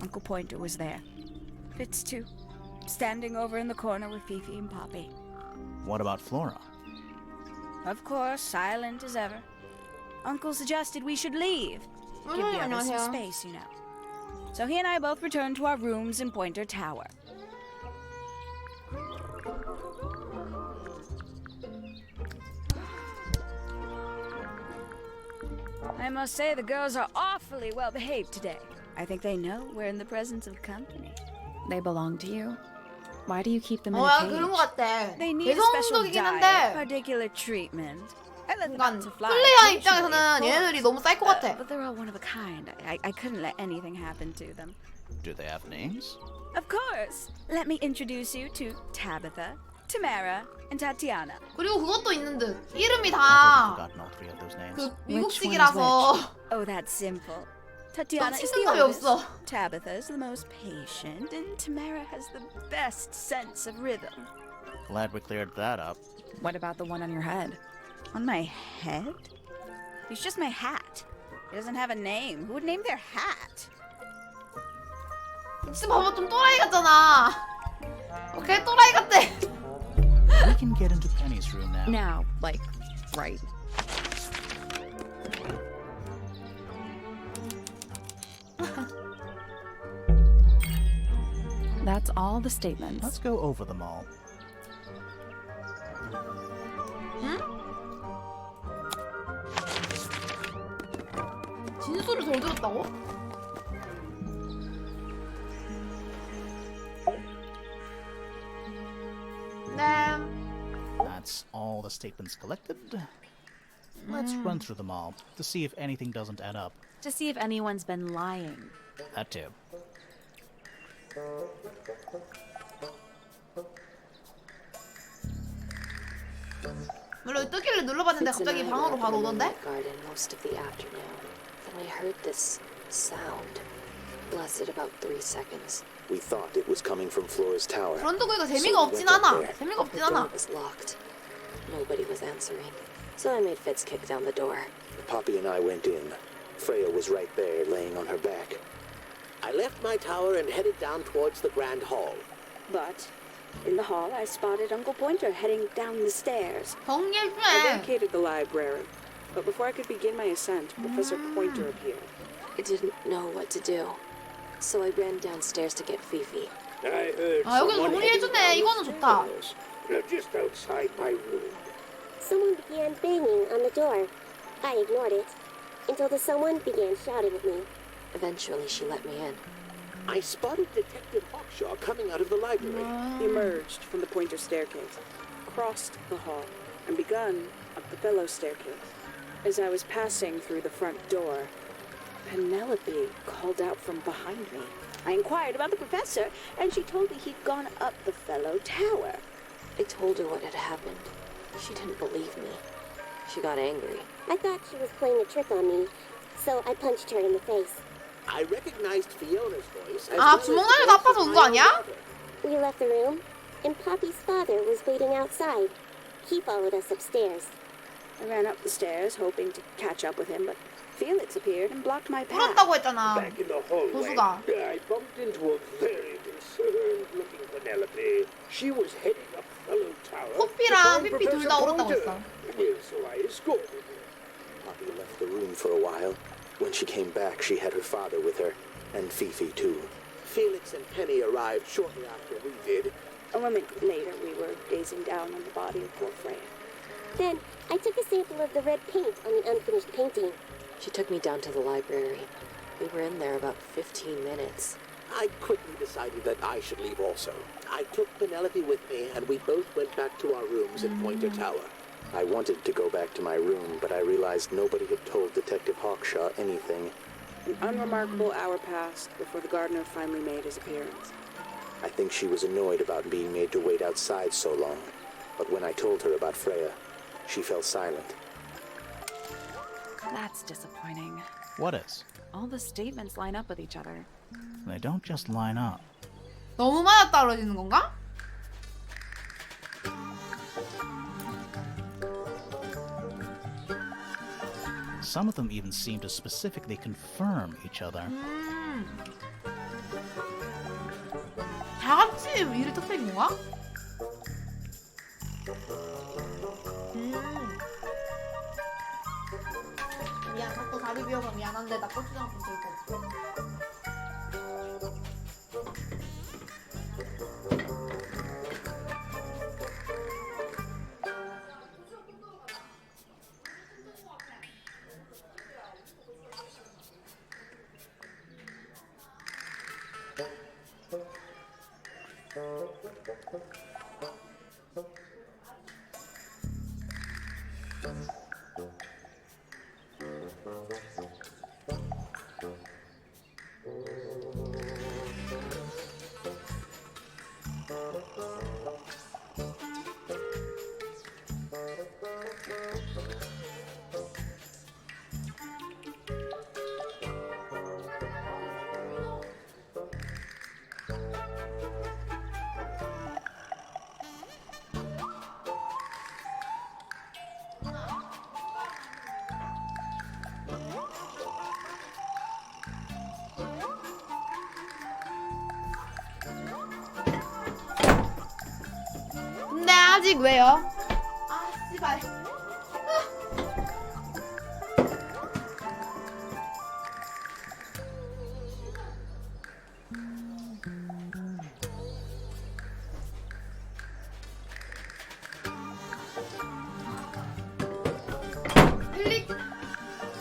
Uncle Pointer was there. Fitz too, standing over in the corner with Fifi and Poppy. What about Flora? Of course, silent as ever. Uncle suggested we should leave. Give the others some space, you know. So he and I both returned to our rooms in Pointer Tower. I must say the girls are awfully well behaved today. I think they know we're in the presence of company. They belong to you? Why do you keep them in a 야, cage? 그런 거 같아. They need a special 개성적이긴 diet, 한데 particular treatment. I let them 뭔가 out to fly. 플레이하는 occasionally, 입장에서는 of course. 얘네들이 너무 쌀 것 같아. But they're all one of a kind. I couldn't let anything happen to them. Do they have names? Of course. Let me introduce you to Tabitha, Tamara, and Tatiana. 그리고 그것도 있는 듯. 이름이 I've 다 forgotten all three of those names. 그 미국식이라서 Oh, that's simple. Tatiana is the 친근감이 oldest. 없어. Tabitha is the most patient, and Tamara has the best sense of rhythm. Glad we cleared that up. What about the one on your head? On my head? It's just my hat. It doesn't have a name. Who would name their hat? 진짜 봐봐 좀 또라이 같잖아. 오케이 또라이 같대. We can get into Penny's room now. Now, like, right. That's all the statements. Let's go over them all. 진술을 덜 들었다고? 네. That's all the statements collected. Let's run through them all to see if anything doesn't add up. To see if anyone's been lying. That too. 물론 뜨기를 눌러봤는데 갑자기 방으로 바로 오던데? garden most of the afternoon. Then I heard this sound. Lasted about 3 seconds. We thought it was coming from Flora's tower. 그런 도구가 재미가 없진 않아. 재미가 없진 The door 않아. was locked. Nobody was answering. So I made Fitz kick down the door. Poppy and I went in. Freya was right there, laying on her back. I left my tower and headed down towards the Grand Hall. But in the hall, I spotted Uncle Pointer heading down the stairs. 경계 I 중에 vacated the library, but before I could begin my ascent, Professor Pointer appeared. I didn't know what to do. So I ran downstairs to get Fifi. I heard 아 여기는 someone heading 정리해주네. down 이거는 the 좋다. stairs, just outside my room. Someone began banging on the door. I ignored it until the someone began shouting at me. Eventually, she let me in. I spotted Detective Hawkshaw coming out of the library. He emerged from the Pointer staircase, crossed the hall, and begun up the fellow staircase. As I was passing through the front door, Penelope called out from behind me. I inquired about the professor, and she told me he'd gone up the fellow tower. I told her what had happened. She didn't believe me. She got angry. I thought she was playing a trick on me, so I punched her in the face. I recognized Fiona's voice as 아 well as 주먹 the 날려서 voice 아파서 of 온 my 거 own 아니야? mother. We left the room, and Poppy's father was waiting outside. He followed us upstairs. I ran up the stairs, hoping to catch up with him, but Felix appeared and blocked my path. 울었다고 했잖아. Back in the hallway, 고수가. I bumped into a very concerned-looking Penelope. She was heading up fellow tower. 호피랑 to find 피피 둘 다 Professor 울었다고 Pointer. 했어. Well, so I escorted her. Poppy left the room for a while. When she came back, she had her father with her, and Fifi too. Felix and Penny arrived shortly after we did. A moment later, we were gazing down on the body of poor Freya. Then I took a sample of the red paint on the unfinished painting. She took me down to the library. We were in there about 15 minutes. I quickly decided that I should leave also. I took Penelope with me, and we both went back to our rooms in Pointer Tower. I wanted to go back to my room, but I realized nobody had told Detective Hawkshaw anything. An unremarkable hour passed before the gardener finally made his appearance. I think she was annoyed about being made to wait outside so long. But when I told her about Freya, she fell silent. That's disappointing. What is? All the statements line up with each other. They don't just line up. 너무 맞아 떨어지는 건가? Some of them even seem to specifically confirm each other. 다 같이 일을 터뜨린 건가? 미안, 자꾸 다리 비워서 미안한데 나 고추장 좀 들고 올게. 근데 아직 왜요? 아, 씨발.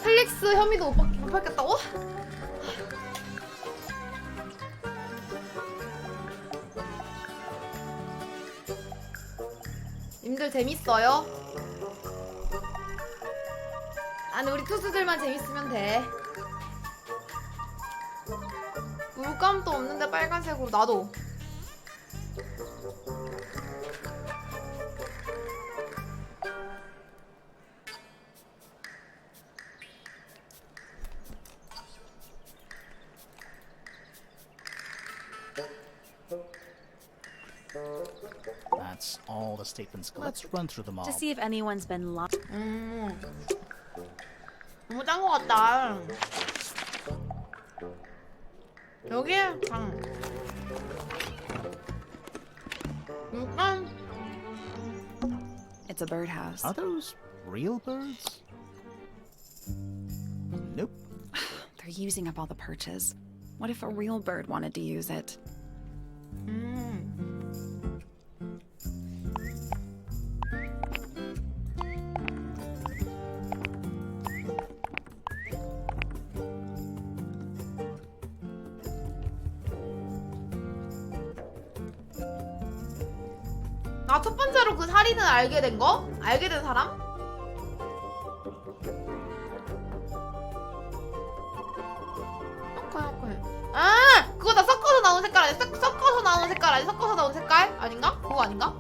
펠릭스 혐의도 못 받겠다고? 님들 재밌어요? 아니 우리 투수들만 재밌으면 돼. 물감도 없는데 빨간색으로 나도. That's all the statements. Let's run through them all. To see if anyone's been lying. 너무 짠 거 같다. 여기 방. 물감. It's a birdhouse. Are those real birds? Nope. They're using up all the perches. What if a real bird wanted to use it? 아, 첫 번째로 그 살인을 알게 된 거? 알게 된 사람? 오케이. 아! 그거 다 섞어서 나온 색깔 아니야? 섞어서 나온 색깔 아니야? 섞어서 나온 색깔? 아닌가? 그거 아닌가?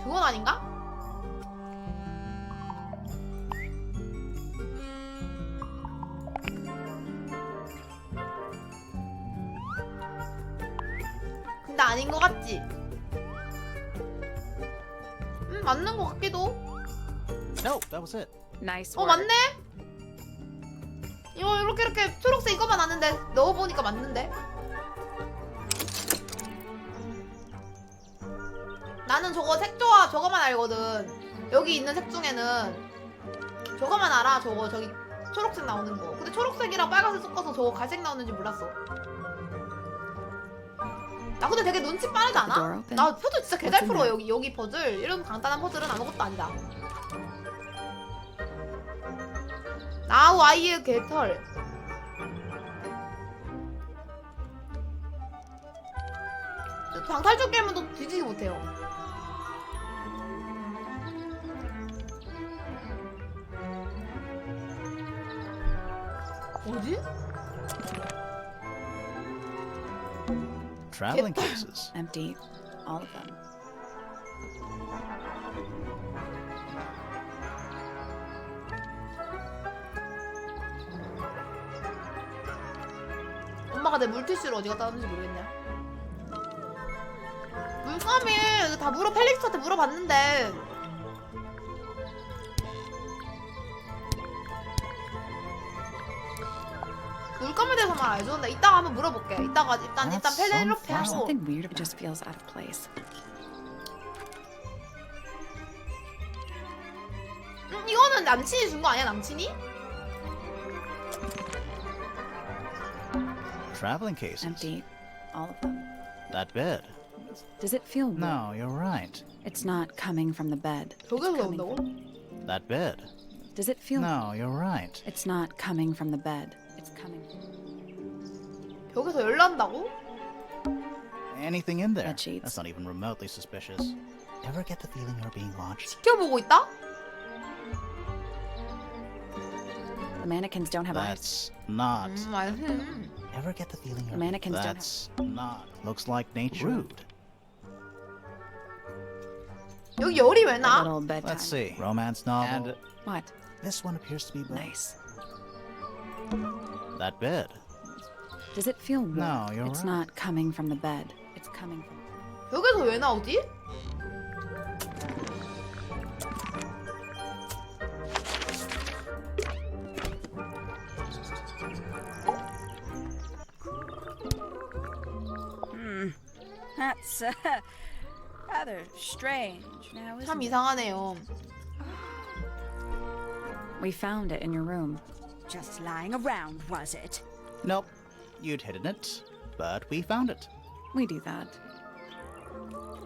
그건 아닌가? 근데 아닌 것 같지? 맞는 것 같기도. No, that was it. Nice 어, work. 맞네? 이거 이렇게 초록색 이거만 아는데 넣어보니까 맞는데? 나는 저거 색 좋아 저거만 알거든. 여기 있는 색 중에는 저거만 알아. 저기 초록색 나오는 거. 근데 초록색이랑 빨간색 섞어서 저거 갈색 나오는지 몰랐어. 나 근데 되게 눈치 빠르지 않아? 나 퍼즐 진짜 개잘 풀어. 여기 퍼즐. 이런 간단한 퍼즐은 아무것도 아니다. 나우 아이의 개털. 방탈출 게임은 또 뒤지지 못해요. 뭐지? Traveling cases. Empty. All of them. 엄마가 내 물티슈를 어디 갔다 왔는지 모르겠냐? 물감이 다 펠릭스한테 물어봤는데 물감에 대해서만 알죠. 근데 이따가 한번 물어볼게. 이따가 일단 That's 페넬로페 some 하고. Something weird. It just feels out of place. 이거는 남친이 준 거 아니야? 남친이? Traveling cases. Empty. All of them. That bed. Does it feel warm? No, you're right. It's not coming from the bed. It's 벽에서 coming 나온다고? from... That bed. Does it feel... No, you're right. It's not coming from the bed. It's coming... 벽에서 열난다고? Anything in there? Bed sheets. That's not even remotely suspicious. Ever get the feeling you're being watched? 지켜보고 있다? The mannequins don't have eyes. That's not. 아니. Ever get the feeling you're Mannequins don't have- That's not. Looks like nature. Rude. 여기 열이 왜 A 나? little bedtime. Let's see. Romance novel. And What? this one appears to be both. Nice. That bed. Does it feel warm? No, you're It's right. not coming from the bed. It's coming from... 벽에서 왜 나오지? That's rather strange now, isn't 참 it? 이상하네요. We found it in your room. Just lying around, was it? Nope. You'd hidden it, but we found it. We do that.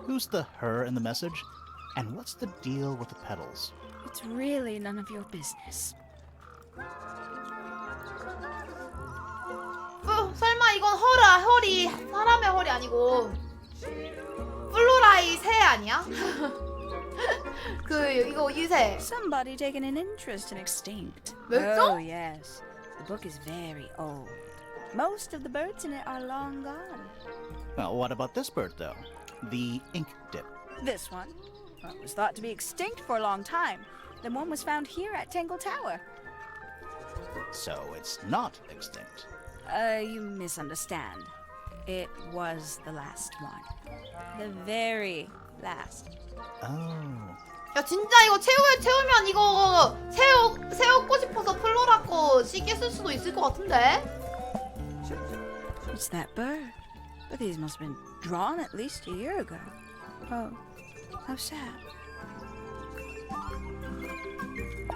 Who's the her in the message? And what's the deal with the petals? It's really none of your business. 설마 이건 헐이 사람의 헐이 아니고 플로라이 새 아니야? 그 이거 이새. Somebody taken an interest in extinct. 멸종? Oh, yes. The book is very old. Most of the birds in it are long gone. Well, what about this bird, though? The ink dip. This one, well, it was thought to be extinct for a long time. Then one was found here at Tangletower. So it's not extinct. You misunderstand. It was the last one. The very last. Oh. 야 진짜 이거 채우면 이거 세우고 싶어서 플로라 거 시계 쓸 수도 있을 것 같은데? It's that bird. But these must have been drawn at least a year ago. Oh, how sad.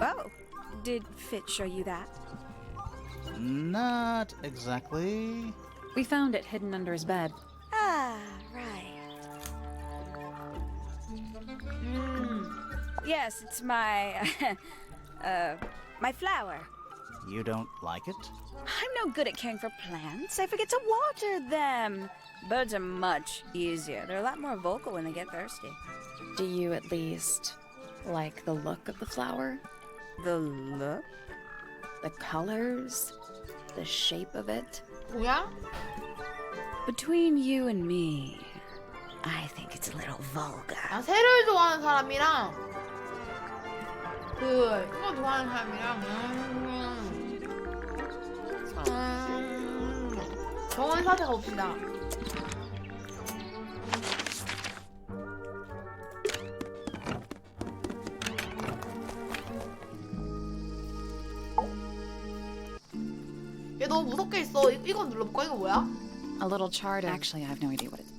Oh, did Fitz show you that? Not exactly. We found it hidden under his bed. Ah, right. Yes, it's my, my flower. You don't like it? I'm no good at caring for plants. I forget to water them. Birds are much easier. They're a lot more vocal when they get thirsty. Do you at least like the look of the flower? The look? The colors? The shape of it? 뭐야? Between you and me, I think it's a little vulgar. 아, 새를 좋아하는 사람이랑 이거 좋아하는 사람이랑 정원 사태 가봅시다. 얘 너무 무섭게 있어. 이거 눌러볼까? 이거 뭐야? A little chart. Actually, I have no idea what it is.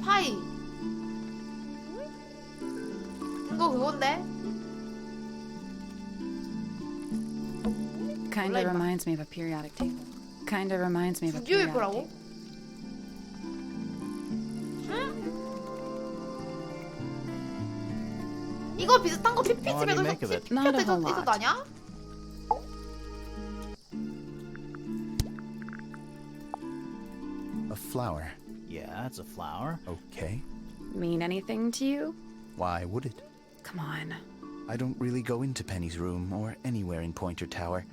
파이. 이거 그건데? Kind of reminds me of a periodic table. Kind of reminds me of a periodic 주기율표라고? table. 이거 비슷한 거 What do you PP집에도 make of it? Not a whole 있었 lot. 아냐? A flower. Yeah, it's a flower. Okay. Mean anything to you? Why would it? Come on. I don't really go into Penny's room or anywhere in Pointer Tower.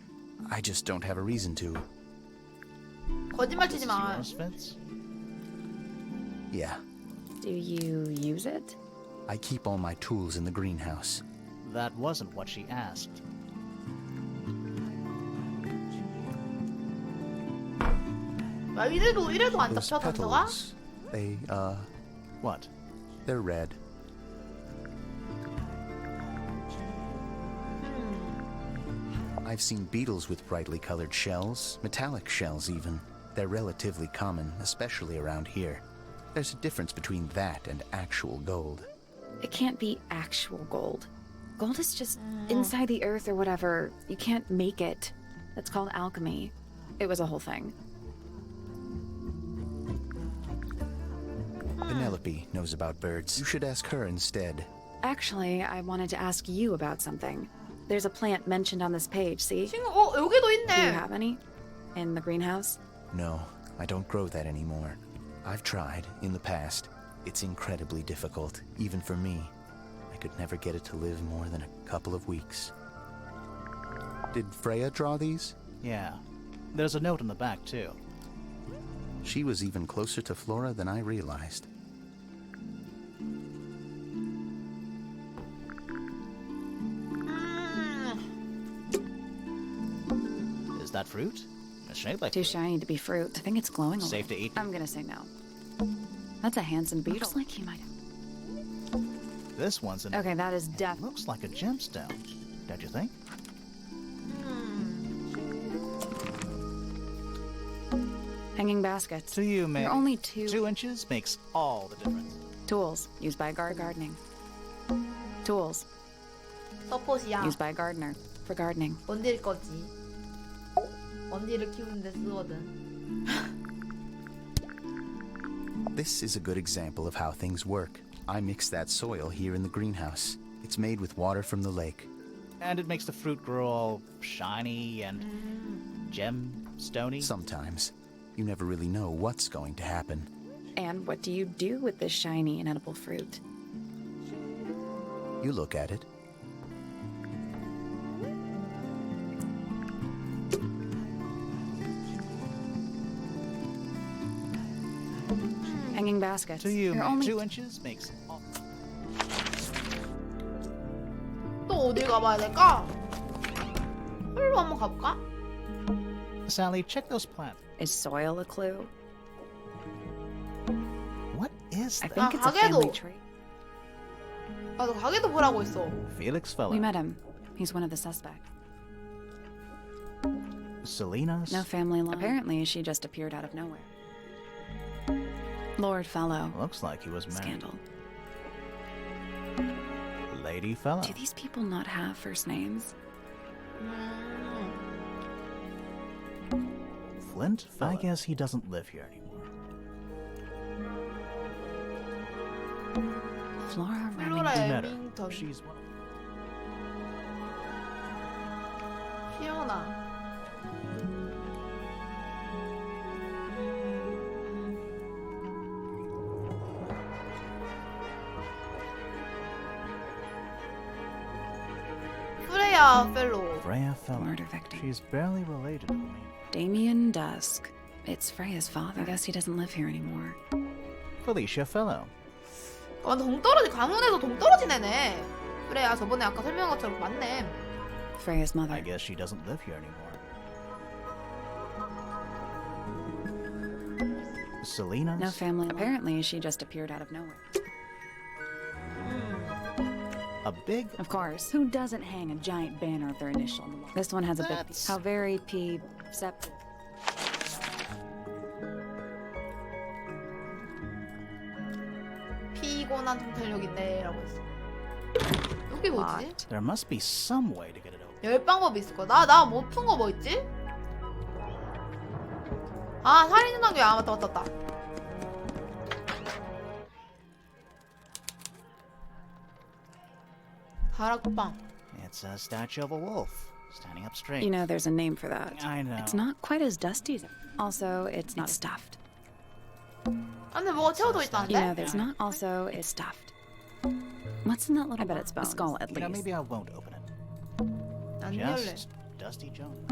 I just don't have a reason to. 거짓말 This 치지 is 마. yours, Fitz? Yeah. Do you use it? I keep all my tools in the greenhouse. That wasn't what she asked. 야, 이래도 안 Those 잡혀 단서가? petals, they, What? they're red. I I've seen beetles with brightly colored shells, metallic shells even. They're relatively common, especially around here. There's a difference between that and actual gold. It can't be actual gold. Gold is just inside the earth or whatever. You can't make it. That's called alchemy. It was a whole thing. Penelope knows about birds. You should ask her instead. Actually, I wanted to ask you about something. There's a plant mentioned on this page, see? 여기도 Do you 있네. have any? In the greenhouse? No, I don't grow that anymore. I've tried in the past. It's incredibly difficult, even for me. I could never get it to live more than a couple of weeks. Did Freya draw these? Yeah. There's a note on the back, too. She was even closer to Flora than I realized. Is that fruit? It's shaped like Too fruit. shiny to be fruit. I think it's glowing a Safe little. to eat? I'm gonna say no. That's a handsome beetle. Looks like he might have. This one's an... Okay, that is definitely. Looks like a gemstone, don't you think? Hanging baskets. To you, maybe. You're only 2 2 inches makes all the difference. tools used by gardening. Tools 서폿이야. used by a gardener for gardening. 언니일 거지. 언니를 키우는데 쓰거든. This is a good example of how things work. I mix that soil here in the greenhouse. It's made with water from the lake. And it makes the fruit grow all shiny and gemstony. Sometimes. You never really know what's going to happen. And what do you do with this shiny, inedible fruit? You look at it. Hanging baskets. To you, You're maybe. only 2 inches makes all... 또 어딜 가봐야 될까? 홀로 한번 가볼까? Sally, check those plants. Is soil a clue? What is I that? think it's a 가게도. family tree. 아, 너 가게도 보라고 있어. Felix Feller. We met him. He's one of the suspects. Selena's? No family line. Apparently, she just appeared out of nowhere. Lord Fellow. Looks like he was married. Scandal. Lady Fellow. Do these people not have first names? Flint Fellow. I guess he doesn't live here anymore. Flora 플로라 Remington. Met her. 에밍턴. She's one of... 피오나. 프레야 펠로우. Freya Feller. Murder victim. She's barely related to me. Damien Dusk. It's Freya's father. I guess he doesn't live here anymore. Felicia Fellow. 완전 동떨어지 가문에서 동떨어진 애네. 프레야 저번에 아까 설명한 것처럼 맞네. Freya's mother. I guess she doesn't live here anymore. Selena's? No family. Apparently, she just appeared out of nowhere. A big... Of course. Who doesn't hang a giant banner of their initial on the wall? This one has a big... That's- How very P-septic. 피곤한 통찰력인데 라고 했어. 여기 뭐지? There must be some way to get it open. 열 방법이 있을 거야. 나 못 푼 거 뭐 있지? 아, 살인 현장교. 아, 맞다, 맞다, 맞다. 다락방. It's a statue of a wolf, standing up straight. You know, there's a name for that. I know. It's not quite as dusty as... Also, it's not stuffed. 아, 근데 뭐가 채워져 You know, 있다는데? there's not... Also, it's stuffed. What's in that little... I bet it's bones. A skull, at You know, least. maybe I won't open it. 안 열래. Just Dusty Jones.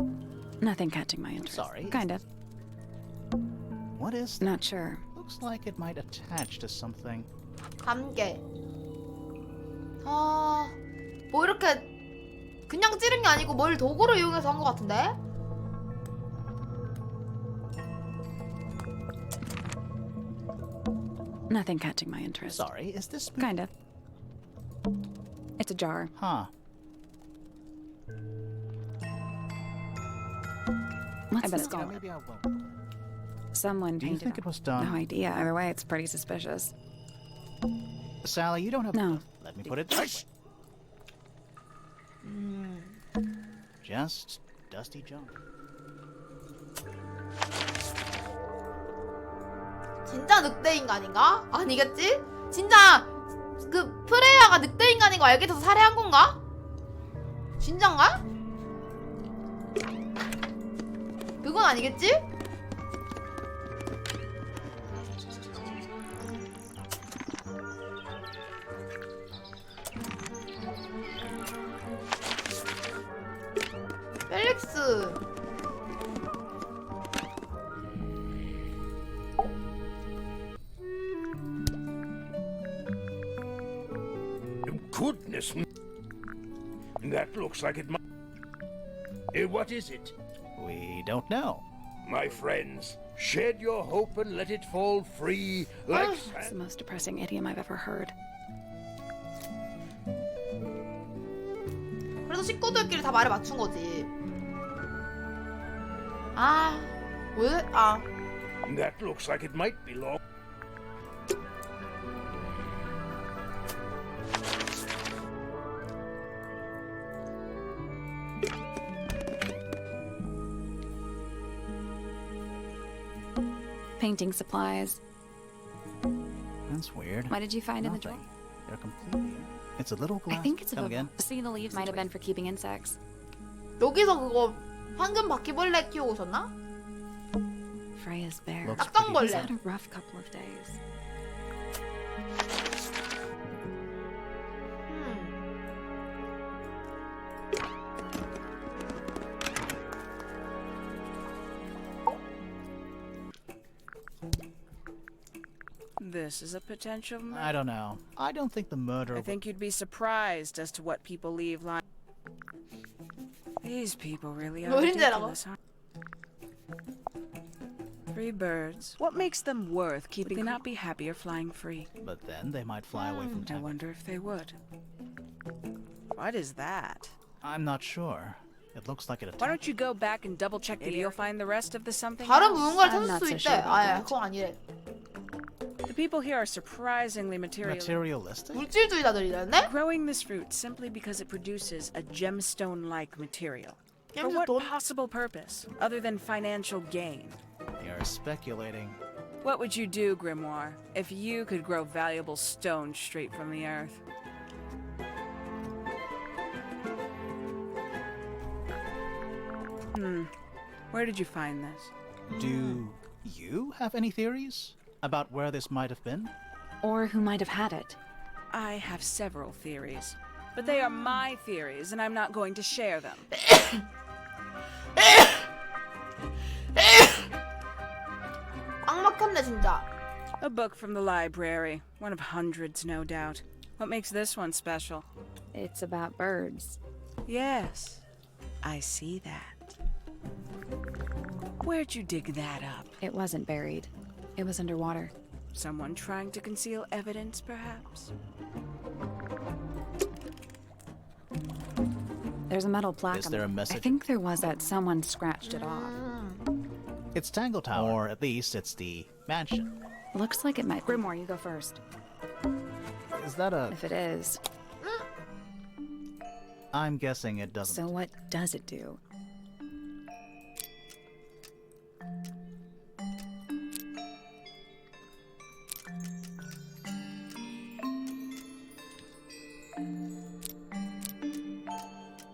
Nothing catching my interest. Sorry. Kind of. What is that? Not sure. Looks like it might attach to something. 감개. 뭐 이렇게 그냥 찌른 게 아니고 뭘 도구를 이용해서 한 것 같은데? Nothing catching my interest. Sorry, is this... Kind of. It's a jar. Huh. What's I this bet called? maybe I won't. Someone Do you painted think it was done? No idea. Either way, it's pretty suspicious. Sally, you don't have. No. Let me put it this way. Just dusty junk. 진짜 늑대 인간인가? 아니겠지? 진짜 그 프레야가 늑대 인간인 거 알게 돼서 살해한 건가? 진짠가? 그건 아니겠지? 펠릭스. Goodness. That looks like it might. What is it? We don't know. My friends, shed your hope and let it fall free like It's the sand. most depressing idiom I've ever heard. 그래서 식구들끼리 다 말을 맞춘 거지. 아, 왜? 아. That looks like it might belong. Painting supplies. That's weird. What did you find in the Nothing. drawer? They're completely. It's a little glass. I think it's Come a again. See, the leaves might have been for keeping insects. 여기서 그거 황금 바퀴벌레 키우고 오셨나? Freya's bear. Looks 딱정벌레. He's had a rough couple of days. This is a potential murder. I don't know. I don't think the murderer. I think you'd be surprised as to what people leave lying. These people really are 노린재라고? ridiculous, huh? 3 birds. What makes them worth keeping? Would they not be happier flying free? But then they might fly away from I town. wonder if they would. What is that? I'm not sure. It looks like it Why attacked. don't you go back and double check? Maybe you'll find the rest of the something 다른 else. 무언가를 I'm 찾을 not 수 so 있대. sure about 아예 that. 그건 아니래. The people here are surprisingly materialistic. Materialistic? 물질주의자들이라는데? Growing this fruit simply because it produces a gemstone-like material. For gemstone? what possible purpose, other than financial gain? You're speculating. What would you do, Grimoire, if you could grow valuable stone straight from the earth? Where did you find this? Do you have any theories about where this might have been? Or who might have had it. I have several theories, but they are my theories, and I'm not going to share them. 꽉 막혔네 진짜. A book from the library, one of hundreds, no doubt. What makes this one special? It's about birds. Yes, I see that. Where'd you dig that up? It wasn't buried. It was underwater. Someone trying to conceal evidence, perhaps? There's a metal plaque Is on there it. a message? I think there was that someone scratched it off. It's Tangletawer, or at least it's the mansion. Looks like it might. Grimoire, you go first. Is that a... If it is. I'm guessing it doesn't. So what does it do?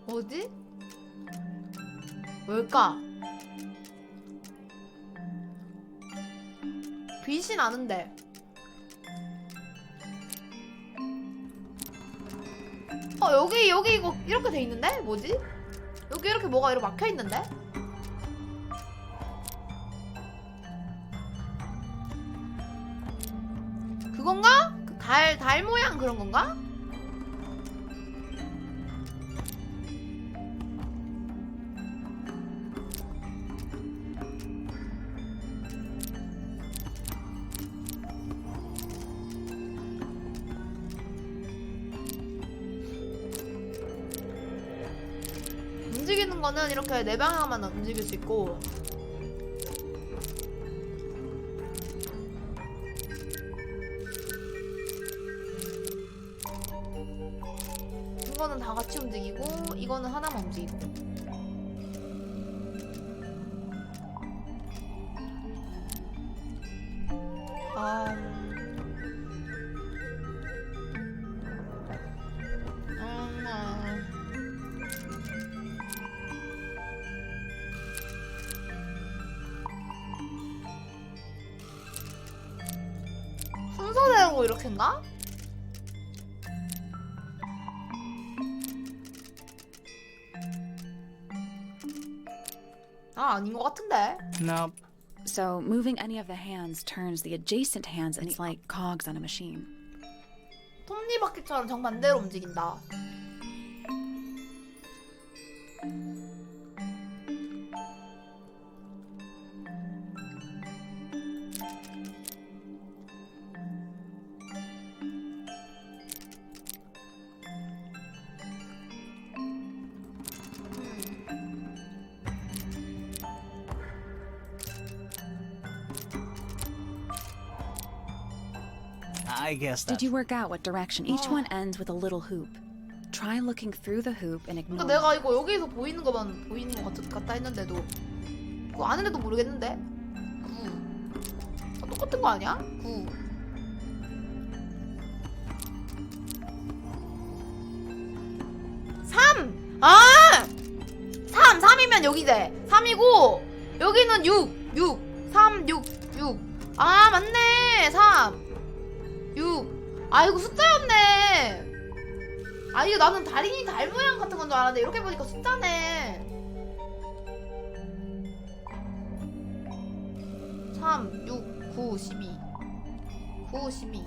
뭐지? 뭘까? 빛이 나는데. 여기 이거 이렇게 돼 있는데? 뭐지? 여기 이렇게 뭐가 이렇게 막혀 있는데? 그건가? 그 달 모양 그런 건가? 움직이는 거는 이렇게 네 방향만 움직일 수 있고 다 같이 움직이고 이거는 하나만 움직이고. 순서대로 이렇게인가? 아, 아닌 것 같은데. Nope. So moving any of the hands turns the adjacent hands, and it's like cogs on a machine. 톱니바퀴처럼 정반대로 움직인다. I guess that. Did you work out what direction? Each one ends with a little hoop. Try looking through the hoop and ignore. 그러니까 내가 이거 여기서 보이는 것만 보이는 것 같다 했는데도 그거 아는데도 모르겠는데? 9. 아, 똑같은 거 아니야? 9. 3! 아! 3이면 여기 돼. 3이고 여기는 6. 3, 6. 아, 맞네. 3. 6. 아, 이거 숫자였네. 아, 이거 나는 다리 모양 같은 건 줄 알았는데 이렇게 보니까 숫자네. 3, 6, 9, 12. 9, 12.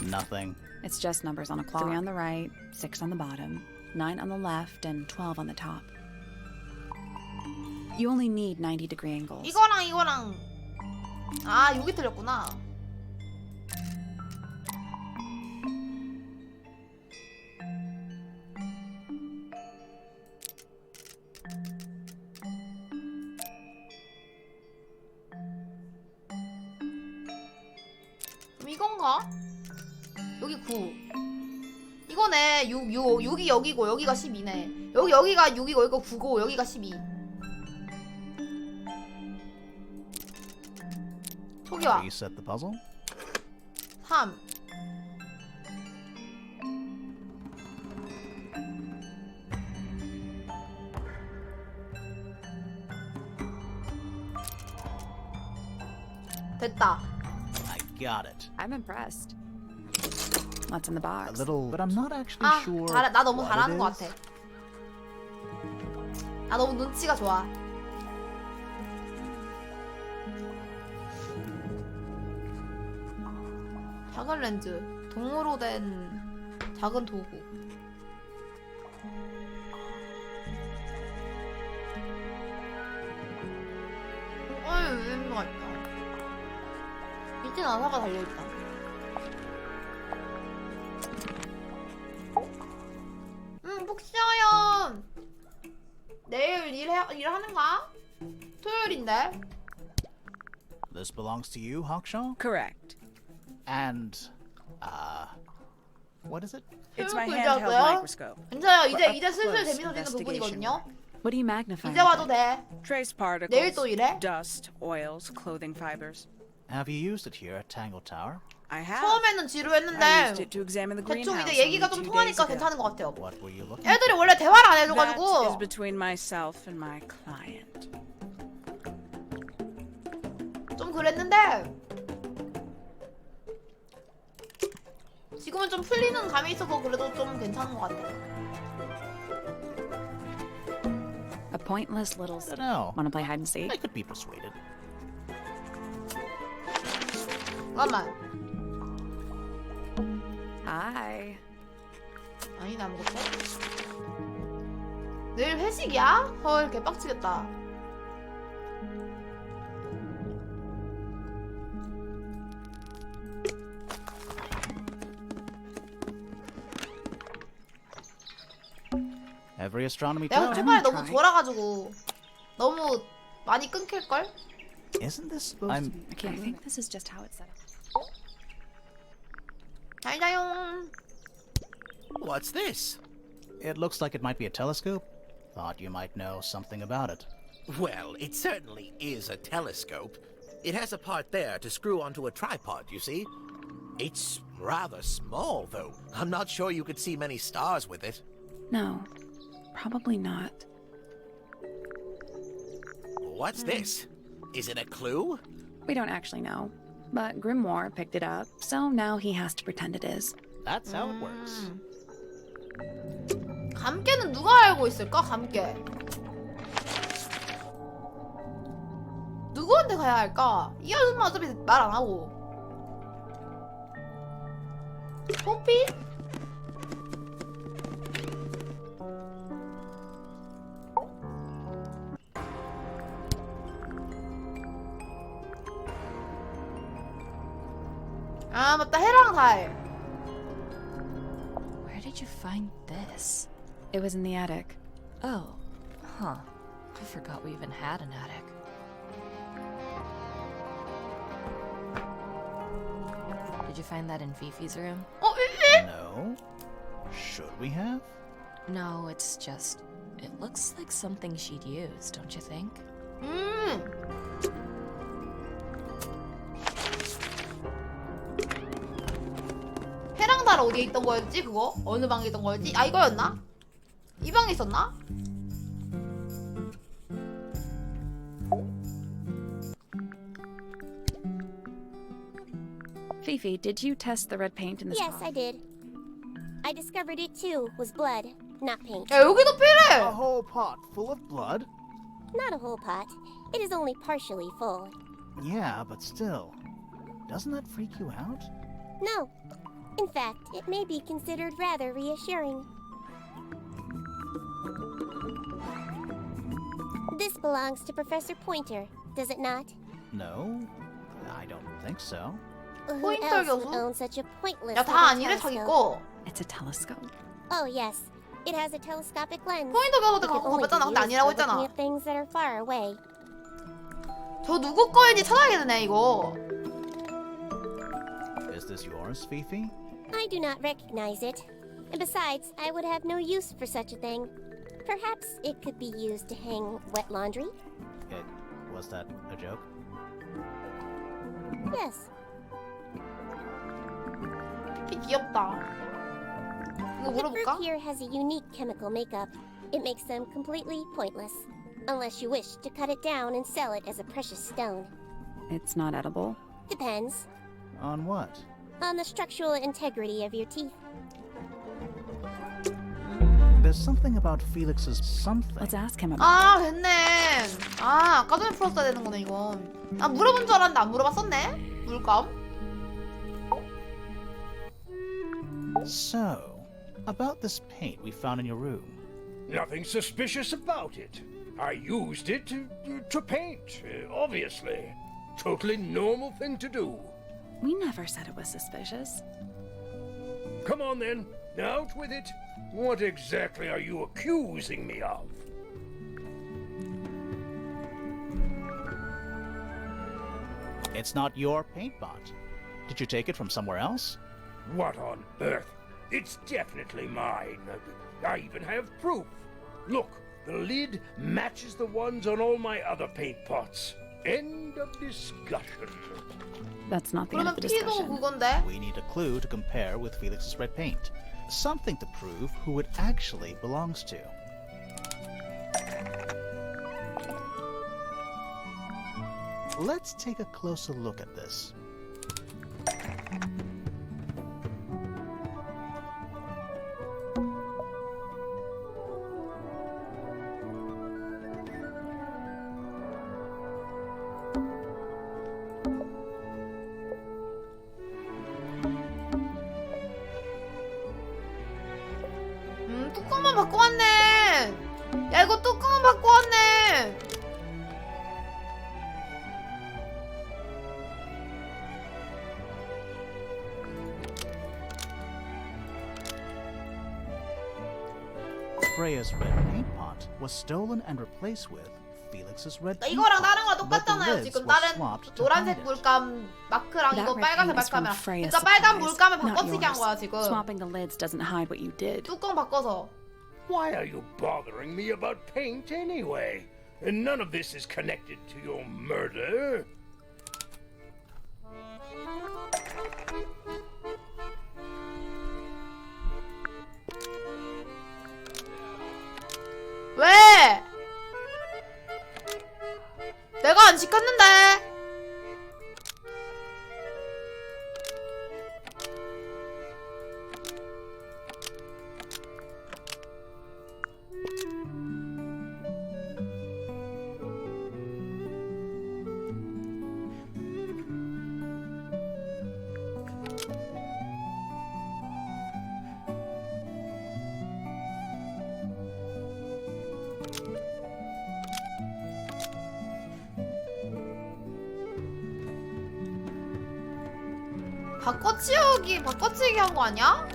Nothing. It's just numbers on a clock. 3 on the right, 6 on the bottom, 9 on the left, and 12 on the top. You only need 90-degree angles. 이거랑 아, 여기 틀렸구나. 그럼 이건가? 여기 9. 이거네. 6이 여기고 여기가 12네. 여기가 6이고 여기가 9고 여기가 12. 초기화. Reset the puzzle. 3. 됐다. I got it. I'm impressed. What's in the box? A little, but I'm not actually 아, sure. 나 너무 what 잘하는 it 것 is. 같아. 나 너무 눈치가 좋아. 작은 렌즈, 동으로 된 작은 도구. 어이, 의미가 있다. 밑에 나사가 달려있다. 푹 쉬어요. 내일 일하는가? 토요일인데. This belongs to you, Hawkshaw? Correct. And, what is it? It's my 토요일 handheld 문제였어요? microscope. 괜찮아요. For 이제 슬슬 up-close 재밌어지는 investigation. 부분이거든요. What do you magnify? 이제 와도 돼. Trace 내일 또 particles, 일해? dust, oils, clothing fibers. Have you used it here at Tangle Tower? I have. 처음에는 I used 지루했는데 it to examine the 대충 greenhouse 이제 얘기가 only 좀 2 days 통하니까 ago. 괜찮은 것 같아요. What were you looking 애들이 for? 원래 대화를 안 That is 해줘가지고 between myself and my client. 좀 그랬는데 지금은 좀 풀리는 감이 있어서 그래도 좀 괜찮은 것 같아. A pointless little. I don't know. Want to play hide and seek? I could be persuaded. 잠깐만. Hi. 아니네, 아무것도. 내일 회식이야? 헐, 개빡치겠다. Every astronomy 내가 tower. 초반에 너무 졸아가지고 너무 많이 끊길걸? Isn't this supposed to... Okay, I think this is just how it's set up. 잘 자요. What's this? It looks like it might be a telescope. Thought you might know something about it. Well, it certainly is a telescope. It has a part there to screw onto a tripod, you see. It's rather small, though. I'm not sure you could see many stars with it. No, probably not. What's this? Is it a clue? We don't actually know. But Grimoire picked it up, so now he has to pretend it is. That's how it works. 감깨는 누가 알고 있을까? 감깨. 누구한테 가야 할까? 이 아줌마 어차피 말 안 하고. 뽀삐? 아 맞다 해랑 달. Where did you find this? It was in the attic. Oh, huh. I forgot we even had an attic. Did you find that in Fifi's room? 어, 에? No. Should we have? No, it's just... It looks like something she'd use, don't you think? 해랑 달 어디에 있던 거였지 그거? 어느 방에 있던 거였지? 아 이거였나? 이 방에 있었나? Fifi, did you test the red paint in this Yes, pot? I did. I discovered it too was blood, not paint. 야 여기도 필요해! A whole pot full of blood? Not a whole pot. It is only partially full. Yeah, but still. Doesn't that freak you out? No. In fact, it may be considered rather reassuring. This belongs to Professor Pointer, does it not? No, I don't think so. Who Pointer else would 교수? own such a pointless 야 다 little 아니래 자기 telescope? 거. It's a telescope. Oh yes, it has a telescopic lens. 포인터 교수한테 It can 갖고 only 가봤잖아. be 근데 used 아니라고 for looking 했잖아. at things that are far away. 저 누구 거인지 찾아야겠네 이거. Is this yours, Fifi? I do not recognize it. And besides, I would have no use for such a thing. Perhaps it could be used to hang wet laundry? Was that a joke? Yes. 귀엽다. 이거 The fruit 물어볼까? here has a unique chemical makeup. It makes them completely pointless. Unless you wish to cut it down and sell it as a precious stone. It's not edible. Depends. On what? On the structural integrity of your teeth. There's something about Felix's something. Let's ask him about 아 됐네. 아 아까 전에 풀었어야 되는 거네 이건. 아 물어본 줄 알았는데 안 물어봤었네. 물감. So, about this paint we found in your room. Nothing suspicious about it. I used it to paint, obviously. Totally normal thing to do. We never said it was suspicious. Come on then, out with it. What exactly are you accusing me of? It's not your paint pot. Did you take it from somewhere else? What on earth? It's definitely mine. I even have proof. Look, the lid matches the ones on all my other paint pots. End of discussion. That's not the end of 그러면 the 피도 discussion. 그건데. We need a clue to compare with Felix's red paint. Something to prove who it actually belongs to. Let's take a closer look at this. 뚜껑만 바꿔 왔네. 야 이거 뚜껑만 바꿔 왔네. Freya's red paint pot was stolen and replaced with Felix's red 이거랑 다른 거랑 teapot, but the 똑같잖아요. lids 지금 were 다른 swapped to 노란색 hide it. 물감 마크랑 That 이거 red 빨간색 paint is from 마크랑. Freya's 그러니까 빨간 supplies, 물감을 not 바꿔치기 한 yours. 거야 지금. Swapping the lids doesn't hide what you did. 뚜껑 바꿔서. Why are you bothering me about paint anyway? And none of this is connected to your murder. 왜? 내가 안 시켰는데. 바꿔치기 한 거 아니야?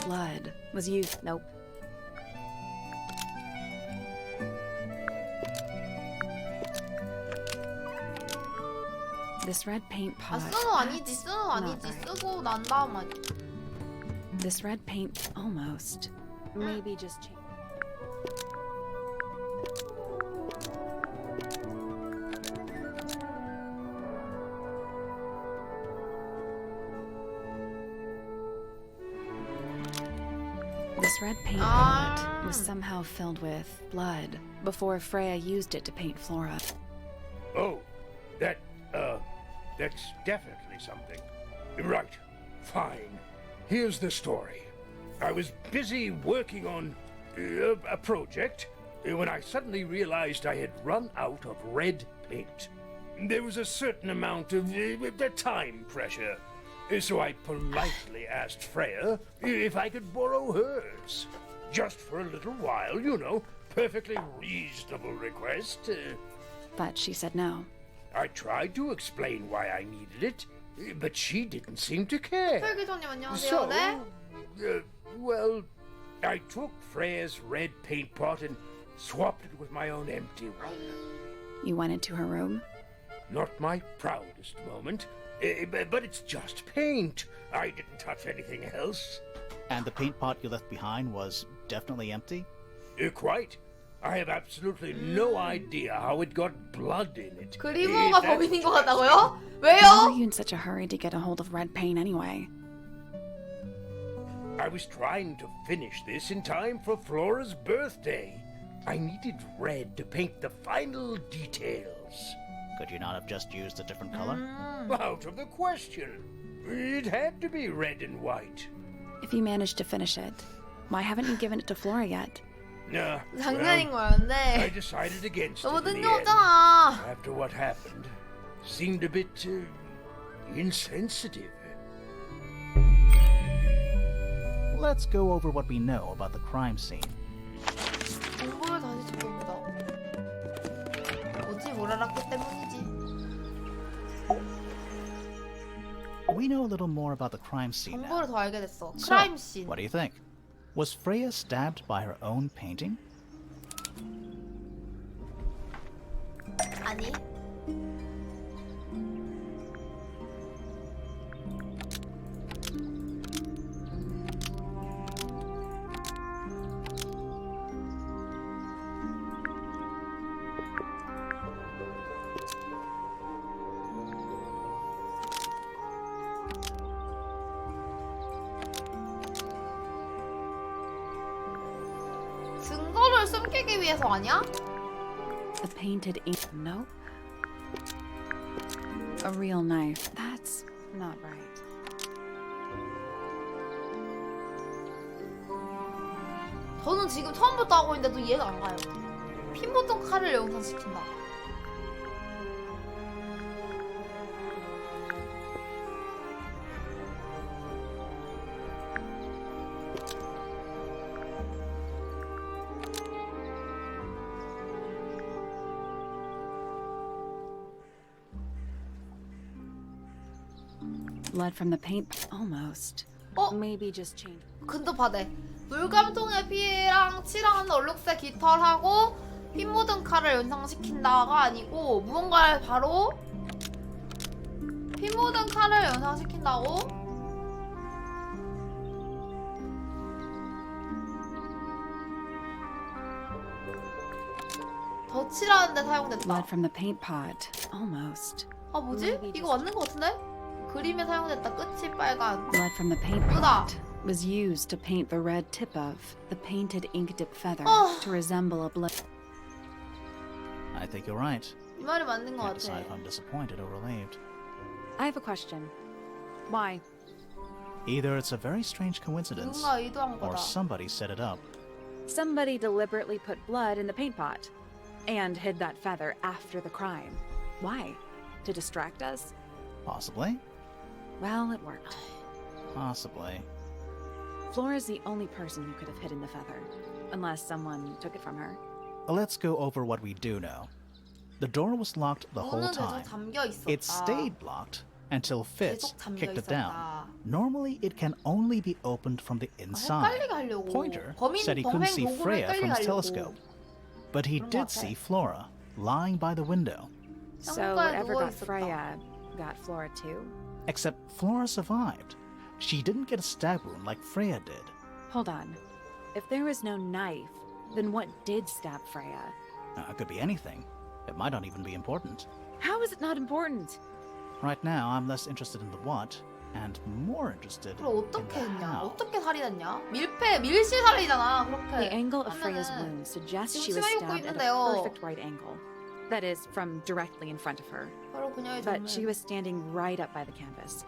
Blood was used. Nope. This red paint pot. 쓰는 아니지, 쓰는 아니지. 쓰고 난 다음 아니. This red paint almost. Maybe just change. This red paint pot was somehow filled with blood before Freya used it to paint Flora. Oh, that's definitely something. Right, fine. Here's the story. I was busy working on a project when I suddenly realized I had run out of red paint. There was a certain amount of time pressure, so I politely asked Freya if I could borrow hers. Just for a little while, you know, perfectly reasonable request. But she said no. I tried to explain why I needed it, but she didn't seem to care. 설계자님 안녕하세요. So, 네. well, I took Freya's red paint pot and swapped it with my own empty one. You went into her room? Not my proudest moment, but it's just paint. I didn't touch anything else. And the paint pot you left behind was definitely empty? Quite. I have absolutely no idea how it got blood in it. 그리모가 범인인 것 같다고요? Why 왜요? were you in such a hurry to get a hold of red paint anyway? I was trying to finish this in time for Flora's birthday. I needed red to paint the final details. Could you not have just used a different color? Out of the question. It had to be red and white. If you managed to finish it, why haven't you given it to Flora yet? Nah, 장난인 well, I 거였는데. decided against 너무 it in the end. 뜬금없잖아. After what happened, seemed a bit insensitive. Let's go over what we know about the crime scene. 공부를 다시 해봅니다. 뭐지? 뭘 알았기 때문이지. We know a little more about the crime scene now. 정보를 더 알게 됐어. So, 크라임 씬. what do you think? Was Freya stabbed by her own painting? 아니. 증거를 숨기기 위해서 아니야? A painted ink. Nope. A real knife. That's not right. 저는 지금 처음부터 하고 있는데도 이해가 안 가요. 핀 묻은 칼을 영상시킨다. Blood from the paint. Almost. 어? Maybe just change. 근접하대. 물감통의 피랑 칠한 얼룩새 깃털하고 피 묻은 칼을 연상시킨다가 아니고 무언가를 바로 피 묻은 칼을 연상시킨다고? 더 칠하는데 사용됐다. Blood from the paint pot. Almost. 아 뭐지? 이거 맞는 거 같은데? 그림에 사용됐다. 끝이 빨간. Blood from the paint 그거다. pot was used to paint the red tip of the painted ink dip feather to resemble a blood. I think you're right. 이 말이 맞는 거 Can't 같아. decide if I'm disappointed or relieved. I have a question. Why? Either it's a very strange coincidence, 누군가 의도한 or 거다. somebody set it up. Somebody deliberately put blood in the paint pot and hid that feather after the crime. Why? To distract us? Possibly. Well, it worked. Possibly. Flora's the only person who could have hidden the feather, unless someone took it from her. Let's go over what we do know. The door was locked the whole 문은 time. 계속 잠겨 있었다. It stayed locked until Fitz 계속 잠겨 kicked it 있었다. down. Normally, it can only be opened from the inside. 헷갈리게 하려고. Pointer 범인 said he couldn't 범행 see 도구를 Freya from 헷갈리게 his 하려고. telescope, but he 그런 것 did 같아. see Flora lying by the window. So 창가에 whatever 누워 got 있었다. Freya got Flora too? Except Flora survived. She didn't get a stab wound like Freya did. Hold on. If there was no knife, then what did stab Freya? It could be anything. It might not even be important. How is it not important? Right now, I'm less interested in the what and more interested 그럼 in 어떻게 the 했냐? how. 어떻게 살인했냐? 밀실살인이잖아. 그렇게. The angle of Freya's 하면은 wound suggests she 지금 was 치마 입고 stabbed at a 있는데요. perfect right angle. That is, from directly in front of her. 바로 그녀의 But she 정면. was standing right up by the canvas.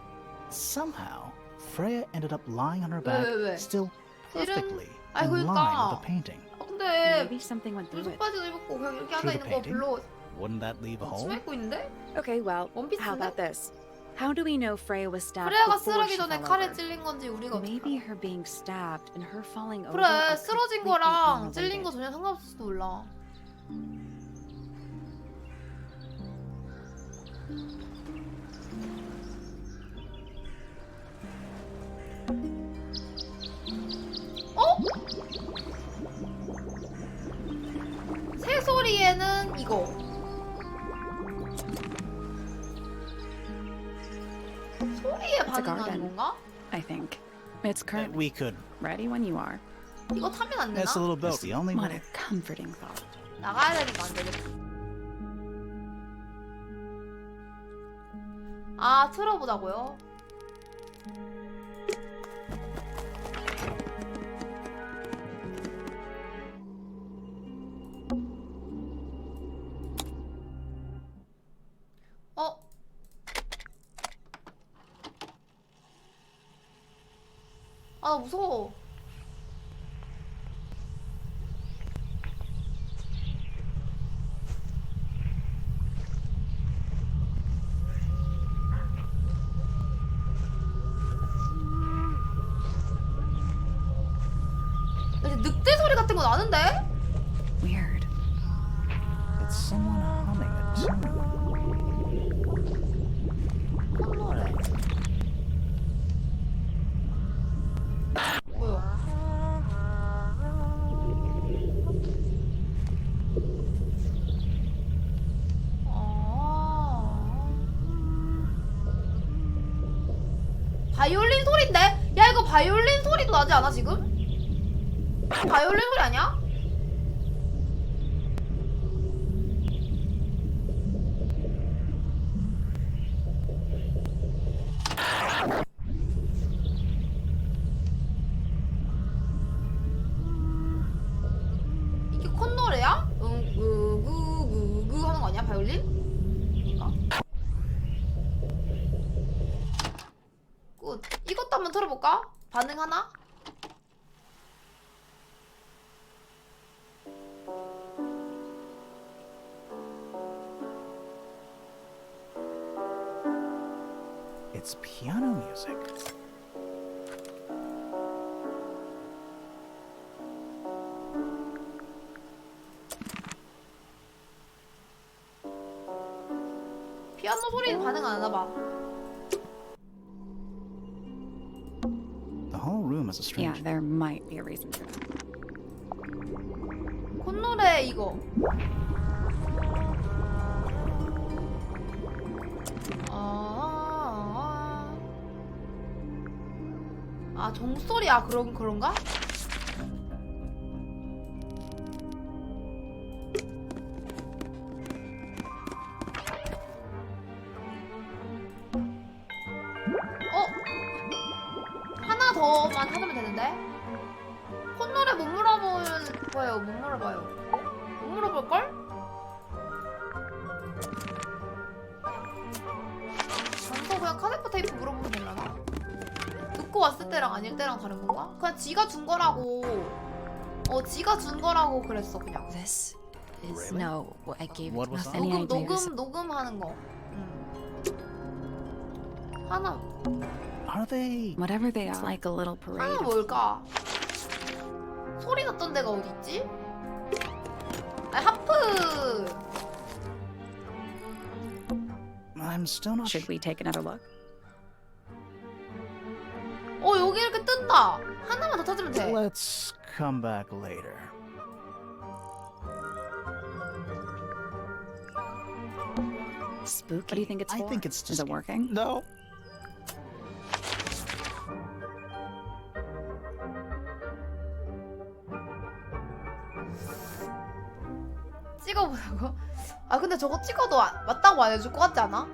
Somehow, Freya ended up lying on her back, 왜? still 실은- perfectly 아이, in 그러니까. line with the painting. 근데 Maybe something went through 무슨 it. 바지도 입고 그냥 이렇게 앉아 Through the 있는 거 painting? 별로 Wouldn't that leave a hole? 치마 입고 있는데? Okay, well, 원피스인데? how about this? How do we know Freya was stabbed 프레아가 before 쓰러기 she 전에 fell 칼에 over? 찔린 건지 우리가 어떻게 Maybe 알아? her being stabbed and her falling over 그래 are 쓰러진 completely 거랑 찔린 거 unrelated. 전혀 상관없을지도 몰라. 어? 새소리에는 이거. 소리에 It's a 반응하는 garden. 건가? I think. It's currently We could. ready when you are. 이거 타면 안 되나? It's a little boat. It's the only What way. a comforting thought. 나가야 되니까 안 되겠지. 아, 틀어보자고요? 어? 아, 나 무서워. 이제 늑대 소리 같은 거 나는데? Weird. It's someone humming a tune. 콧노래. 뭐야? 바이올린 소리인데? 야 이거 바이올린 소리도 나지 않아 지금? 바이올린 소리 아니야? 이게 콧노래야? 으그그그그 하는 거 아니야 바이올린? 아닌가? 굿. 이것도 한번 들어볼까? 반응하나? It's piano music. 피아노 소리는 반응 안 하나 봐. whole room has a Yeah, strange... there might be a reason for that. 콧노래 이거. 아, 종소리야. 그런가? 하나 더만 찾으면 되는데? 콧노래 못 물어봐요. 못 물어봐요. 못 물어볼걸? 전서 그냥 카세트 테이프 물어보면 되려나? 듣고 왔을 때랑 아닐 때랑 다른 건가? 그냥 지가 준 거라고. 지가 준 거라고 그랬어 그냥. This is no. I gave What was nothing. 녹음하는 거. 하나 Are they... Whatever they are, it's like a little 하나 parade. 뭘까? 소리 났던 데가 어디 있지? 아, 하프. I'm still not Should we take another look? 여기 이렇게 뜬다. 하나만 더 찾으면 돼. Let's come back later. Spooky. What do you think it's I for? think it's Is just... it working? No. 찍어보라고? 아 근데 저거 찍어도 맞다고 안 해줄 것 같지 않아?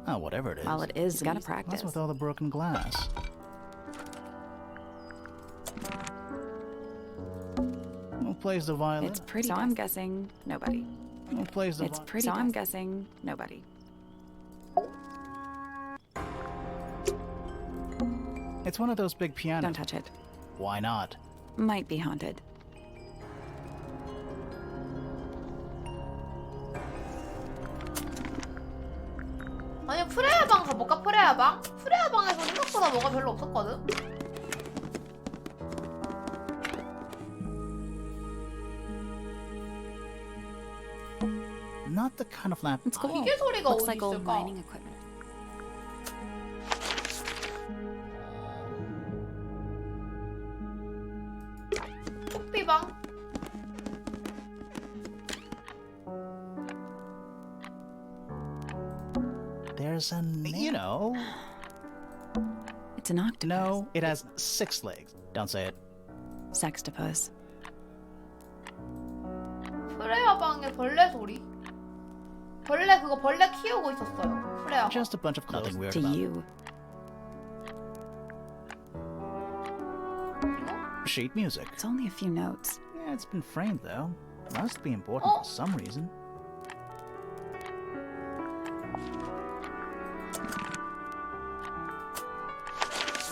Oh, whatever it is. Well, it is. You gotta What's practice. with all the broken glass? Who plays the violin? It's pretty. So I'm guessing nobody. Who plays the It's violin? pretty. So I'm guessing nobody. It's one of those big pianos. Don't touch it. Why not? Might be haunted. 아니 프레야 방 가볼까? 프레야 방? 프레야 방에서 생각보다 뭐가 별로 없었거든? Not the kind of lamp. It's cool. 기계 소리가 Looks 어디 like old 있을까? mining equipment. 토끼방? There's a name. You know. It's an octopus. No, it has 6 legs. Don't say it. Sextopus. 프레야 방에 벌레 소리? 벌레 키우고 있었어요. 프레야 방. Just a bunch of nothing weird To about you. sheet music. It's only a few notes. Yeah, it's been framed though. Must be important for some reason.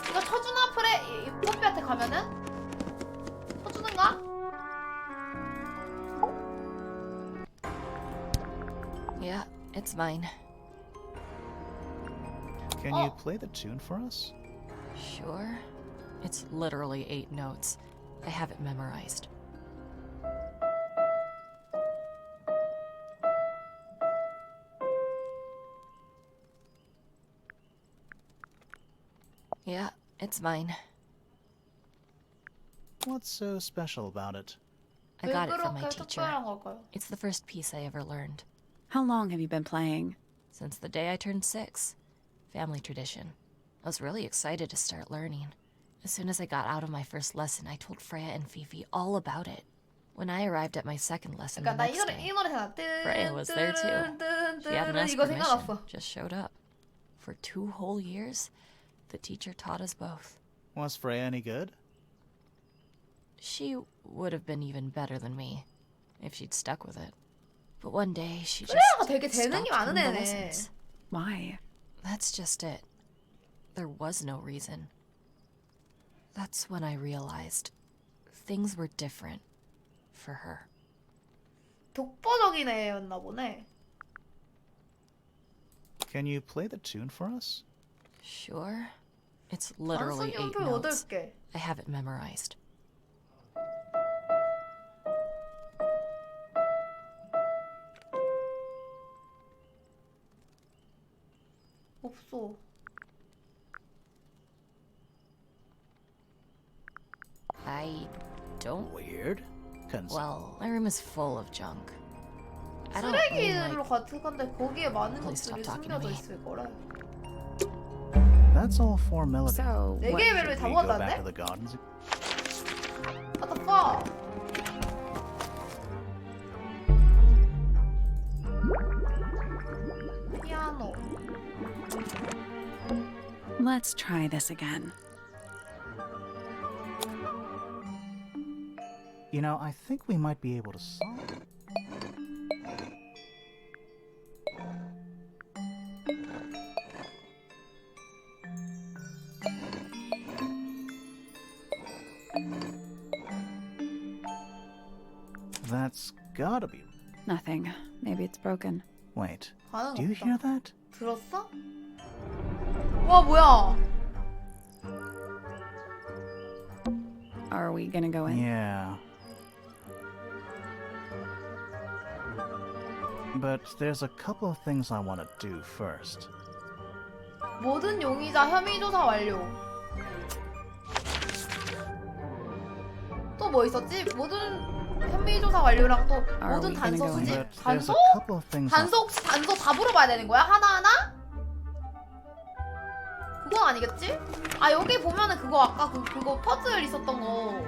이거 쳐주나? 프레 뽀삐한테 가면은? 쳐주는가? Yeah, it's mine. Can you play the tune for us? Sure. It's literally 8 notes. I have it memorized. Yeah, it's mine. What's so special about it? I got it from my 그렇게 teacher. 특별한 걸까요? It's the first piece I ever learned. How long have you been playing? Since the day I turned 6. Family tradition. I was really excited to start learning. As soon as I got out of my first lesson, I told Freya and Fifi all about it. When I arrived at my second lesson the 그러니까 나 next day, 이 노래 생각. Freya was there too. She hadn't asked 이거 permission, 생각났어. just showed up. For 2 whole years, the teacher taught us both. Was Freya any good? She would have been even better than me if she'd stuck with it. But one day she just 프레야가 되게 재능이 stopped 많은 coming to 애네. lessons. Why? That's just it. There was no reason. That's when I realized things were different for her. 독보적인 애였나 보네. Can you play the tune for us? Sure. It's literally 8 단순 notes. 8개. I have it memorized. 없어. I don't. Weird. Couldn't Well, my room is full of junk. I don't mean 쓰레기로 like. 가득한데 거기에 많은 Please stop 것들이 talking to 숨겨져 me. 있을 거래. That's all for Melody. So, 네 what? 개의 멜로디 다 We go back to 모았다는데? the gardens. What the fuck? 피아노. Let's try this again. You know, I think we might be able to solve it. That's gotta be. Nothing. Maybe it's broken. Wait, 반응 do you 없다. hear that? 들었어? 와 뭐야? Are we gonna go in? Yeah. But there's a couple of things I want to do first. 모든 용의자 혐의 조사 완료. 또 뭐 있었지? 모든 혐의 조사 완료랑 또 모든 we gonna 단서 go in? 수집? But there's 단서? a couple of things. 단서 다 물어봐야 되는 거야? 하나하나? 그건 아니겠지? 아 여기 보면은 그거 아까 그거 퍼즐 있었던 거.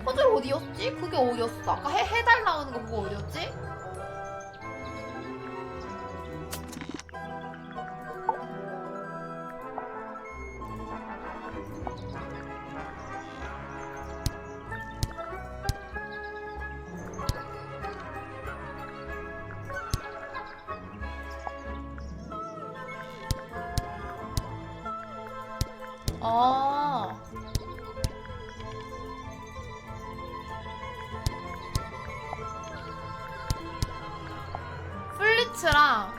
퍼즐 어디였지? 그게 어디였어? 아까 해달 나오는 거 그거 어디였지? 아. 플리츠랑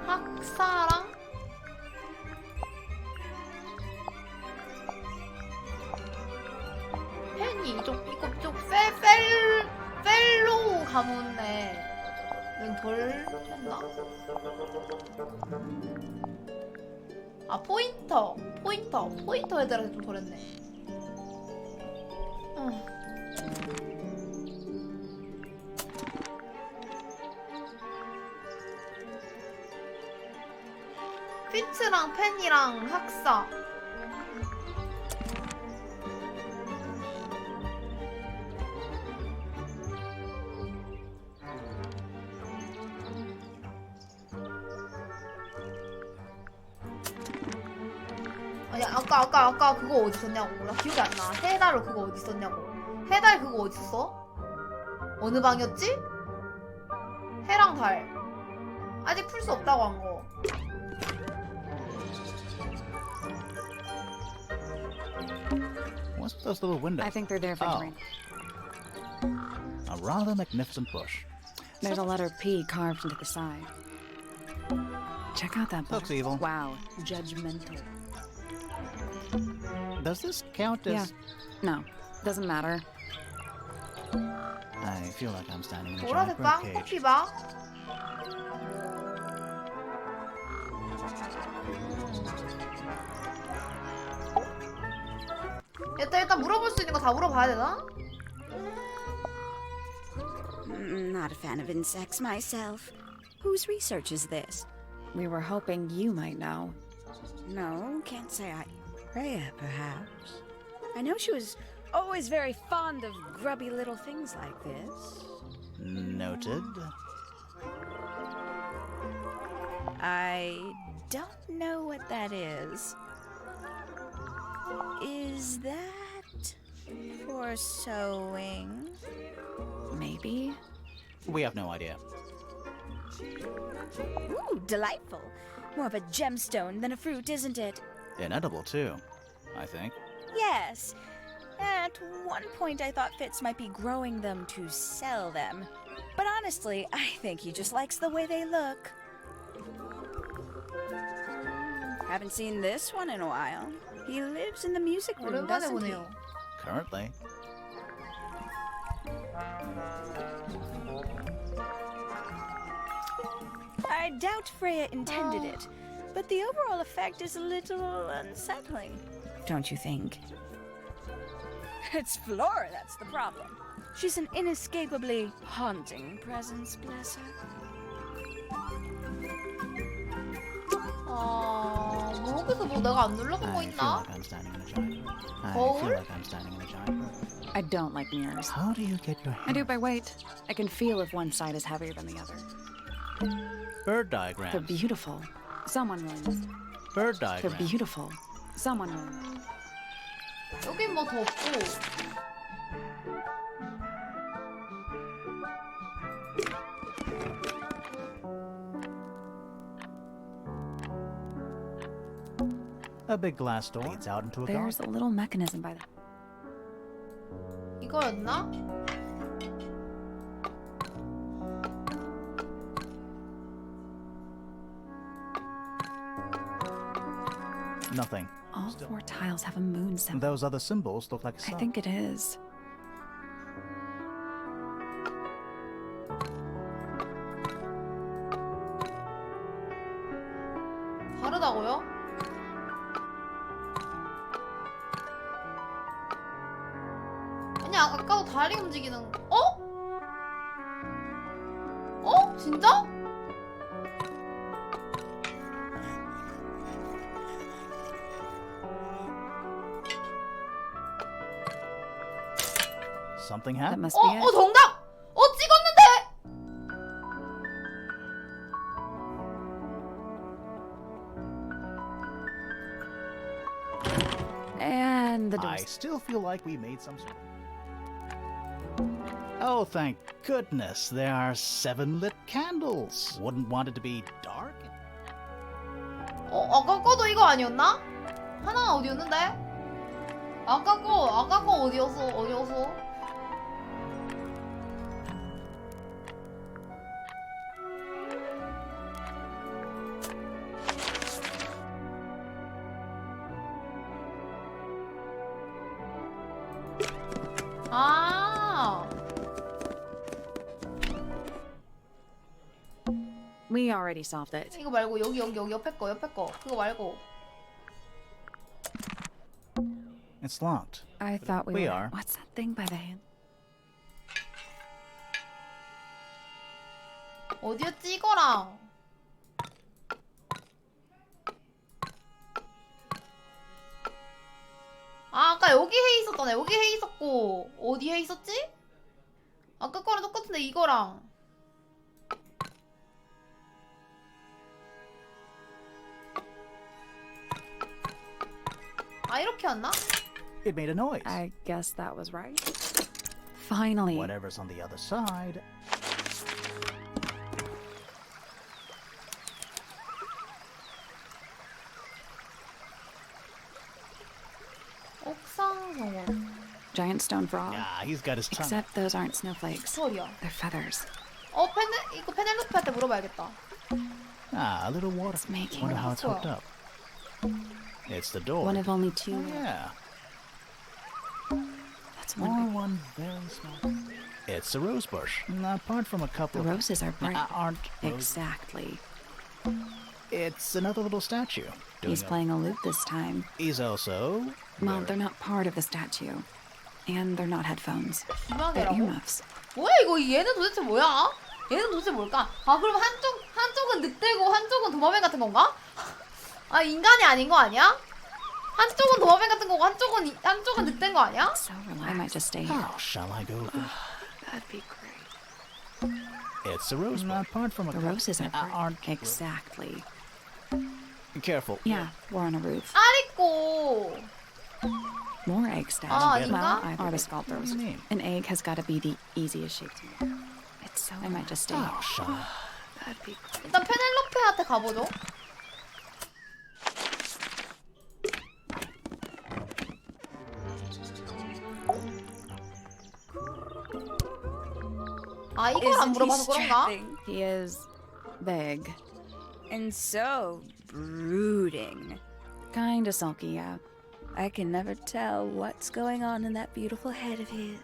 학사랑 펜이 이쪽 펠로우 가문에는 덜 했나? 아 포인터 애들한테 좀 덜했네. 피츠랑 펜이랑 학사. 아니 아까 그거 어디 있었냐고. 나 기억이 안 나. 해달로 그거 어디 있었냐고. 해달 그거 어디 있었어? 어느 방이었지? 해랑 달. 아직 풀 수 없다고 한 거. What's with those little windows? I think they're there for Oh. rain. A rather magnificent bush. There's a letter P carved into the side. Check out that book. Looks evil. Wow, judgmental. Does this count as? Yeah. No, doesn't matter. I feel like I'm standing in a 보라색 giant 방, birdcage. 커피 방. 일단 물어볼 수 있는 거 다 물어봐야 되나? Not a fan of insects myself. Whose research is this? We were hoping you might know. No, can't say I. Rhea, perhaps. I know she was always very fond of grubby little things like this. Noted. I don't know what that is. Is that for sewing? Maybe? We have no idea. Ooh, delightful. More of a gemstone than a fruit, isn't it? Inedible too, I think. Yes. At one point I thought Fitz might be growing them to sell them. But honestly, I think he just likes the way they look. Haven't seen this one in a while. He lives in the music room, 오랜만에 doesn't he? 보네요. Currently. I doubt Freya intended it, but the overall effect is a little unsettling. Don't you think? It's Flora that's the problem. She's an inescapably haunting presence, bless her. 여기서 뭐 내가 안 눌러본 거 I feel 있나? like I'm standing in a giant room. I 거울? feel like I'm standing in a giant room. I don't like mirrors. How do you get your I do hands? by weight. I can feel if one side is heavier than the other. Bird They're diagrams. beautiful. Someone really must. Bird They're diagrams. beautiful. Someone really. 여긴 뭐 더 없고. A big glass door leads out into a garden. There's a little mechanism by the. 이거였나? Nothing. All four tiles have a moon symbol. Those other symbols look like a I sun. think it is. 다르다고요? 아니 아까도 다리 움직이는 어? 어? 진짜? Something That happened. must be it. 정답! 찍었는데! And the I doors. still feel like we made some sort of... Oh, thank goodness. There are 7 lit candles. Wouldn't want it to be dark. 아까 거도 이거 아니었나? 하나가 어디였는데? 아까 거 어디였어? 아, We already solved it. 이거 말고 여기 옆에 거 그거 말고. It's locked. I thought we We were. are. What's that thing by the hand? 어디였지 이거랑? 아, 아까 여기 해 있었잖아. 여기 해 있었고 어디 해 있었지? 아까 거랑 똑같은데 이거랑. 아, 이렇게 왔나? It made a noise. I guess that was right. Finally. Whatever's on the other side. 옥상 정원. Giant stone frog. Ah, he's got his tongue. Except those aren't snowflakes. 소리야. They're feathers. 이거 페넬로페한테 물어봐야겠다. Ah, a little water. It's making. Wonder how it's hooked up. It's the door. One of only two. Oh, yeah. That's Or one. one very small. It's a rose bush. Apart from a couple The of... roses are bright. aren't roses. Exactly. It's another little statue. He's playing a lute this time. He's also... Well, they're not part of the statue. And they're not headphones. They're 이만해라고? earmuffs. 뭐야 이거? 얘는 도대체 뭐야? 얘는 도대체 뭘까? 아, 그럼 한쪽은 늑대고 한쪽은 도마뱀 같은 건가? 아, 인간이 아닌 거 아니야? 한쪽은 도마뱀 같은 거고 한쪽은 늑대인 거 아니야? So relaxed. I might just stay here. How shall I go? That'd be great. It's a rose bush. Apart from a The roses are bright. aren't... Exactly. Careful. Yeah, we're on a roof. 알 있고. More egg statues. Ah, well, 아닌가? are the sculptors. What do you mean? An egg has got to be the easiest shape to make. It's so. I might just stay How here. shall I... That'd be great. 일단 페넬로페한테 가보죠. 아, 이걸 안 Isn't he 물어봐서 그런가? strapping? He is big. And so brooding. Kinda sulky, yeah. I can never tell what's going on in that beautiful head of his.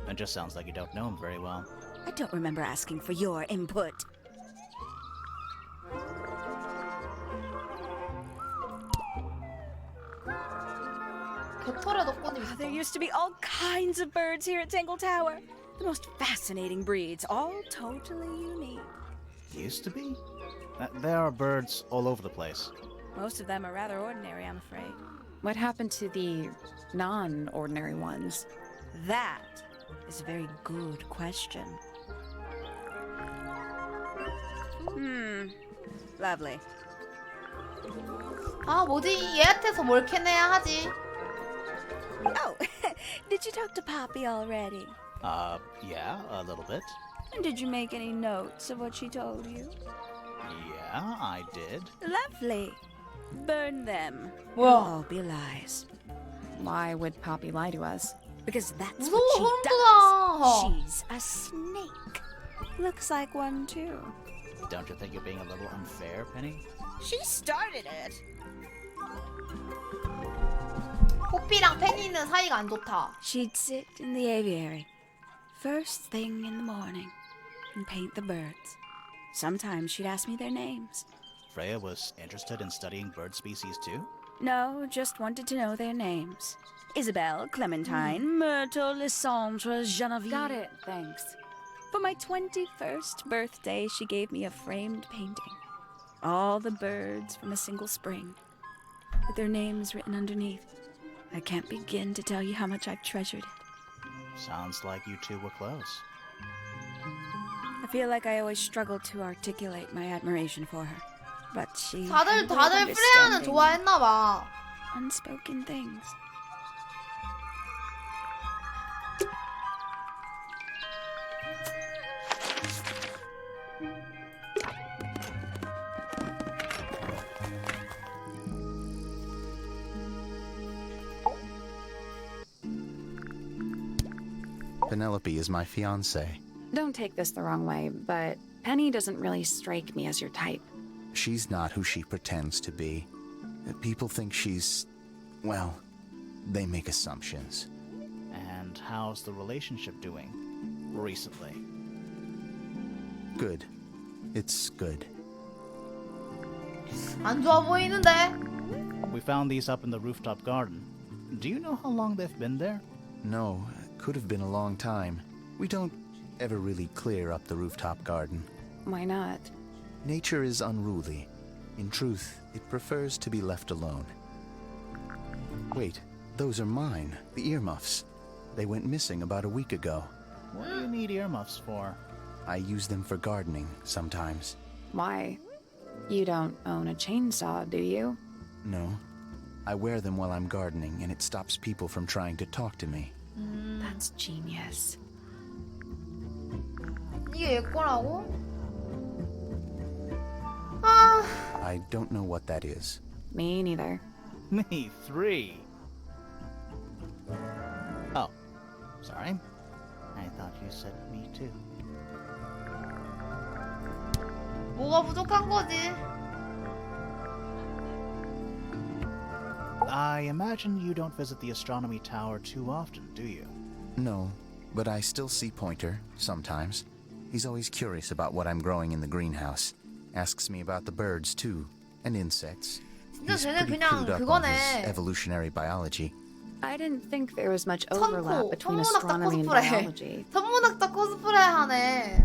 That just sounds like you don't know him very well. I don't remember asking for your input. 배터리 덕분에 있어. There used to be all kinds of birds here at 탱글타워. The most fascinating breeds, all totally unique. Used to be? There are birds all over the place. Most of them are rather ordinary, I'm afraid. What happened to the non-ordinary ones? That is a very good question. Lovely. 아 뭐지? 얘한테서 뭘 캐내야 하지? Oh, did you talk to Poppy already? Yeah, a little bit. And did you make any notes of what she told you? Yeah, I did. Lovely. Burn them. 뭐야? They'll all be lies. Why would Poppy lie to us? Because that's 무서워, what she 소름 does. 돋아. She's a snake. Looks like one too. Don't you think you're being a little unfair, Penny? She started it. 포피랑 페니는 사이가 안 좋다. She'd sit in the aviary, first thing in the morning, and paint the birds. Sometimes she'd ask me their names. Freya was interested in studying bird species too? No, just wanted to know their names. Isabelle, Clementine, Myrtle, Lysandre, Genevieve. Got it, thanks. For my 21st birthday, she gave me a framed painting. All the birds from a single spring, with their names written underneath. I can't begin to tell you how much I've treasured it. Sounds like you two were close. I feel like I always struggled to articulate my admiration for her. But she 다들 had a way of 프레야는 understanding 좋아했나봐. unspoken things. Penelope is my fiancée. Don't take this the wrong way, but Penny doesn't really strike me as your type. She's not who she pretends to be. People think she's... well, they make assumptions. And how's the relationship doing recently? Good. It's good. 안 좋아 보이는데? We found these up in the rooftop garden. Do you know how long they've been there? No, could have been a long time. We don't ever really clear up the rooftop garden. Why not? Nature is unruly. In truth, it prefers to be left alone. Wait, those are mine, the earmuffs. They went missing about a week ago. What do you need earmuffs for? I use them for gardening sometimes. Why? You don't own a chainsaw, do you? No. I wear them while I'm gardening, and it stops people from trying to talk to me. That's genius. 이게 얘 거라고? 아, I don't know what that is. Me neither. Me 3. Oh, sorry. I thought you said me too. 뭐가 부족한 거지? I imagine you don't visit the astronomy tower too often, do you? No, but I still see Pointer, sometimes. He's always curious about what I'm growing in the greenhouse. Asks me about the birds, too, and insects. 진짜 He's 쟤는 pretty 그냥 clued up on his 그거네. evolutionary biology. I didn't think there was much overlap 천코, between 천문학자 astronomy and 코스프레. biology. 천문학자 코스프레 하네.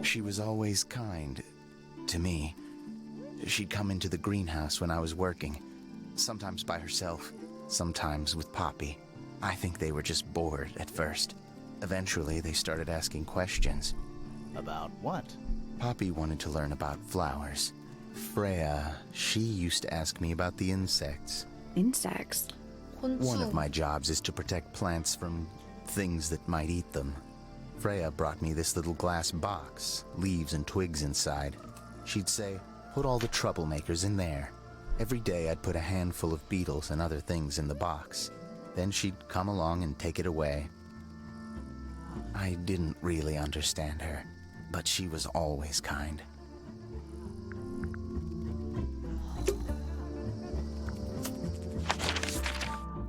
She was always kind to me. She'd come into the greenhouse when I was working, sometimes by herself, sometimes with Poppy. I think they were just bored at first. Eventually, they started asking questions. About what? Poppy wanted to learn about flowers. Freya, she used to ask me about the insects. Insects? One of 곤충. my jobs is to protect plants from things that might eat them. Freya brought me this little glass box, leaves and twigs inside. She'd say, put all the troublemakers in there. Every day I'd put a handful of beetles and other things in the box. Then she'd come along and take it away. I didn't really understand her, but she was always kind.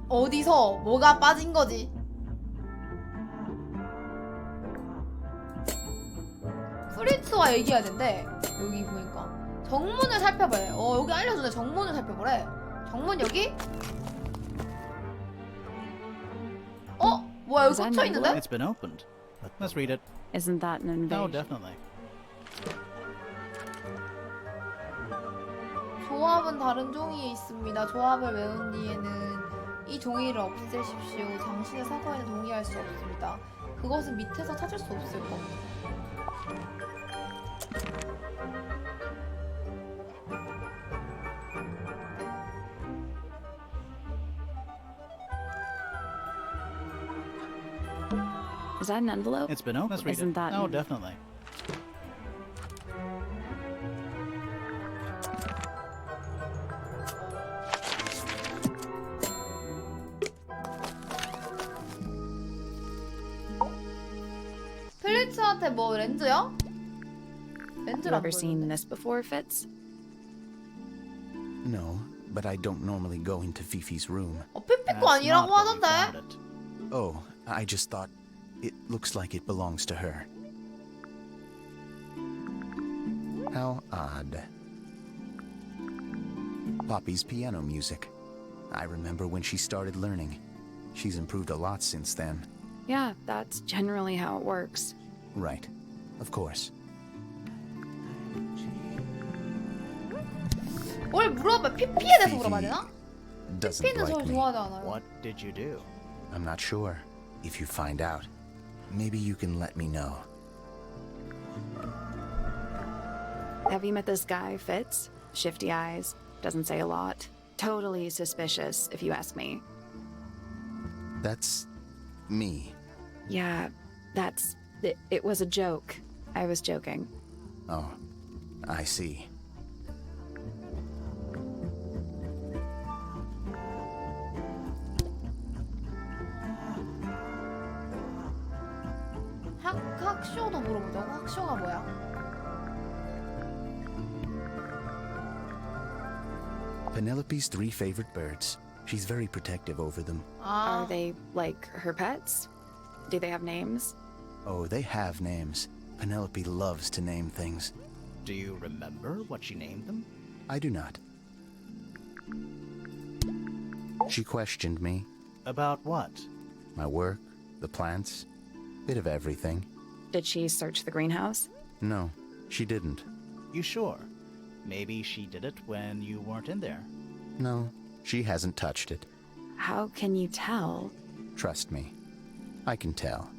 어디서 뭐가 빠진 거지? 프리츠와 얘기해야 된대. 여기 보니까 정문을 살펴봐요. 여기 알려주네. 정문을 살펴보래. 정문 여기? 어? 뭐야 여기 꽂혀 있는데? It's been opened. Let's read it. Isn't that an invasion? Oh, definitely. 조합은 다른 종이에 있습니다. 조합을 외운 뒤에는 이 종이를 없애십시오. 당신의 사과에는 동의할 수 없습니다. 그것은 밑에서 찾을 수 없을 겁니다. Is that an envelope? It's been opened. Let's read Isn't it. that Oh, an- definitely. 필리츠한테 뭐 렌즈야? You 렌즈를 안 ever seen 보이는데. this before, Fitz? No, but I don't normally go into Fifi's room. 삐삐 거 That's 아니라고 not where we 하던데. found it. Oh, I just thought it looks like it belongs to her. How odd. Poppy's piano music. I remember when she started learning. She's improved a lot since then. Yeah, that's generally how it works. Right. Of course. 뭘 물어봐? 피피에 대해서 물어봐야 되나? Doesn't 피피는 like 저를 me. 좋아하지 않아요. What did you do? I'm not sure. If you find out, maybe you can let me know. Have you met this guy, Fitz? Shifty eyes, doesn't say a lot. Totally suspicious, if you ask me. That's me. Yeah, that's... It was a joke. I was joking. Oh, I see. 학쇼도 물어보자고? 학쇼가 뭐야? Penelope's 3 favorite birds. She's very protective over them. Are they, like, her pets? Do they have names? Oh, they have names. Penelope loves to name things. Do you remember what she named them? I do not. She questioned me. About what? My work, the plants, bit of everything. Did she search the greenhouse? No, she didn't. You sure? Maybe she did it when you weren't in there. No, she hasn't touched it. How can you tell? Trust me. I can tell.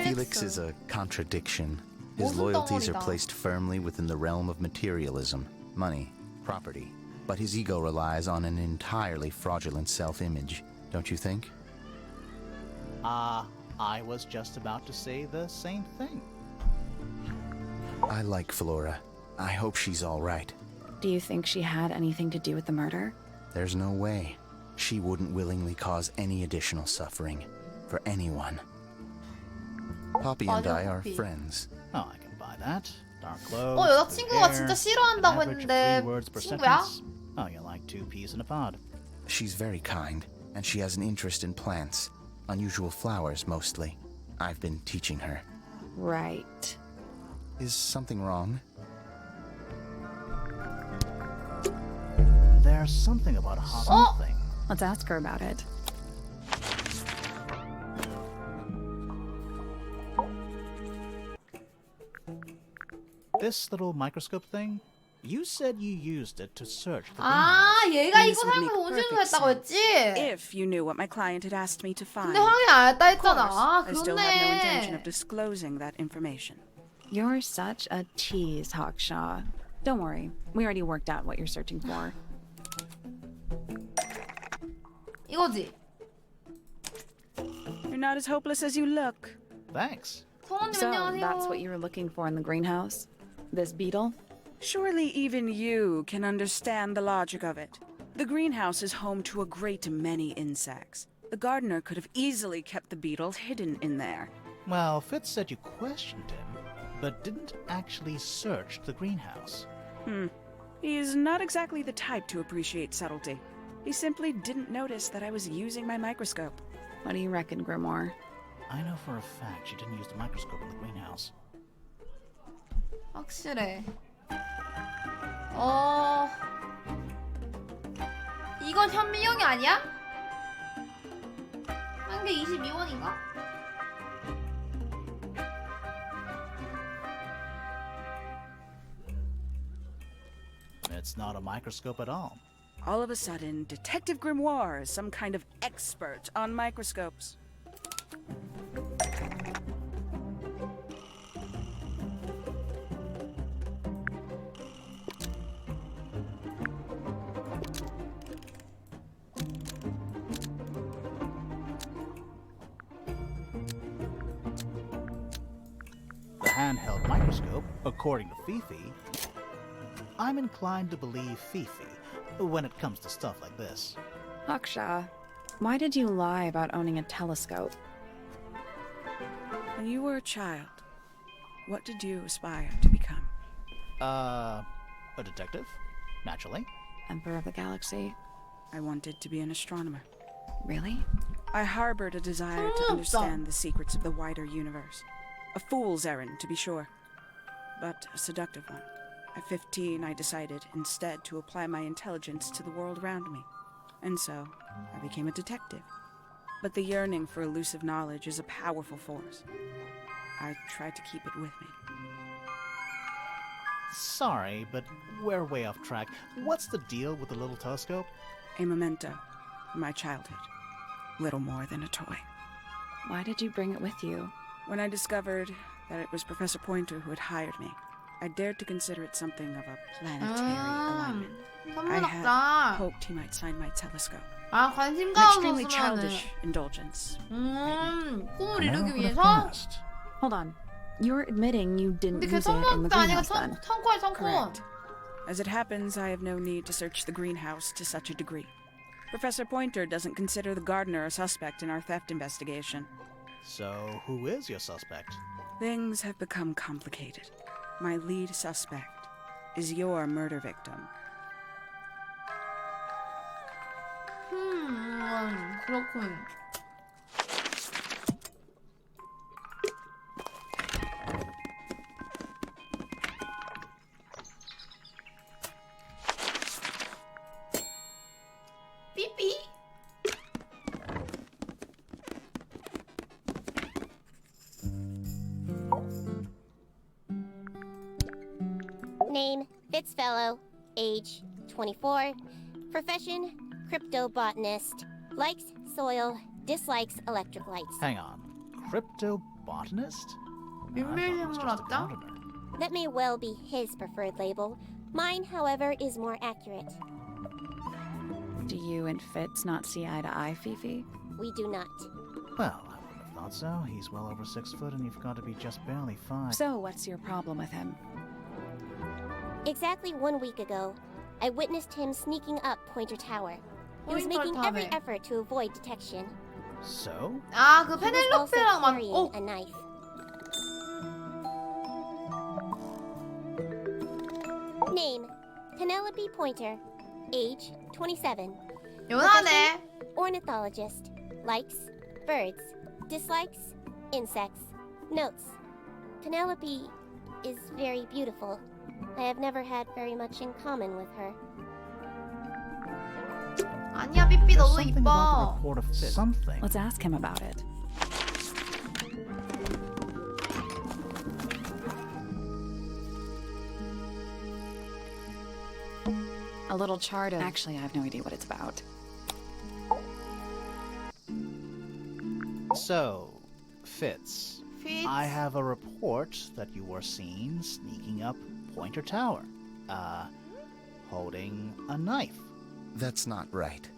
Felix is a contradiction. His loyalties are placed firmly within the realm of materialism, money, property. But his ego relies on an entirely fraudulent self-image, don't you think? I was just about to say the same thing. I like Flora. I hope she's all right. Do you think she had anything to do with the murder? There's no way. She wouldn't willingly cause any additional suffering for anyone. Poppy and I are friends. Oh, I can buy that. Dark clothes. 여자친구가 blue 진짜 hair, 싫어한다고 an average of 했는데 3 words per 친구야? sentence. Oh, you like 2 peas in a pod. She's very kind, and she has an interest in plants. Unusual flowers, mostly. I've been teaching her. Right. Is something wrong? There's something about a hot thing. Let's ask her about it. This little microscope thing? You said you used it to search the 아, 얘가 이거 These would make 사용해서 온실수 perfect 했다고 sense 했지? if you knew what my client had asked me to find. 근데 확인 안 했다 Of 했잖아. course, 아, I still have no intention of 그렇네. disclosing that information. You're such a tease, Hawkshaw. Don't worry, we already worked out what you're searching for. 이거지? You're not as hopeless as you look. Thanks. 성원님 So, 안녕하세요. that's what you were looking for in the greenhouse? This beetle? Surely even you can understand the logic of it. The greenhouse is home to a great many insects. The gardener could have easily kept the beetle hidden in there. Well, Fitz said you questioned him, but didn't actually search the greenhouse. He's not exactly the type to appreciate subtlety. He simply didn't notice that I was using my microscope. What do you reckon, Grimoire? I know for a fact she didn't use the microscope in the greenhouse. 확실해. 이건 현미경이 아니야? 한 개 22원인가? It's not a microscope at all. All of a sudden, Detective Grimoire is some kind of expert on microscopes. The handheld microscope, according to Fifi, I'm inclined to believe Fifi when it comes to stuff like this. Aksha, why did you lie about owning a telescope? When you were a child, what did you aspire to become? A detective, naturally. Emperor of the Galaxy. I wanted to be an astronomer. Really? I harbored a desire to understand the secrets of the wider universe. A fool's errand, to be sure, but a seductive one. At 15, I decided instead to apply my intelligence to the world around me. And so, I became a detective. But the yearning for elusive knowledge is a powerful force. I tried to keep it with me. Sorry, but we're way off track. What's the deal with the little telescope? A memento of my childhood. Little more than a toy. Why did you bring it with you? When I discovered that it was Professor Pointer who had hired me, I dared to consider it something of a planetary alignment. I had hoped he might sign my telescope. 아, 관심 An 가서 extremely 쓰면은. childish indulgence. 꿈을 이루기 would have 위해서? guessed. Hold on. You're admitting you didn't 근데 use it in the 개성공학도 아니고 greenhouse then? 창고야, 창고. Correct. As it happens, I have no need to search the greenhouse to such a degree. Professor Pointer doesn't consider the gardener a suspect in our theft investigation. So, who is your suspect? Things have become complicated. My lead suspect is your murder victim. 그렇군. 삐삐? Name, Fitzfellow. Age, 24. Profession, cryptobotanist. Likes soil, dislikes electric lights. Hang on. Cryptobotanist? I thought it was just a 민물생물학자? gardener. That may well be his preferred label. Mine, however, is more accurate. Do you and Fitz not see eye to eye, Fifi? We do not. Well, I wouldn't have thought so. He's well over 6 foot and you've got to be just barely 5. So what's your problem with him? Exactly 1 week ago, I witnessed him sneaking up Pointer Tower. He was making every effort to avoid detection. So? 아, 그 He was also 페넬로페랑 막, carrying a knife. Name, Penelope Pointer. Age, 27. 연하네. Ornithologist. Likes birds. Dislikes insects. Notes. Penelope is very beautiful. I have never had very much in common with her. 아니야, 삐삐 너도 Something about the 이뻐. report of Fitz. Something. Let's ask him about it. A little chart of... Actually, I have no idea what it's about. So, Fitz. Fitz? I have a report that you were seen sneaking up Pointer Tower. Holding a knife. That's not right.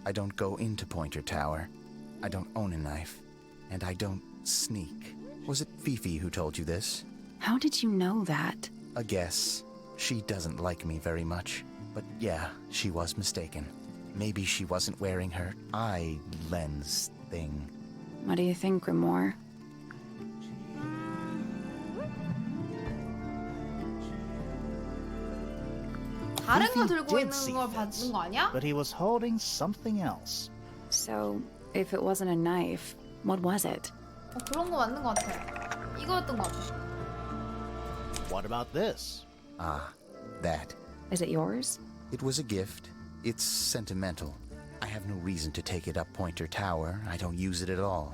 I don't go into Pointer Tower. I don't own a knife. And I don't sneak. Was it Fifi who told you this? How did you know that? A guess. She doesn't like me very much. But yeah, she was mistaken. Maybe she wasn't wearing her eye lens thing. What do you think, Grimoire? 다른 거 Fifi 들고 did 있는 see 걸 Fitz, 받는 거 아니야? but he was holding something else. So, if it wasn't a knife, what was it? 그런 거 맞는 거 같아. 이거였던 거 같아. What about this? Ah, that. Is it yours? It was a gift. It's sentimental. have no reason to take it up Pointer Tower. I don't use it at all.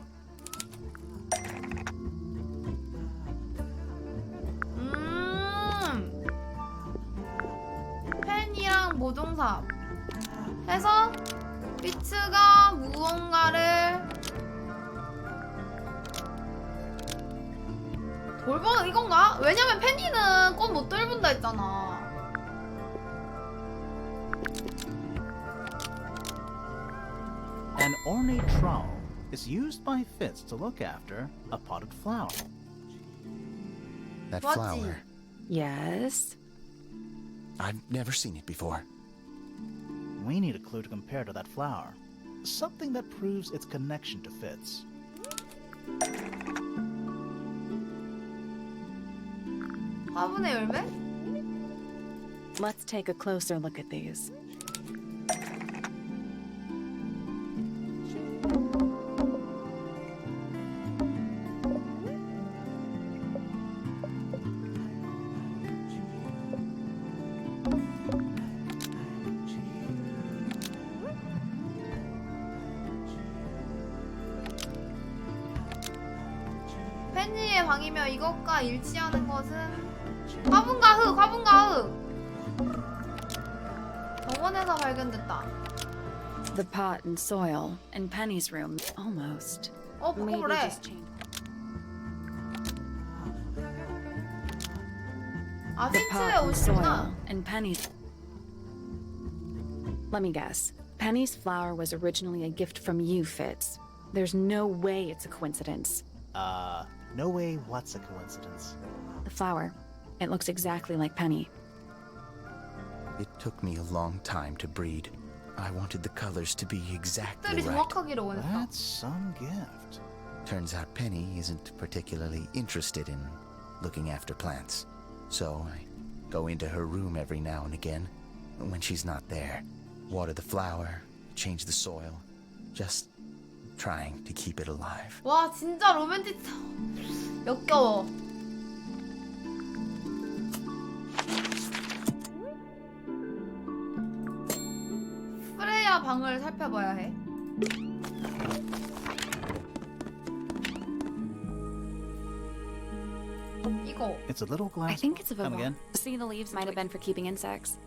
펜이랑 모종삽 해서 피츠가 무언가를 돌보는 이건가? 왜냐면 펜이는 꽃 못 돌본다 했잖아. An ornate trowel is used by Fitz to look after a potted flower. That What's flower. Yes? I've never seen it before. We need a clue to compare to that flower. Something that proves its connection to Fitz. 화분의 열매? Let's take a closer look at these. 펜이의 방이며 이것과 일치하는 것은 화분과 흙, 화분과 흙. 정원에서 발견됐다. The pot and soil in Penny's room, almost. Maybe 바꿔보래. just change. 아, The 피츠의 pot and soil 옷이구나. in Penny's. Let me guess. Penny's flower was originally a gift from you, Fitz. There's no way it's a coincidence. No way what's a coincidence. The flower. It looks exactly like Penny. It took me a long time to breed. I wanted the colors to be exactly 색들이 right. 정확하기를 원했다. That's some gift. Turns out Penny isn't particularly interested in looking after plants. So I go into her room every now and again when she's not there. Water the flower, change the soil. Just trying to keep it alive. 와, 진짜 로맨틱. 역겨워. 프레야 방을 살펴봐야 해. 이거. It's a little glass. I think it's a Come again? See, the leaves might have been for keeping insects.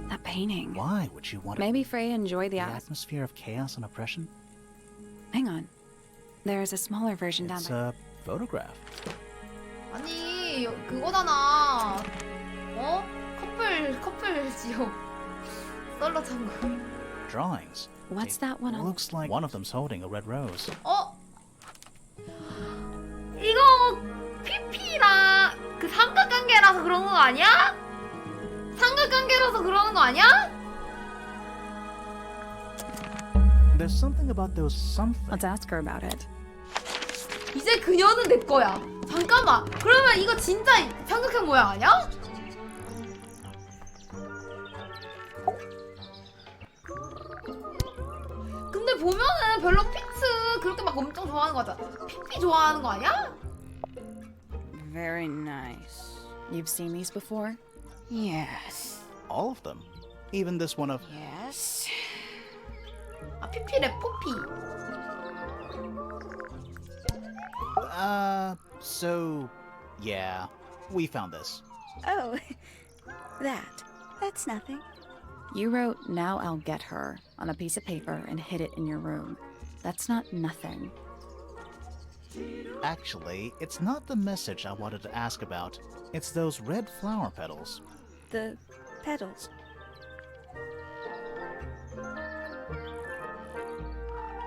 That painting. Why would you want Maybe Freya enjoyed the the atmosphere of chaos and oppression? Hang on. There's a smaller version down It's there. a photograph. 아니, 그거잖아. 어? 커플 지옥. 솔로 천국. Drawings. What's It that one on? looks like one of them's holding a red rose. 어? 이거 피피랑 그 삼각관계라서 그런 거 아니야? 삼각관계라서 그러는 거 아니야? There's something about those something. Let's ask her about it. 이제 그녀는 내 거야. 잠깐만. 그러면 이거 진짜 삼각형 모양 아니야? 근데 보면은 별로 피츠 그렇게 막 엄청 좋아하는 거 같아. 피피 좋아하는 거 아니야? Very nice. You've seen these before? Yes. All of them. Even this one of. Yes. 아, 피피래, 포피. So, yeah, we found this. Oh, that's nothing. You wrote, "Now I'll get her," on a piece of paper and hid it in your room. That's not nothing. Actually, it's not the message I wanted to ask about. It's those red flower petals. The petals.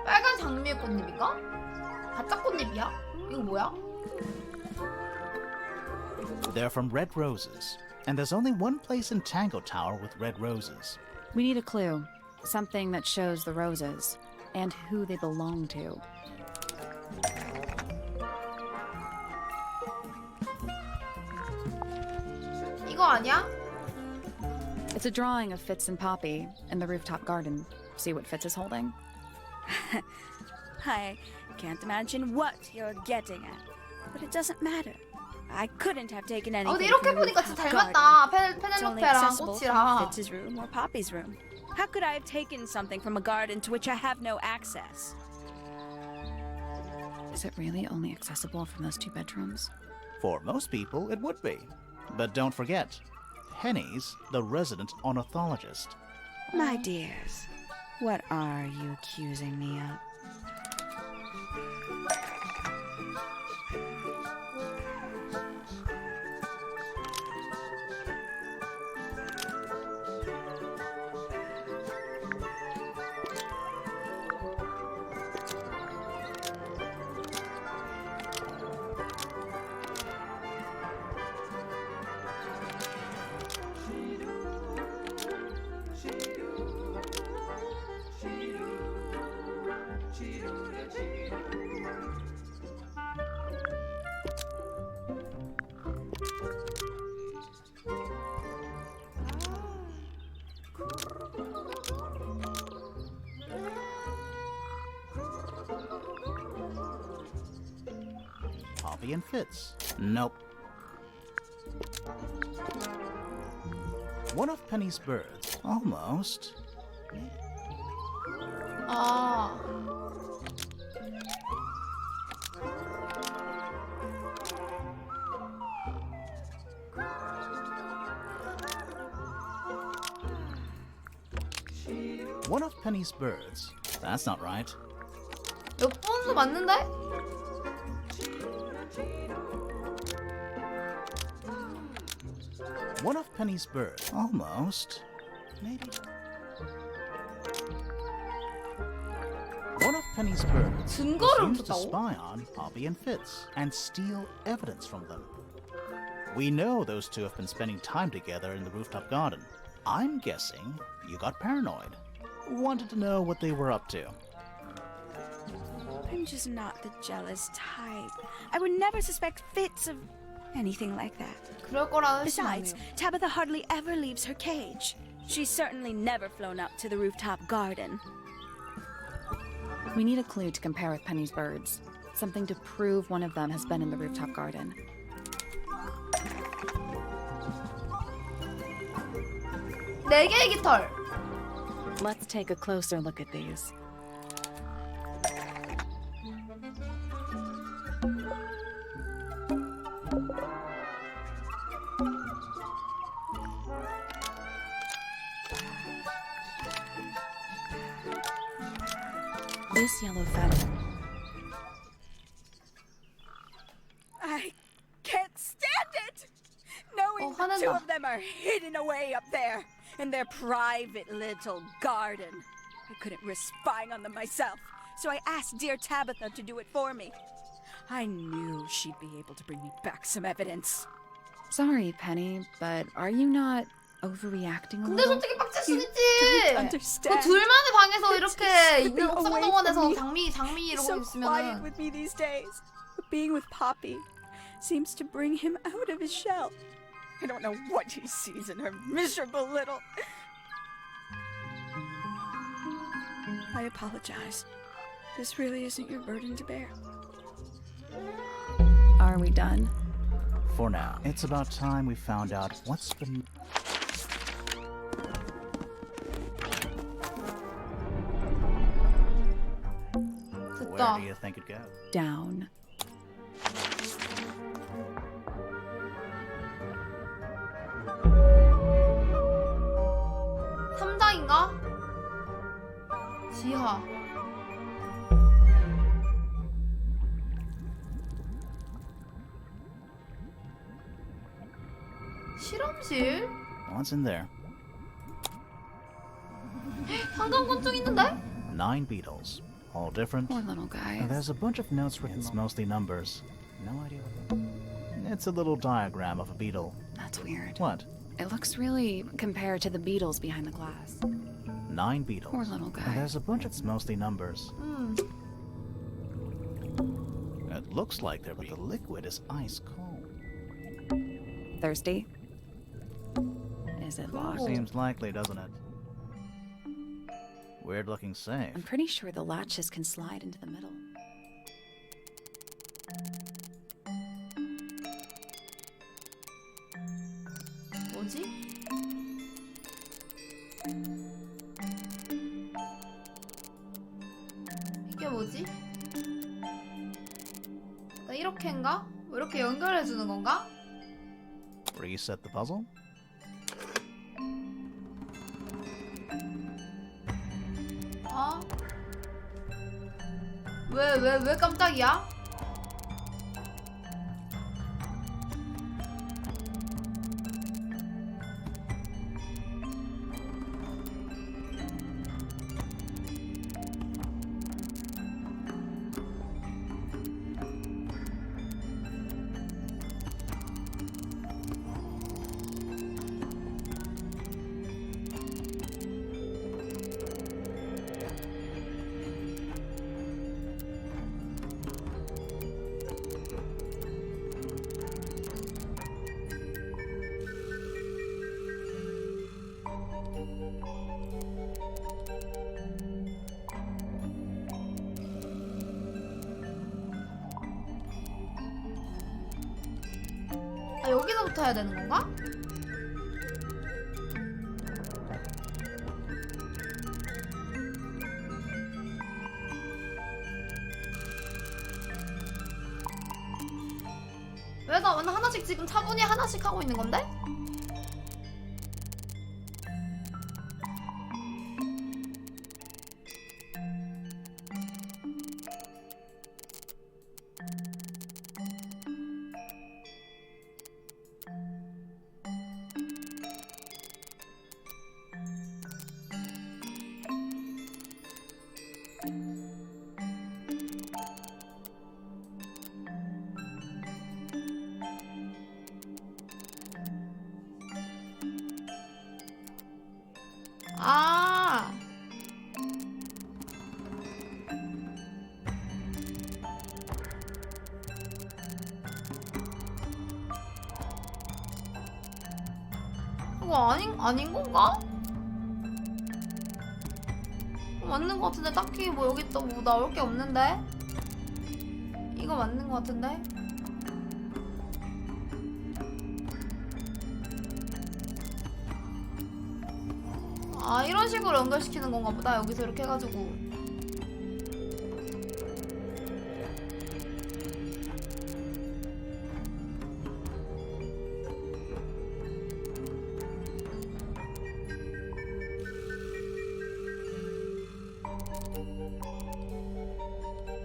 빨간 장미의 꽃잎인가? 가짜 꽃잎이야? 이거 뭐야? They're from red roses. And there's only one place in Tango Tower with red roses. We need a clue. Something that shows the roses. And who they belong to. 이거 아니야? It's a drawing of Fitz and Poppy in the rooftop garden. See what Fitz is holding? I can't imagine what you're getting at, but it doesn't matter. I couldn't have taken 아 anything 근데 이렇게 from the 보니까 rooftop 진짜 garden. 닮았다. It's only 페넬로페랑 accessible from 꽃이랑. Fitz's room or Poppy's room. How could I have taken something from a garden to which I have no access? Is it really only accessible from those 2 bedrooms? For most people, it would be. But don't forget, Penny's the resident ornithologist. My dears, what are you accusing me of? Poppy and Fitz. Nope. One of Penny's birds. Almost. 아. One of Penny's birds. That's not right. 몇 번도 맞는데? One of Penny's birds. Almost. Maybe. One of Penny's birds 증거를 seems to 줬다고? spy on Poppy and Fitz and steal evidence from them. We know those two have been spending time together in the rooftop garden. I'm guessing you got paranoid. Wanted to know what they were up to. I'm just not the jealous type. I would never suspect Fitz of anything like that. 그럴 거라는 Besides, Tabitha hardly ever leaves her cage. She's certainly never flown up to the rooftop garden. We need a clue to compare with Penny's birds. Something to prove one of them has been in the rooftop garden. 네 개의 깃털. Let's take a closer look at these. This yellow feather. I can't stand it! Knowing the two of them are hidden away up there in their private little garden. I couldn't risk spying on them myself, so I asked dear Tabitha to do it for me. I knew she'd be able to bring me back some evidence. Sorry, Penny, but are you not overreacting a 근데 little? 솔직히 빡칠 수 있지. don't 그 understand. 둘만의 방에서 이렇게 Slipping 있는 away 옥상정원에서 from me. 장미 이러고 So quiet 있으면은 with me these days, but being with Poppy seems to bring him out of his shell. I don't know what he sees in her miserable little... I apologize. This really isn't your burden to bear. Are we done? For now, it's about time we found out what's been... Where do you think it goes? Down. 삼장인가? 지하. 실험실? What's in there? 상gam곤충 있는데? 9 beetles. All different. Poor little guys. There's a bunch of notes written. It's mostly numbers. No idea what... It's a little diagram of a beetle. That's weird. What? It looks really compared to the beetles behind the glass. 9 beetles. Poor little guy. There's a bunch of... It's mostly numbers. It looks like there, but the liquid is ice cold. Thirsty? Is it locked? Seems likely, doesn't it? Weird looking safe. I'm pretty sure the latches can slide into the middle. 뭐지? 이게 뭐지? 나 이렇게인가? 뭐 이렇게 연결해주는 건가? Reset the puzzle? 어? 왜 깜짝이야? 아, 여기서부터 해야 되는 건가? 왜 나 맨날 하나씩 지금 차분히 하나씩 하고 있는 건데? 아. 이거 아닌 건가? 맞는 거 같은데 딱히 뭐 여기 또 뭐 나올 게 없는데? 이거 맞는 거 같은데? 아, 이런 식으로 연결시키는 건가 보다. 여기서 이렇게 해가지고.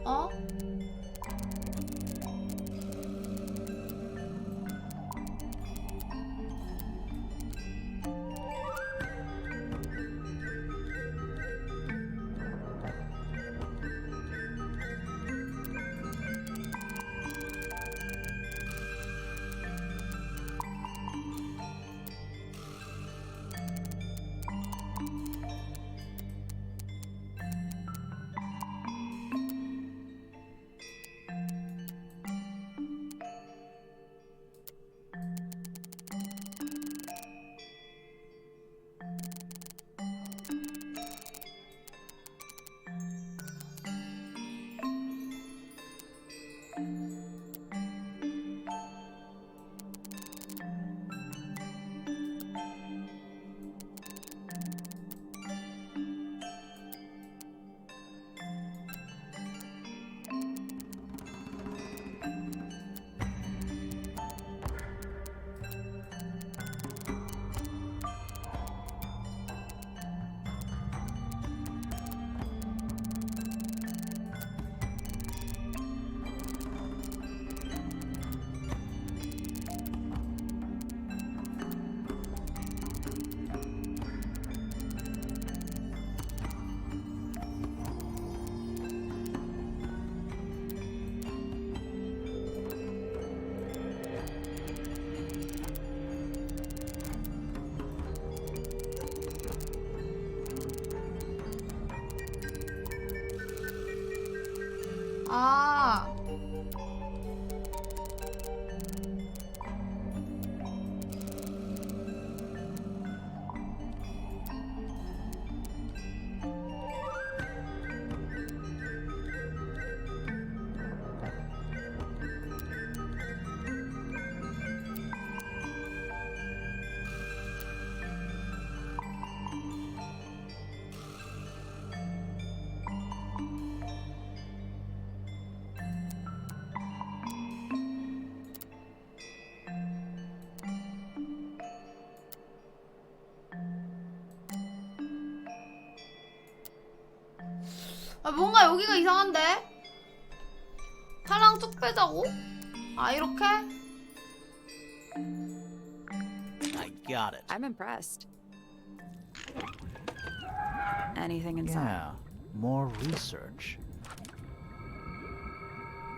어? 아. 아 뭔가 여기가 이상한데? 하랑 쭉 빼자고? 아 이렇게? I got it. I'm impressed. Anything inside? Yeah, more research.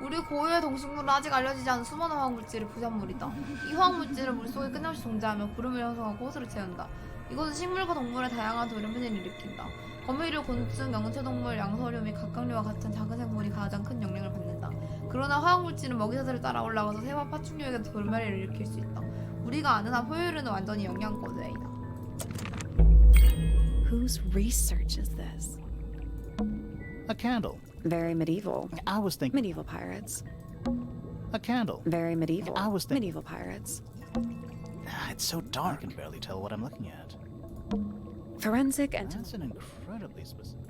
우리 고유의 동식물은 아직 알려지지 않은 수많은 화학물질의 부산물이다. 이 화학물질은 물속에 끊임없이 존재하며 구름을 형성하고 호수를 채운다. 이것은 식물과 동물의 다양한 돌연변이를 일으킨다. 검유류, 곤충, 영체동물, 양서류 및 각각류와 같은 작은 생물이 가장 큰 영향을 받는다. 그러나 화학물질은 먹이사슬을 따라 올라가서 새와 파충류에게 돌발이를 일으킬 수 있다. 우리가 아는 한 포유류는 완전히 영양거제이다. Whose research is this? A candle. Very medieval. I was thinking. Medieval pirates. A candle. Very medieval. I was thinking. Medieval pirates. It's so dark. I can barely tell what I'm looking at. Forensic and That's an incredibly specific.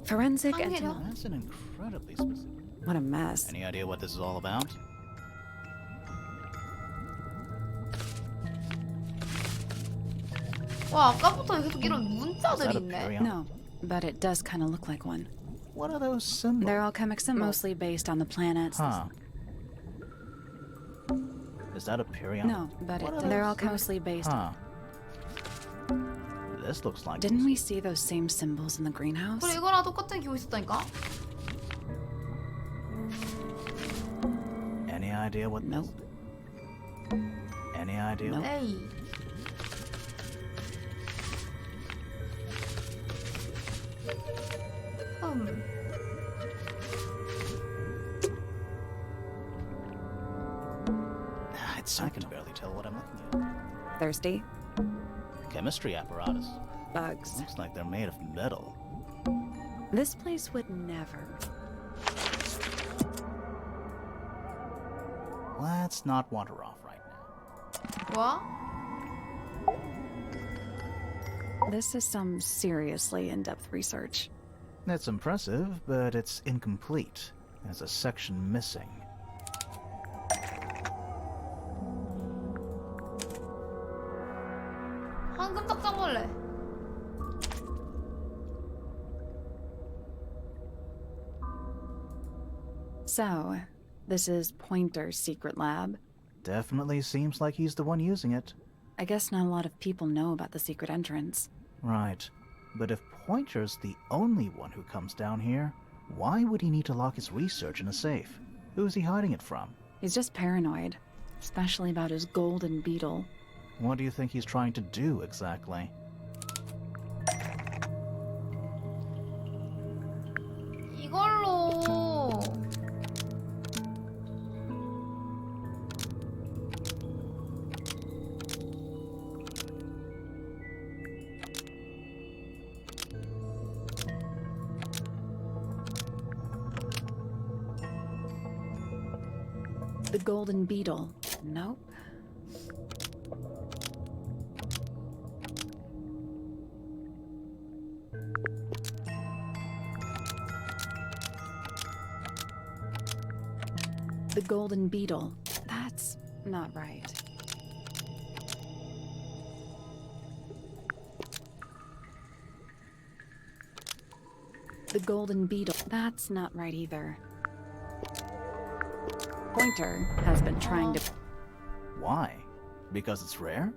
forensic and 한계력? That's an incredibly specific. what a mess. Any idea what this is all about? 와 아까부터 계속 이런 Is 문자들이 that a 있네. period? No, but it does kind of look like one. What are those symbols? They're alchemic symbols, mostly based on the planets. Huh. Is that a period? No, but What are they're those? all mostly based on. Huh. This looks like. Didn't we see those same symbols in the greenhouse? 그래 이거랑 똑같은 기호 있었다니까. Any idea what? Nope. Any idea? Nope. 에이. I can barely tell what I'm looking at. Thirsty? Chemistry apparatus. Bugs. Looks like they're made of metal. This place would never. Let's not wander off right now. 뭐야? This is some seriously in-depth research. It's impressive, but it's incomplete. There's a section missing. 황금 딱정벌레. So, this is Pointer's secret lab. Definitely seems like he's the one using it. I guess not a lot of people know about the secret entrance. Right. But if Pointer's the only one who comes down here, why would he need to lock his research in a safe? Who's he hiding it from? He's just paranoid, especially about his golden beetle. What do you think he's trying to do exactly? 이걸로 The golden beetle. Nope. The golden beetle. That's not right. The golden beetle. That's not right either. Pointer has been trying to... Why? Because it's rare?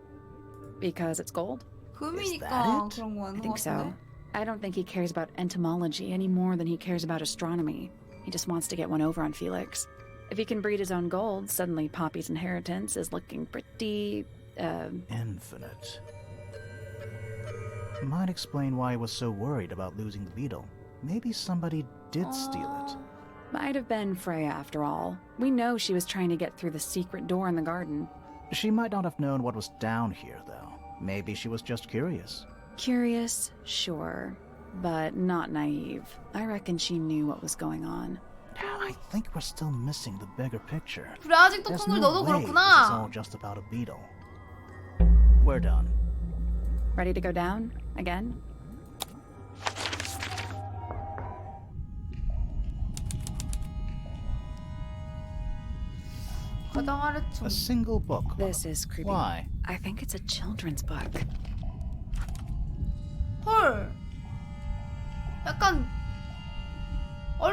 Because it's gold? 금이니까 it? 그런 거 I 아닌 것 think so. 같은데? I don't think he cares about entomology any more than he cares about astronomy. He just wants to get one over on Felix. If he can breed his own gold, suddenly Poppy's inheritance is looking pretty... Infinite. Might explain why he was so worried about losing the beetle. Maybe somebody did steal it. Might have been Freya after all. We know she was trying to get through the secret door in the garden. She might not have known what was down here, though. Maybe she was just curious. Curious, sure, but not naive. I reckon she knew what was going on. I think we're still missing the bigger picture. 그래 아직도 There's 콩을 no 넣어도 way this is 그렇구나. all just about a beetle. We're done. Ready to go down? Again? 가장 아래쪽. A single book. This is creepy. Why? I think it's a children's book. 헐. 약간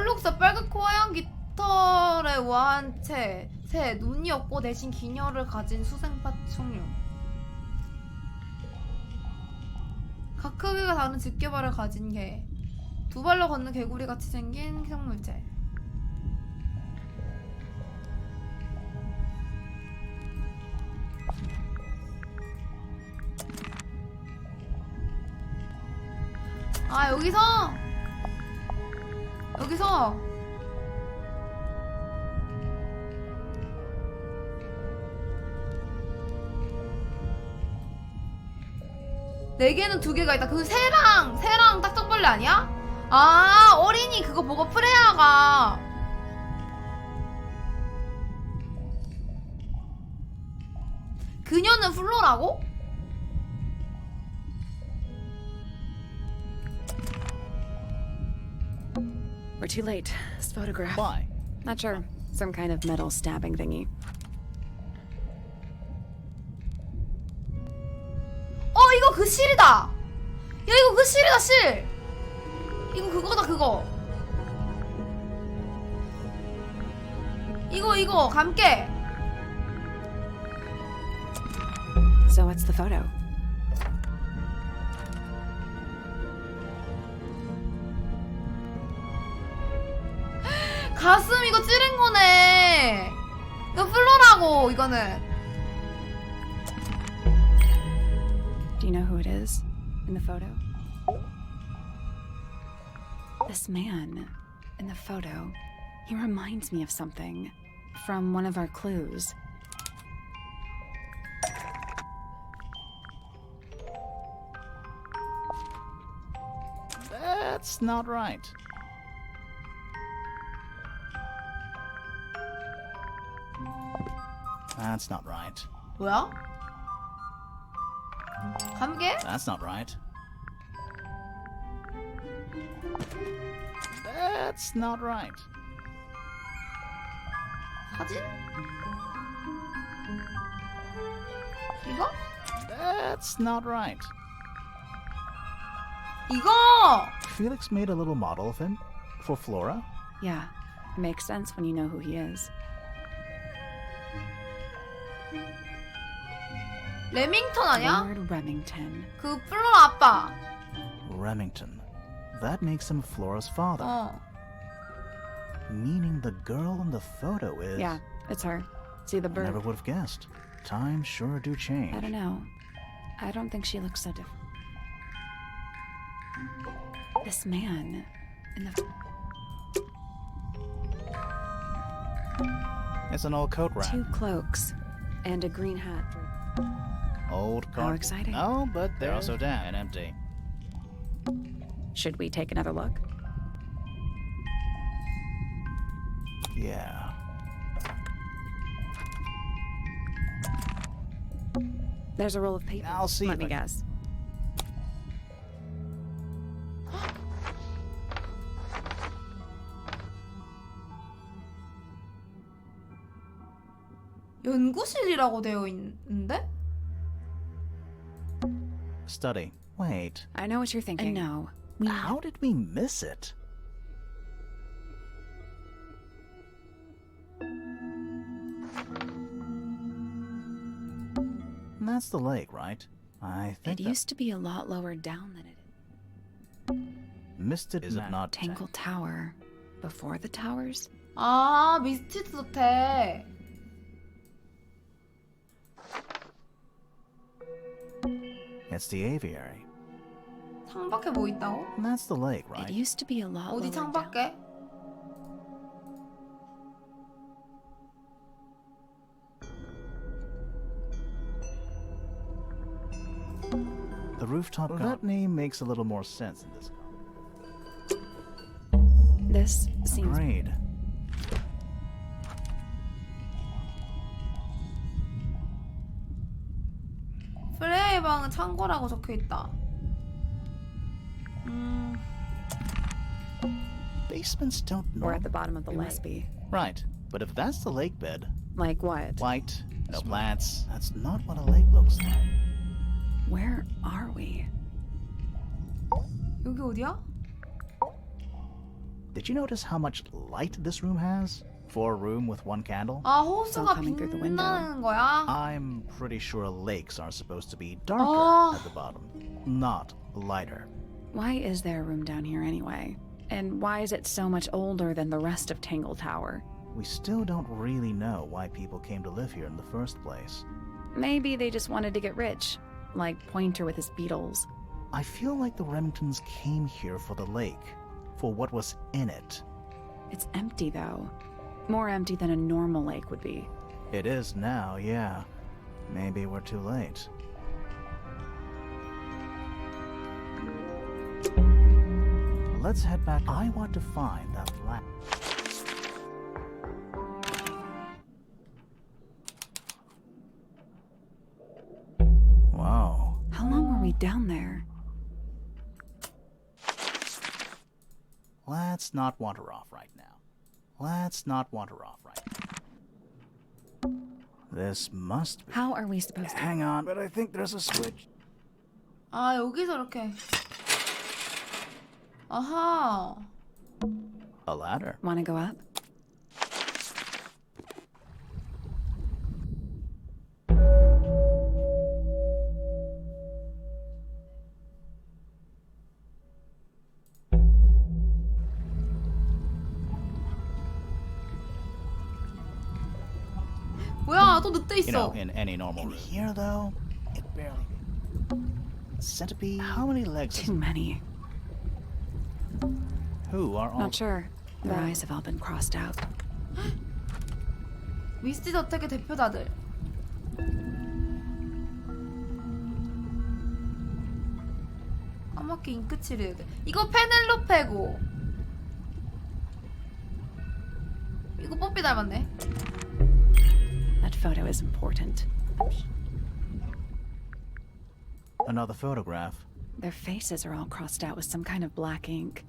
펄룩사 빨갛고 하얀 깃털에 우아한 채 눈이 없고 대신 기녀를 가진 수생파충류. 각 크기가 다른 집게발을 가진 개. 두 발로 걷는 개구리같이 생긴 생물체. 아 여기서 네 개는 두 개가 있다. 그 새랑 딱정벌레 아니야? 아 어린이 그거 보고 프레야가 그녀는 플로라고? We're too late. This photograph. Why? Not sure. Some kind of metal stabbing thingy. 이거 그 실이다. 야 이거 그 실이다 실. 이거 그거다 그거. 이거 감게. So what's the photo? 가슴 이거 찌른 거네. 이거 플로라고 이거는. Do you know who it is in the photo? This man in the photo, he reminds me of something from one of our clues. That's not right. That's not right. 뭐야? 감게? That's not right. That's not right. 사진? 이거? That's not right. 이거! Felix made a little model of him for Flora. Yeah, it makes sense when you know who he is. 레밍턴 아니야? Lord Remington. 그 플로라 아빠. Remington. That makes him Flora's father. Meaning the girl in the photo is... Yeah, it's her. See the bird? I never would have guessed. Times sure do change. I don't know. I don't think she looks so different. This man in the... It's an old coat rack. 2 cloaks and a green hat. Old How car. exciting. Oh, but they're also down and empty. Should we take another look? Yeah. There's a roll of paper. I'll see Let if me I- guess. 연구실이라고 되어 있는데? Study. Wait. I know what you're thinking. And no. How did we miss it? That's the lake, right? I think It used to be a lot lower down than it is. missed it, is it not? Tangle Tower. Before the towers? 아, 미스티드 호텔. It's the aviary. 창밖에 뭐 있다고? That's the lake, right? It used to be a lot 어디 lower down. 창밖에? The rooftop. Well, that name makes a little more sense in this. This seems... Agreed. 프레이의 방은 창고라고 적혀있다. Basements don't know. We're at the bottom of the lake. Must be. Right, but if that's the lake bed, Like what? white, no plants, that's not what a lake looks like. Where are we? 여기 어디야? Did you notice how much light this room has? For a room with one candle? 아, all 호수가 coming through the window. 빛나는 거야? I'm pretty sure lakes are supposed to be darker Oh. at the bottom, not lighter. Why is there a room down here anyway? And why is it so much older than the rest of Tangletower? We still don't really know why people came to live here in the first place. Maybe they just wanted to get rich, like Pointer with his beetles. I feel like the Remingtons came here for the lake, for what was in it. It's empty though. More empty than a normal lake would be. It is now, yeah. Maybe we're too late. Let's head back. I want to find that lamp. Wow. How long were we down there? Let's not wander off right now. Let's not wander off right now. This must be... How are we supposed to... Hang on, but I think there's a switch. 아, 여기서 이렇게. 아하. A ladder. Want to go up? 뭐야, 또 늑대 You know, 있어. in any normal room. Here, though, it barely... Centipede? How many legs? Too many. Who are all... Not sure. Their eyes have all been crossed out. 미스티 저택의 대표자들. 까맣게 잉크칠을 해야 돼. 이거 페넬로페고. 이거 뽀삐 닮았네. That photo is important. Another photograph. Their faces are all crossed out with some kind of black ink.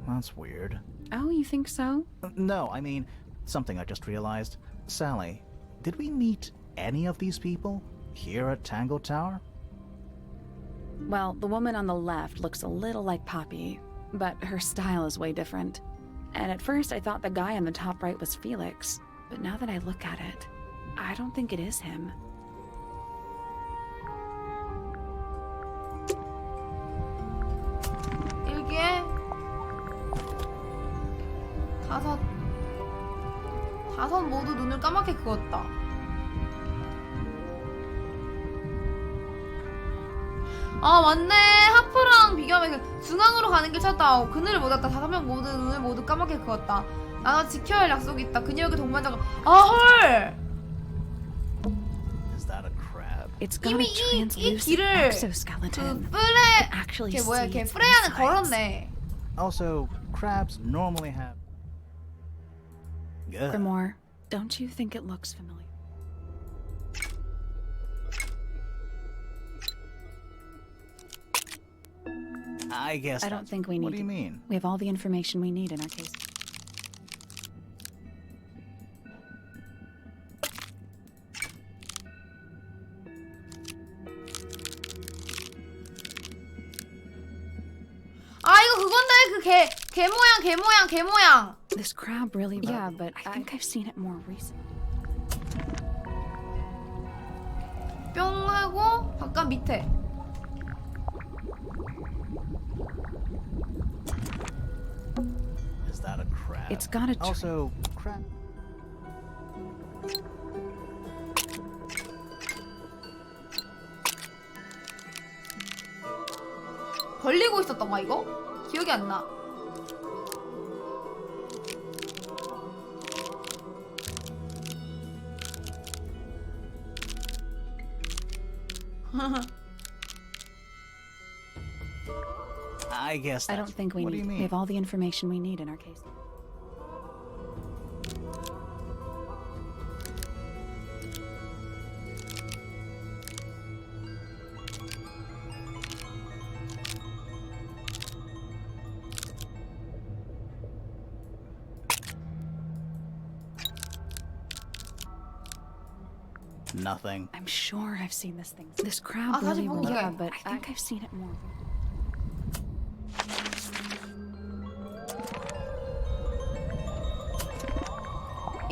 That's weird. Oh, you think so? No, I mean, something I just realized. Sally, did we meet any of these people here at Tango Tower? Well, the woman on the left looks a little like Poppy, but her style is way different. And at first I thought the guy on the top right was Felix, but now that I look at it, I don't think it is him. 일기에 다섯 모두 눈을 까맣게 그었다. 아 맞네, 하프랑 비교하면 중앙으로 가는 길 찾다. 그늘을 못 왔다. 5명 모두 눈을 모두 까맣게 그었다. 나는 지켜야 할 약속이 있다. 그녀에게 동반자가 아 헐! Is that a crab? It's got 이미 a translucent 길을 exoskeleton. 그 Actually 걔 뭐야, see 걔 its 프레야는 insides. 걸었네. Also, crabs normally have... Ugh. Grimoire, don't you think it looks familiar? I guess I don't that's- think we need What do you to- mean? We have all the information we need in our case. 아 이거 그건데 그 개 모양. This crab really... Yeah, but I think I've seen it more recently. 뿅 하고 바깥 밑에. Is that a crab? It's got a... Also, crab... 걸리고 있었던가 이거? 기억이 안 나. I guess I that's... don't think we What do need... you We mean? have all the information we need in our case. Nothing. I'm sure I've seen this thing. This crab 아, 사실 really... 보고 Yeah, 기억해. but I think I've seen it more.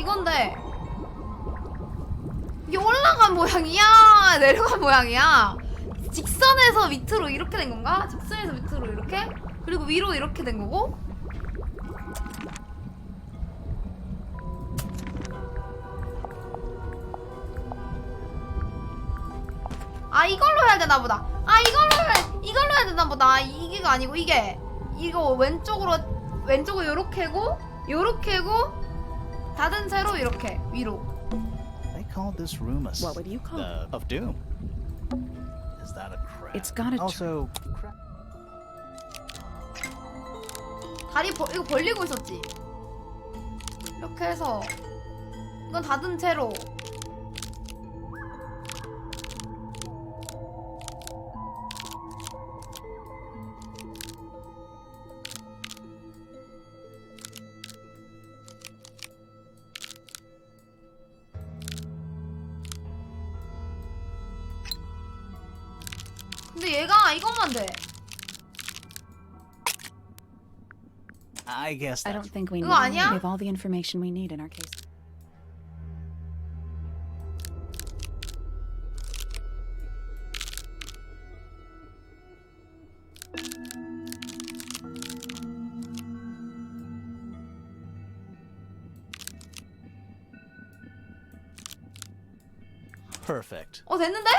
이건데 이게 올라간 모양이야? 내려간 모양이야? 직선에서 밑으로 이렇게 된 건가? 직선에서 밑으로 이렇게? 그리고 위로 이렇게 된 거고? 아 이걸로 해야 되나 보다. 아 이걸로 해야 되나 보다. 이게가 아니고 이거 왼쪽으로 요렇게고 닫은 채로 이렇게 위로. They called this room a What would you call it? of doom. Is that a crab? It's got a also 다리 이거 벌리고 있었지. 이렇게 해서 이건 닫은 채로. 근데 얘가 이것만 돼. I guess I that's don't think we 이거 need. 아니야? We have all the information we need in our case. perfect. 됐는데?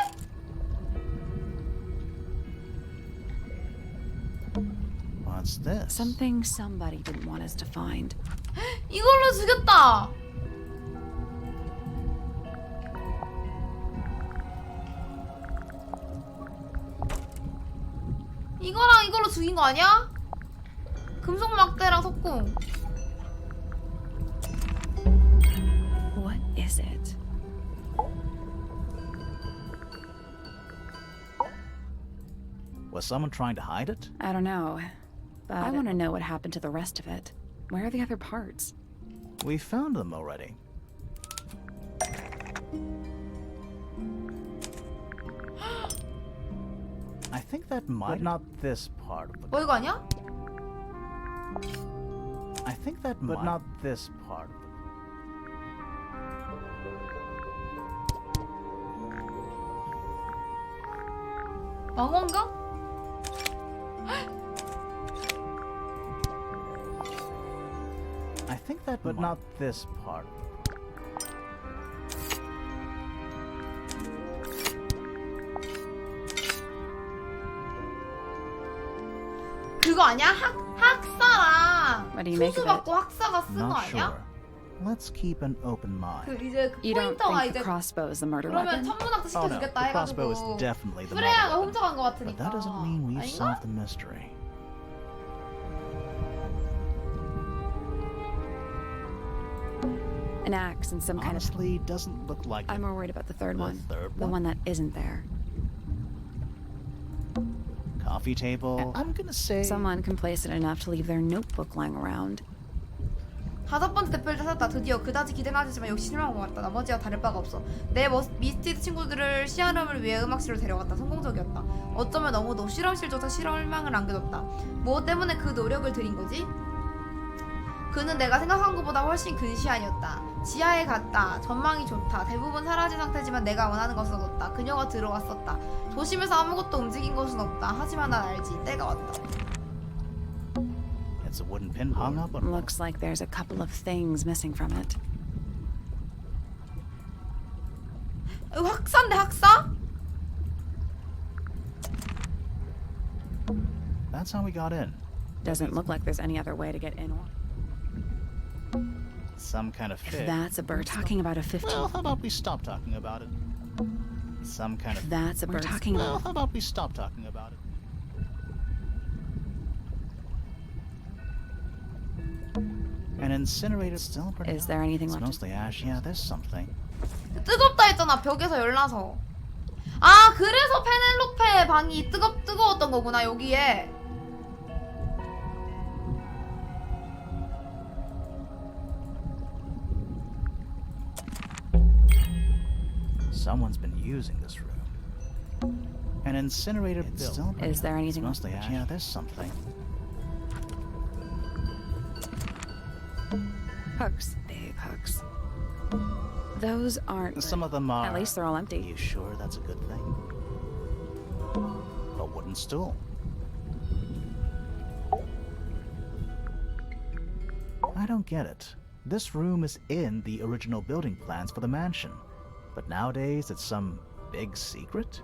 What's this? Something somebody didn't want us to find. 이걸로 죽였다. 이거랑 이걸로 죽인 거 아니야? 금속 막대랑 석궁. What is it? Was someone trying to hide it? I don't know. But I want to know what happened to the rest of it. Where are the other parts? We found them already. I think that might but not this part of the 뭐 이거 아니야? I think that but not this part of the 망원경? I think that but not this part. 그거 아니야? 학사랑 What do you make 투수 of it? 받고 학사가 쓴 거 Not 아니야? sure. Let's keep an open mind. 그 이제 그 You don't 포인터가 think 이제 the crossbow is the murder 그러면 weapon? 천문학도 Oh no, 시켜주겠다 the crossbow is 해가지고 definitely the 프레야가 murder weapon. 훔쳐간 거 But 같으니까. that doesn't mean we've 아닌가? solved the mystery. An axe and some kind of... Honestly, doesn't look like I'm it. more worried about the third The one. third The one? one that isn't there. Coffee table. I'm gonna say Someone complacent enough to leave their notebook lying around. 5번째 대표를 찾았다. 드디어 그다지 기대는 하지만 역시 실망한 것 같다. 나머지와 다를 바가 없어. 내 미스티드 친구들을 시아름을 위해 음악실로 데려갔다. 성공적이었다. 어쩌면 너무도 실험실조차 실험망을 안겨줬다. 무엇 때문에 그 노력을 들인 거지? 그는 내가 생각한 것보다 훨씬 근시안이었다. 지하에 갔다. 전망이 좋다. 대부분 사라진 상태지만 내가 원하는 것은 얻었다. 그녀가 들어왔었다. 조심해서 아무것도 움직인 것은 없다. 하지만 난 알지. 때가 왔다. it's a wooden pin hung up on. Looks like there's a couple of things missing from it. 이거 학사인데 학사? That's how we got in. Doesn't look like there's any other way to get in. Some kind of If fig. that's a bird talking about a 15... Well, how about we stop talking about it? Some kind of. That's a bird talking Well, about... how about we stop talking about it? An incinerator still pretty. Is there anything It's left? mostly ash. Yeah, there's something. 뜨겁다 했잖아. 벽에서 열나서. 아 그래서 페넬로페 방이 뜨거웠던 거구나 여기에. Someone's been using this room. An incinerator. It's still pretty. Is there It's anything left? mostly ash. Yeah, there's something. Hooks. Big hooks. Those aren't. Some of them are. At least they're all empty. You sure that's a good thing? A wooden stool. I don't get it. This room is in the original building plans for the mansion, but nowadays it's some big secret?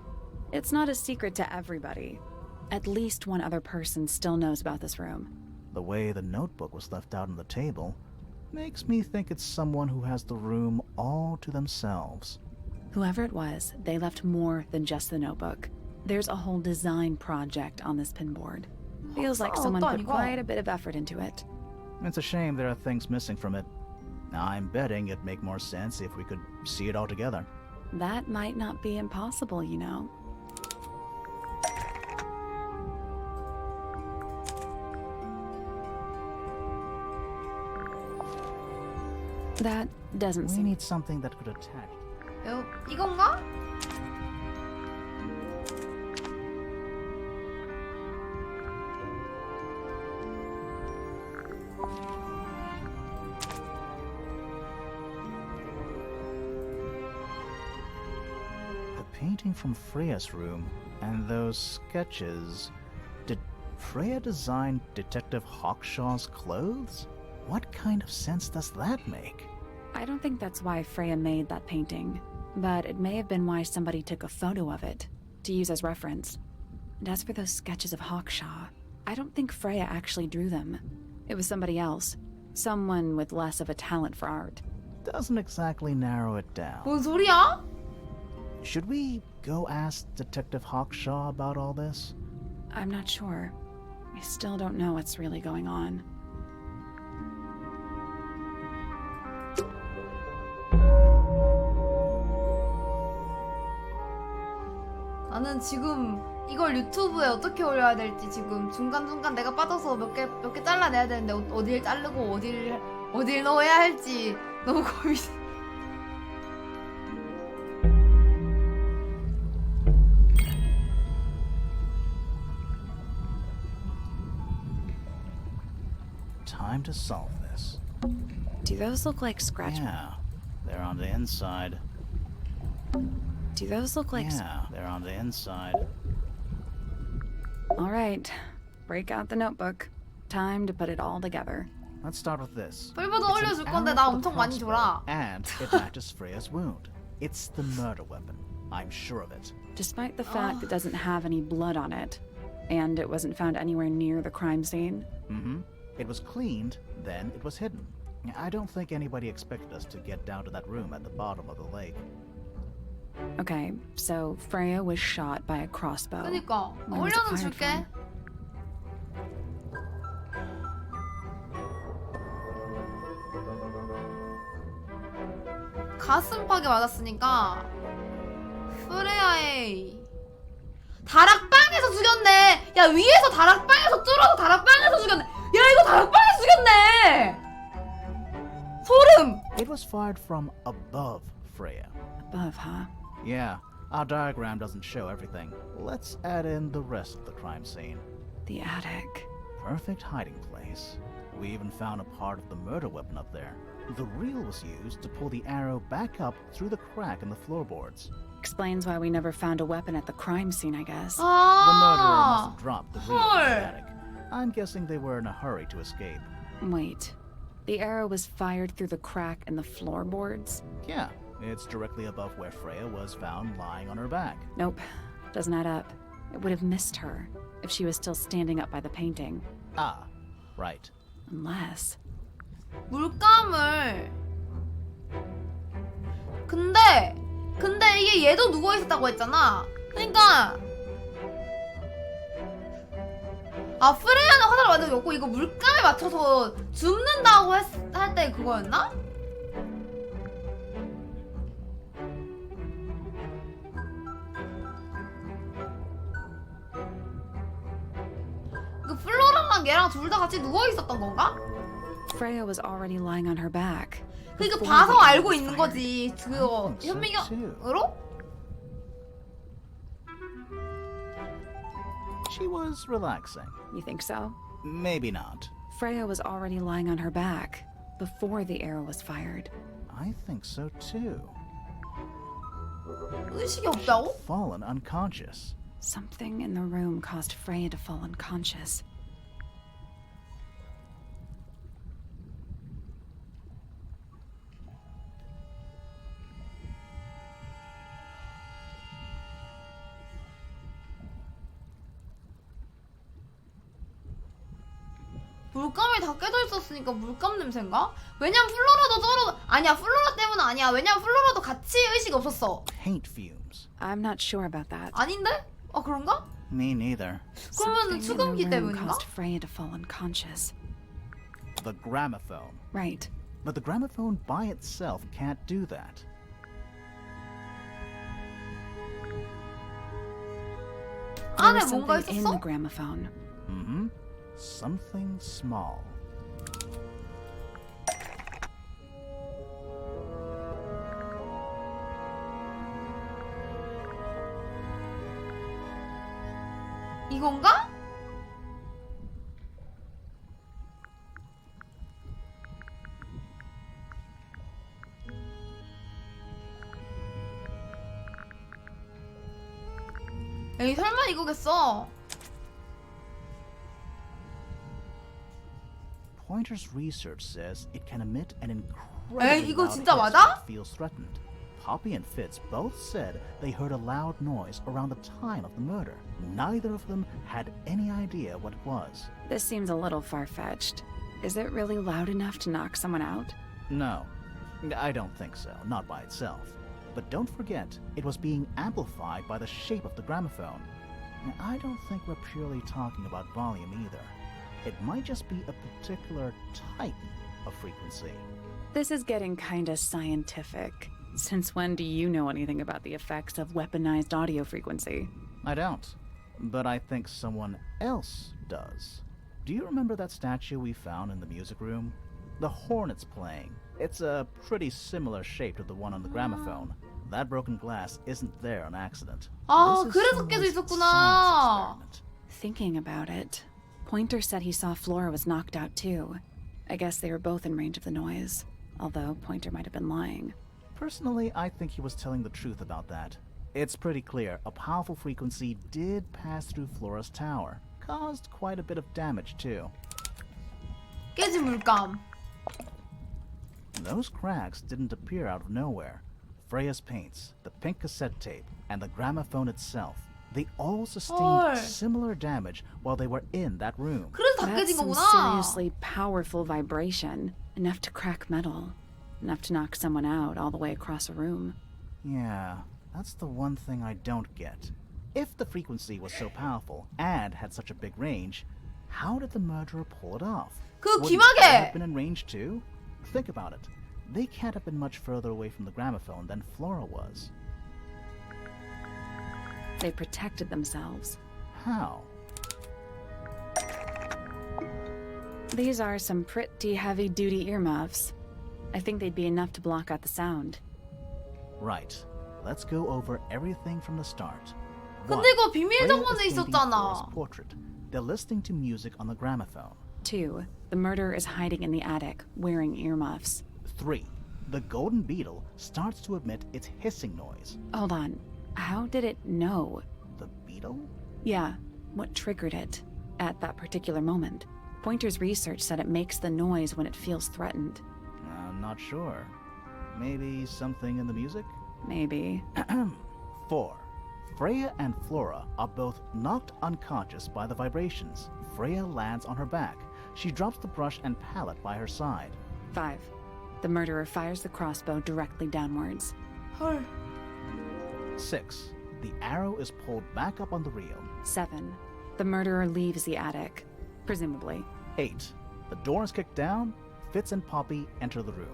It's not a secret to everybody. At least one other person still knows about this room. The way the notebook was left out on the table makes me think it's someone who has the room all to themselves. Whoever it was, they left more than just the notebook. There's a whole design project on this pinboard. Feels like someone put quite a bit of effort into it. It's a shame there are things missing from it. Now, I'm betting it'd make more sense if we could see it all together. That might not be impossible, you know. That doesn't We seem... need something that could attach. 이건가? The painting from Freya's room and those sketches. Did Freya design Detective Hawkshaw's clothes? What kind of sense does that make? I don't think that's why Freya made that painting, but it may have been why somebody took a photo of it to use as reference. And as for those sketches of Hawkshaw, I don't think Freya actually drew them. It was somebody else, someone with less of a talent for art. Doesn't exactly narrow it down. 뭔 소리야? Should we go ask Detective Hawkshaw about all this? I'm not sure. I still don't know what's really going on. 나는 지금 이걸 유튜브에 어떻게 올려야 될지 지금 중간중간 내가 빠져서 몇 개 잘라내야 되는데 어딜 자르고 어딜 넣어야 할지 너무 고민. Time to solve this. Do those look like scratch... Yeah, they're on the inside. Do those look like... Yeah, they're on the inside. All right, break out the notebook. Time to put it all together. Let's start with this. 풀보도 It's an 올려줄 건데 arrow 나 for the 엄청 많이 crossbow, 줘라. And it matches Freya's wound. It's the murder weapon. I'm sure of it. Despite the fact it doesn't have any blood on it, and it wasn't found anywhere near the crime scene. Mm-hmm. It was cleaned, then it was hidden. I don't think anybody expected us to get down to that room at the bottom of the lake. Okay, so Freya was shot by a crossbow. 그니까 Where was it 올려는 fired 줄게. 가슴팍에 맞았으니까 프레야의 다락방에서 죽였네. 야 위에서 다락방에서 뚫어서 다락방에서 죽였네. 야 이거 다락방에서 죽였네. 소름. It was fired from above Freya. Above, huh? Yeah, our diagram doesn't show everything. Let's add in the rest of the crime scene. The attic. Perfect hiding place. We even found a part of the murder weapon up there. The reel was used to pull the arrow back up through the crack in the floorboards. Explains why we never found a weapon at the crime scene, I guess. The murderer must 아. have dropped the reel in the attic. I'm guessing they were in a hurry to escape. Wait. The arrow was fired through the crack in the floorboards? Yeah, it's directly above where Freya was found lying on her back. Nope. Doesn't add up. It would have missed her if she was still standing up by the painting. Ah, right. Unless... 물감을 근데 이게 얘도 누워있었다고 했잖아. 그니까 아 프레야는 화살을 맞은 게 없고 이거 물감에 맞춰서 줍는다고 할 때 그거였나? 그 플로라랑 얘랑 둘 다 같이 누워있었던 건가? Freya was already lying on her back. 그니까 before 봐서 the arrow 알고 was 있는 fired. 거지. 그거 I think so, 현미경으로? She was relaxing. You think so? Maybe not. Freya was already lying on her back before the arrow was fired. I think so too. 의식이 없다고? Fallen unconscious. Something in the room caused Freya to fall unconscious. 물감이 다 깨져 있었으니까 물감 냄새인가? 왜냐면 플로라도 쩔어. 아니야, 플로라 때문은 아니야. 왜냐면 플로라도 같이 의식이 없었어. Paint fumes. I'm not sure about that. 아닌데? 아, 그런가? Me neither. 그러면 Something in 수금기 the room 때문인가? caused Freya to fall unconscious. The gramophone. Right. But the gramophone by itself can't do that. There 안에 was 뭔가 something in the 있었어? gramophone. Mm-hmm. Something small. 이건가? 에이, 설마 이거겠어? Pointer's research says it can emit an 에이, incredibly 이거 loud 진짜 hiss 맞아? when it feels threatened. Poppy and Fitz both said they heard a loud noise around the time of the murder. Neither of them had any idea what it was. This seems a little far-fetched. Is it really loud enough to knock someone out? No, I don't think so, not by itself. But don't forget, it was being amplified by the shape of the gramophone. I don't think we're purely talking about volume either. It might just be a particular type of frequency. This is getting kinda scientific. Since when do you know anything about the effects of weaponized audio frequency? I don't, but I think someone else does. Do you remember that statue we found in the music room? The hornet's playing. It's a pretty similar shape to the one on the gramophone. That broken glass isn't there on accident. 아, This is 그래서 깨져 someone's 있었구나. science experiment. Thinking about it, Pointer said he saw Flora was knocked out too. I guess they were both in range of the noise, although Pointer might have been lying. Personally, I think he was telling the truth about that. It's pretty clear a powerful frequency did pass through Flora's tower. Caused quite a bit of damage too. 깨진 물감. Those cracks didn't appear out of nowhere. Freya's paints, the pink cassette tape, and the gramophone itself, they all sustained 헐. similar damage while they were in that room. 그래서 다 That's 깨진 some 거구나. seriously powerful vibration, enough to crack metal, enough to knock someone out all the way across a room. Yeah, that's the one thing I don't get. If the frequency was so powerful and had such a big range, how did the murderer pull it off? 그 Wouldn't they have 기막에. been in range too? Think about it. They can't have been much further away from the gramophone than Flora was. They protected themselves. How? These are some pretty heavy-duty earmuffs. I think they'd be enough to block out the sound. Right. Let's go over everything from the start. 근데 1. 이거 비밀 Freya 정보는 is painting Flora's 있었잖아. portrait. They're listening to music on the gramophone. 2. The murderer is hiding in the attic, wearing earmuffs. 3. The golden beetle starts to emit its hissing noise. Hold on. How did it know? The beetle? Yeah, what triggered it at that particular moment? Pointer's research said it makes the noise when it feels threatened. I'm not sure. Maybe something in the music? Maybe. 4. Freya and Flora are both knocked unconscious by the vibrations. Freya lands on her back. She drops the brush and palette by her side. 5. The murderer fires the crossbow directly downwards. 헐. 6. The arrow is pulled back up on the reel. 7. The murderer leaves the attic, presumably. 8. The door is kicked down. Fitz and Poppy enter the room.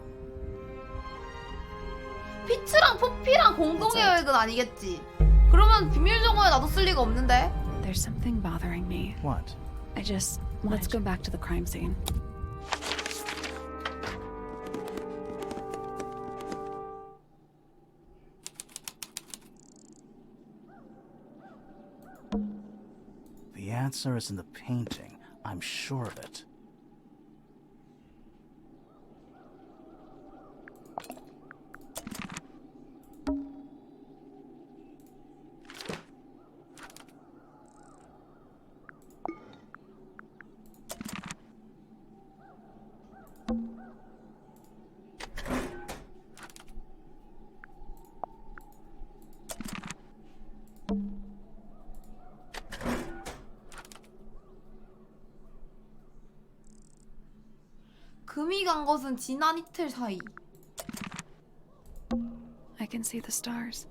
피츠랑 포피랑 공동 계획은 아니겠지. 그러면 비밀 정보에 나도 쓸 리가 없는데. There's something bothering me. What? Let's go back to the crime scene. The answer is in the painting. I'm sure of it. 이름이 간 것은 지난 이틀 사이. I can see the stars.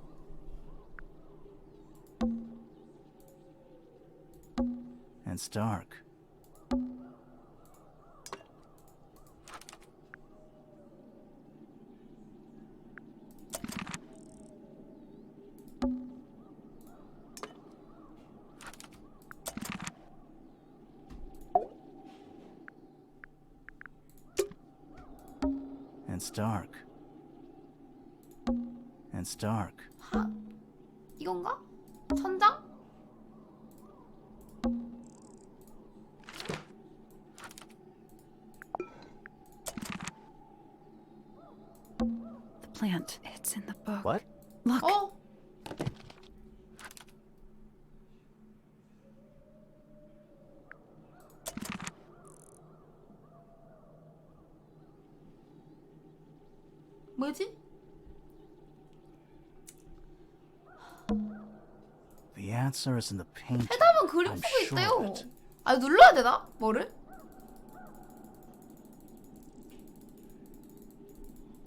And it's dark. And it's dark. And it's dark. 하? 이건가? 천장? The plant. It's in the book. What? Look. 어? 뭐지? The answer is in the painting. 해답은 그림 I'm 속에 sure 있대요. of it. 아, 눌러야 되나? 뭐를?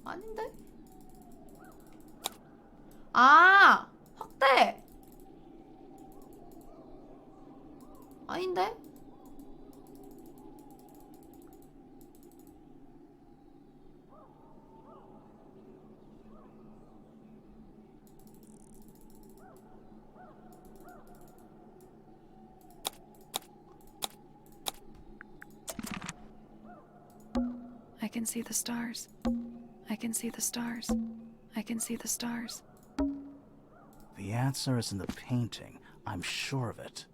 아닌데? 아, 확대. 아닌데? I can see the stars. I can see the stars. I can see the stars. The answer is in the painting. I'm sure of it.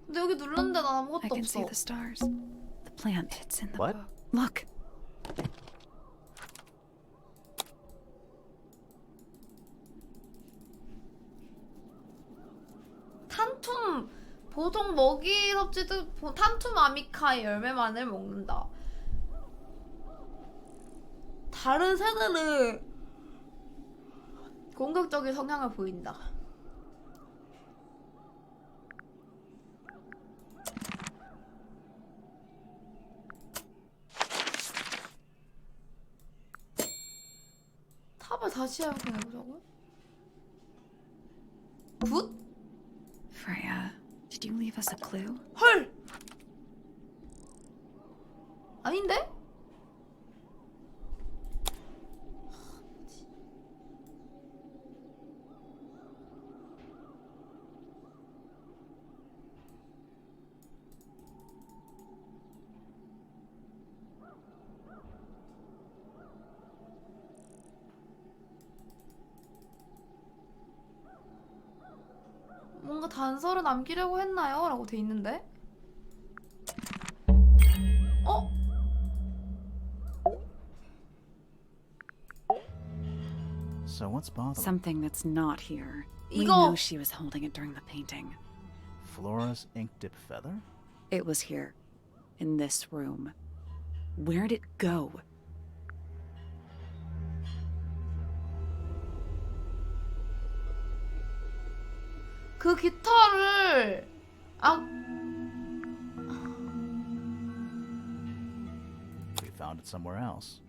근데 여기 눌렀는데 난 I 아무것도 can see 없어. the stars. The plant. It's in the What? book. Look. 탄툼 보통 먹이 섭취도 탄툼 아미카의 열매만을 먹는다. 다른 새들은 공격적인 성향을 보인다. 탑을 다시 해보자고요? 굿? Freya, did you leave us a clue? 헐! 아닌데? 뭔가 단서를 남기려고 했나요? 라고 돼 있는데? 어? So what's bothering? Something that's not here. We 이거- know she was holding it during the painting. Flora's ink dip feather? It was here. In this room. Where'd it go? 그 깃털을 We found it somewhere else.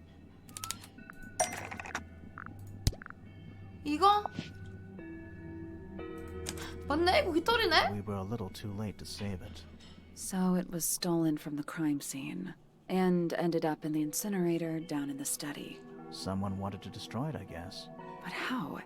이거? 맞네? 이거 깃털이네? We were a little too late to save it. So it was stolen from the crime scene. And ended up in the incinerator down in the study. Someone wanted to destroy it, I guess. But how?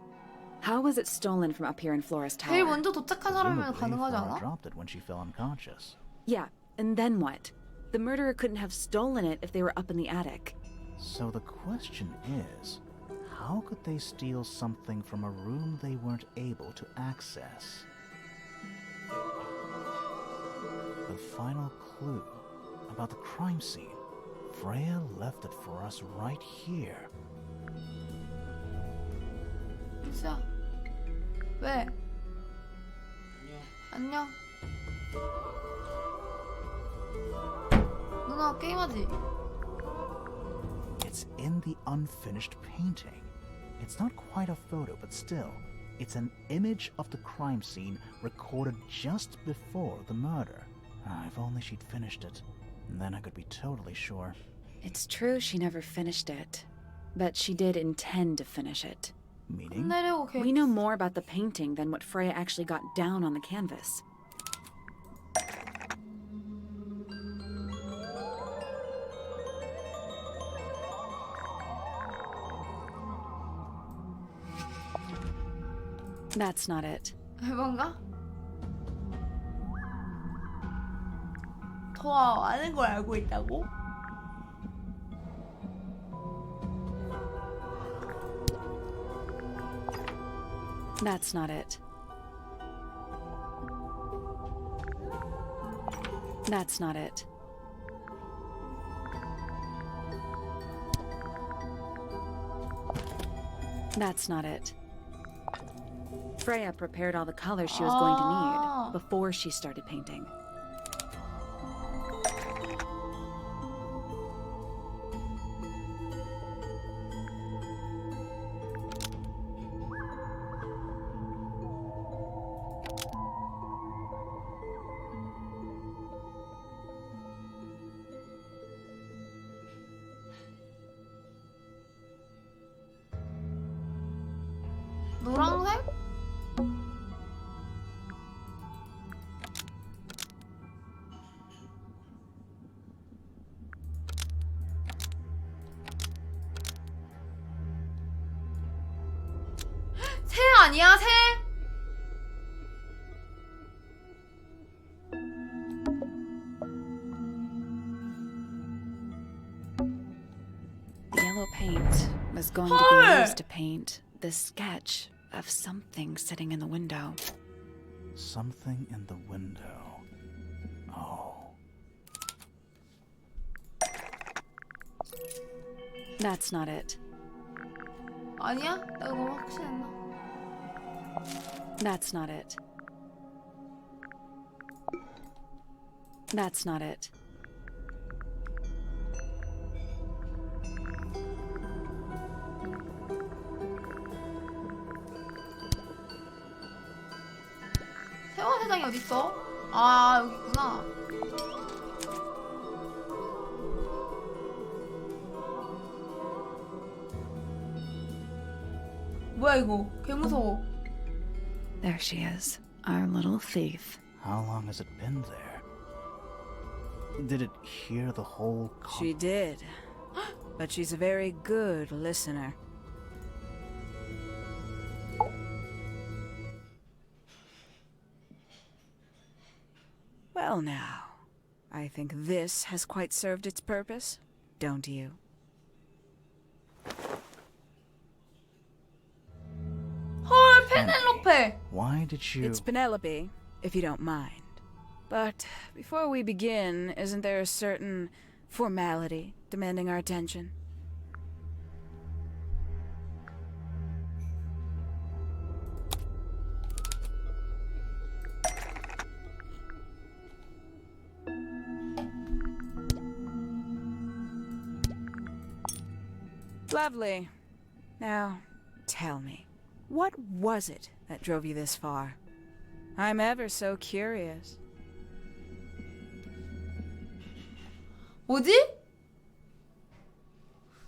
How was it stolen from up here in Flora's 제일 tower? 먼저 도착한 사람이면 Presumably, 가능하지 Flora 않아? dropped it when she fell unconscious. Yeah, and then what? The murderer couldn't have stolen it if they were up in the attic. So the question is, how could they steal something from a room they weren't able to access? The final clue about the crime scene. Freya left it for us right here. 루시야 왜? 안녕. 누나 게임하지? It's in the unfinished painting. It's not quite a photo, but still, it's an image of the crime scene recorded just before the murder. If only she'd finished it, and then I could be totally sure. It's true she never finished it, but she did intend to finish it. Meaning? 끝내려고 We know more about the painting than what Freya actually got down on the canvas. That's not it. 해본가? 더 아는 걸 알고 있다고? That's not it. That's not it. That's not it. Freya prepared all the colors she was going to need before she started painting. 노란색? 새 아니야, 새? The yellow paint was going to be used to paint the sketch of something sitting in the window. Something in the window. Oh. That's not it. 아니야? 내가 너무 확신했나? That's not it. That's not it. 세원 세상이 어딨어? 아, 여기 있구나. 뭐야 이거? 개 무서워. There she is, our little thief. How long has it been there? Did it hear the whole She did. But she's a very good listener. Well now, I think this has quite served its purpose, don't you? 헐, 페넬로페. Why did you... It's Penelope, if you don't mind. But before we begin, isn't there a certain formality demanding our attention? Lovely. Now, tell me, what was it that drove you this far? I'm ever so curious. 뭐지?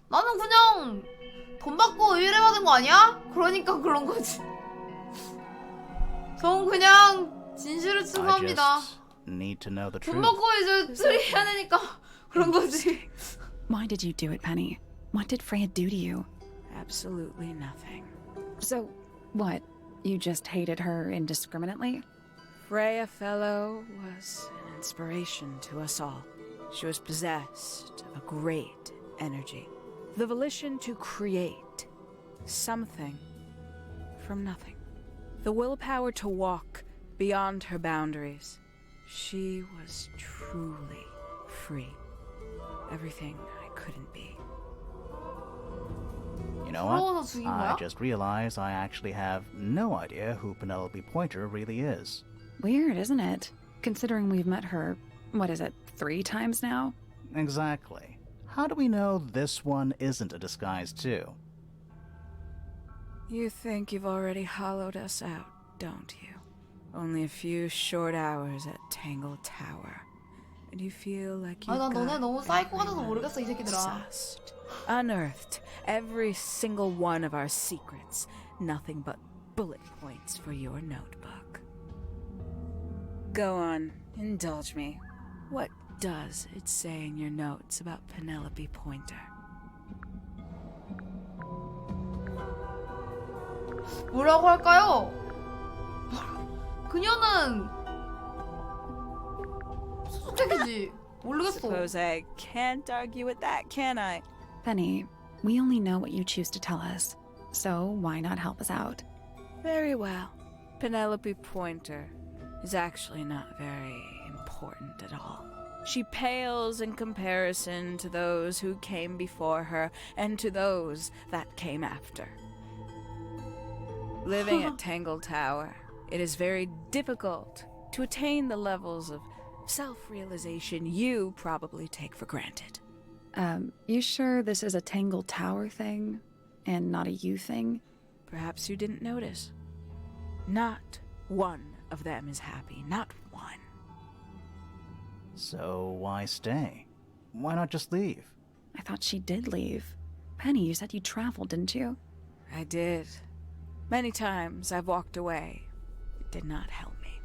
나는 그냥 돈 받고 의뢰받은 거 아니야? 그러니까 그런 거지. 전 그냥 진실을 추구합니다. I just need to know the 돈 truth. 받고 이제 추리해야 되니까 그런 거지. Why did you do it, Penny? What did Freya do to you? Absolutely nothing. So, what? You just hated her indiscriminately? Freya Fellow was an inspiration to us all. She was possessed of a great energy, the volition to create something from nothing, the willpower to walk beyond her boundaries. She was truly free, everything I couldn't be. You know what? I just realized I actually have no idea who Penelope Pointer really is. Weird, isn't it? Considering we've met her, what is it, 3 times now? Exactly. How do we know this one isn't a disguise too? You think you've already hollowed us out, don't you? Only a few short hours at Tangled Tower. and you feel like 아, you've 난 너네 got 너무 사이코 같아서 everyone 모르겠어, 이 새끼들아. sussed, unearthed every single one of our secrets. Nothing but bullet points for your notebook. Go on, indulge me. What does it say in your notes about Penelope Pointer? 뭐라고 할까요? 그녀는 수수께끼지. 모르겠어. Suppose I can't argue with that, can I? Penny, we only know what you choose to tell us, so why not help us out? Very well. Penelope Pointer is actually not very important at all. She pales in comparison to those who came before her and to those that came after. Living at Tangletawer, it is very difficult to attain the levels of self-realization you probably take for granted. You sure this is a Tangle Tower thing and not a you thing? Perhaps you didn't notice. Not one of them is happy, not one. So why stay? Why not just leave? I thought she did leave. Penny, you said you traveled, didn't you? I did. Many times I've walked away. It did not help me.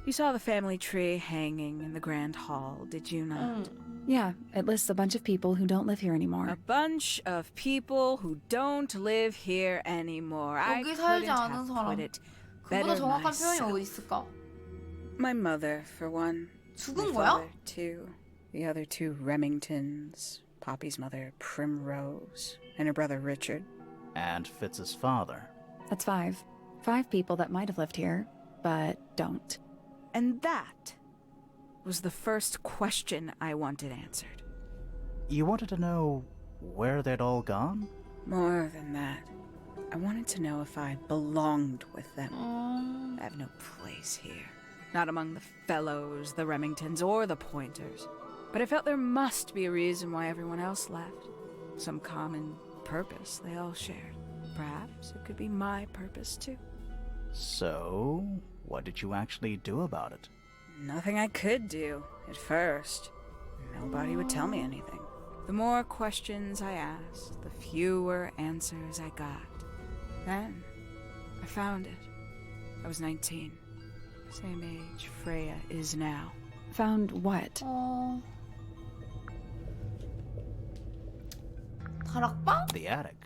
You saw the family tree hanging in the grand hall, did you not? Yeah, it lists a bunch of people who don't live here anymore. A bunch of people who don't live here anymore. I 여기 couldn't 살지 않은 have 사람. put it 그보다 better 정확한 표현이 myself. 어디 있을까? My mother, for one. 죽은 My 거야? father, too. The other two Remingtons. Poppy's mother, Primrose. And her brother, Richard. And Fitz's father. That's 5. 5 people that might have lived here, but don't. And that was the first question I wanted answered. You wanted to know where they'd all gone? More than that, I wanted to know if I belonged with them. I have no place here. Not among the Fellows, the Remingtons, or the Pointers. But I felt there must be a reason why everyone else left. Some common purpose they all shared. Perhaps it could be my purpose too. So, what did you actually do about it? Nothing I could do, at first. Nobody would tell me anything. The more questions I asked, the fewer answers I got. Then, I found it. I was 19. Same age Freya is now. Found what? 다락방? The attic.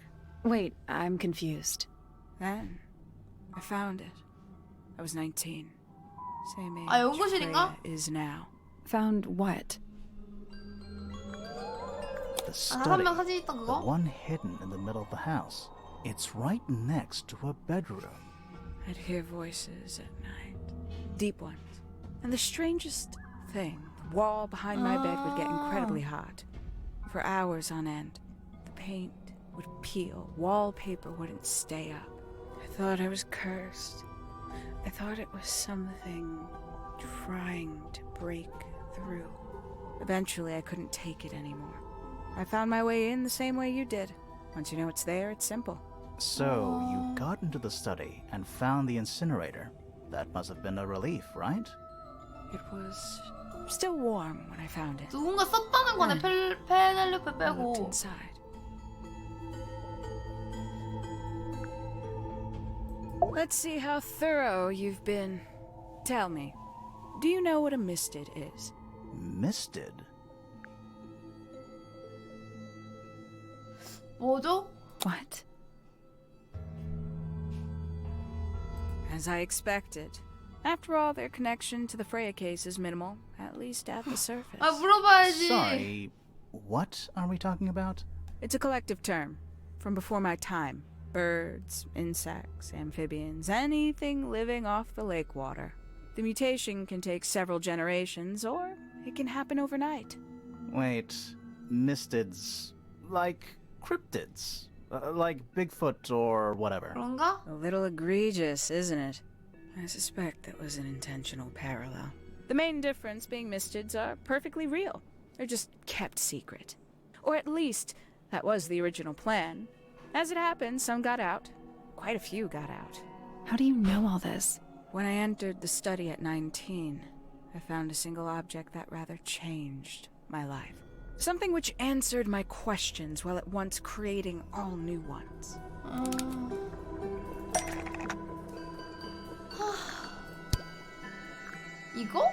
Wait, I'm confused. Then, I found it. I was 19. Same age 아, 연구실인가? Freya is now. Found what? The 아, study. 4명 사진 있던 The 그거? one hidden in the middle of the house. It's right next to a bedroom. I'd hear voices at night. Deep ones. And the strangest thing, the wall behind my bed would get incredibly hot. For hours on end. The paint would peel. Wallpaper wouldn't stay up. I thought I was cursed. I thought it was something trying to break through. Eventually, I couldn't take it anymore. I found my way in the same way you did. Once you know it's there, it's simple. So, you got into the study and found the incinerator. That must have been a relief, right? It was still warm when I found it. 누군가 썼다는 거네, 페넬로페 I looked 빼고. inside. Let's see how thorough you've been. Tell me, do you know what a misted is? Misted? 뭐죠? What? As I expected. After all, their connection to the Freya case is minimal, at least at the surface. 아, 물어봐야지. Sorry, what are we talking about? It's a collective term, from before my time. Birds, insects, amphibians, anything living off the lake water. The mutation can take several generations, or it can happen overnight. Wait, mistids, like cryptids, like Bigfoot or whatever. 그런가? A little egregious, isn't it? I suspect that was an intentional parallel. The main difference being mistids are perfectly real. They're just kept secret. Or at least, that was the original plan. As it happened, some got out. Quite a few got out. How do you know all this? When I entered the study at 19, I found a single object that rather changed my life. Something which answered my questions while at once creating all new ones. 이거?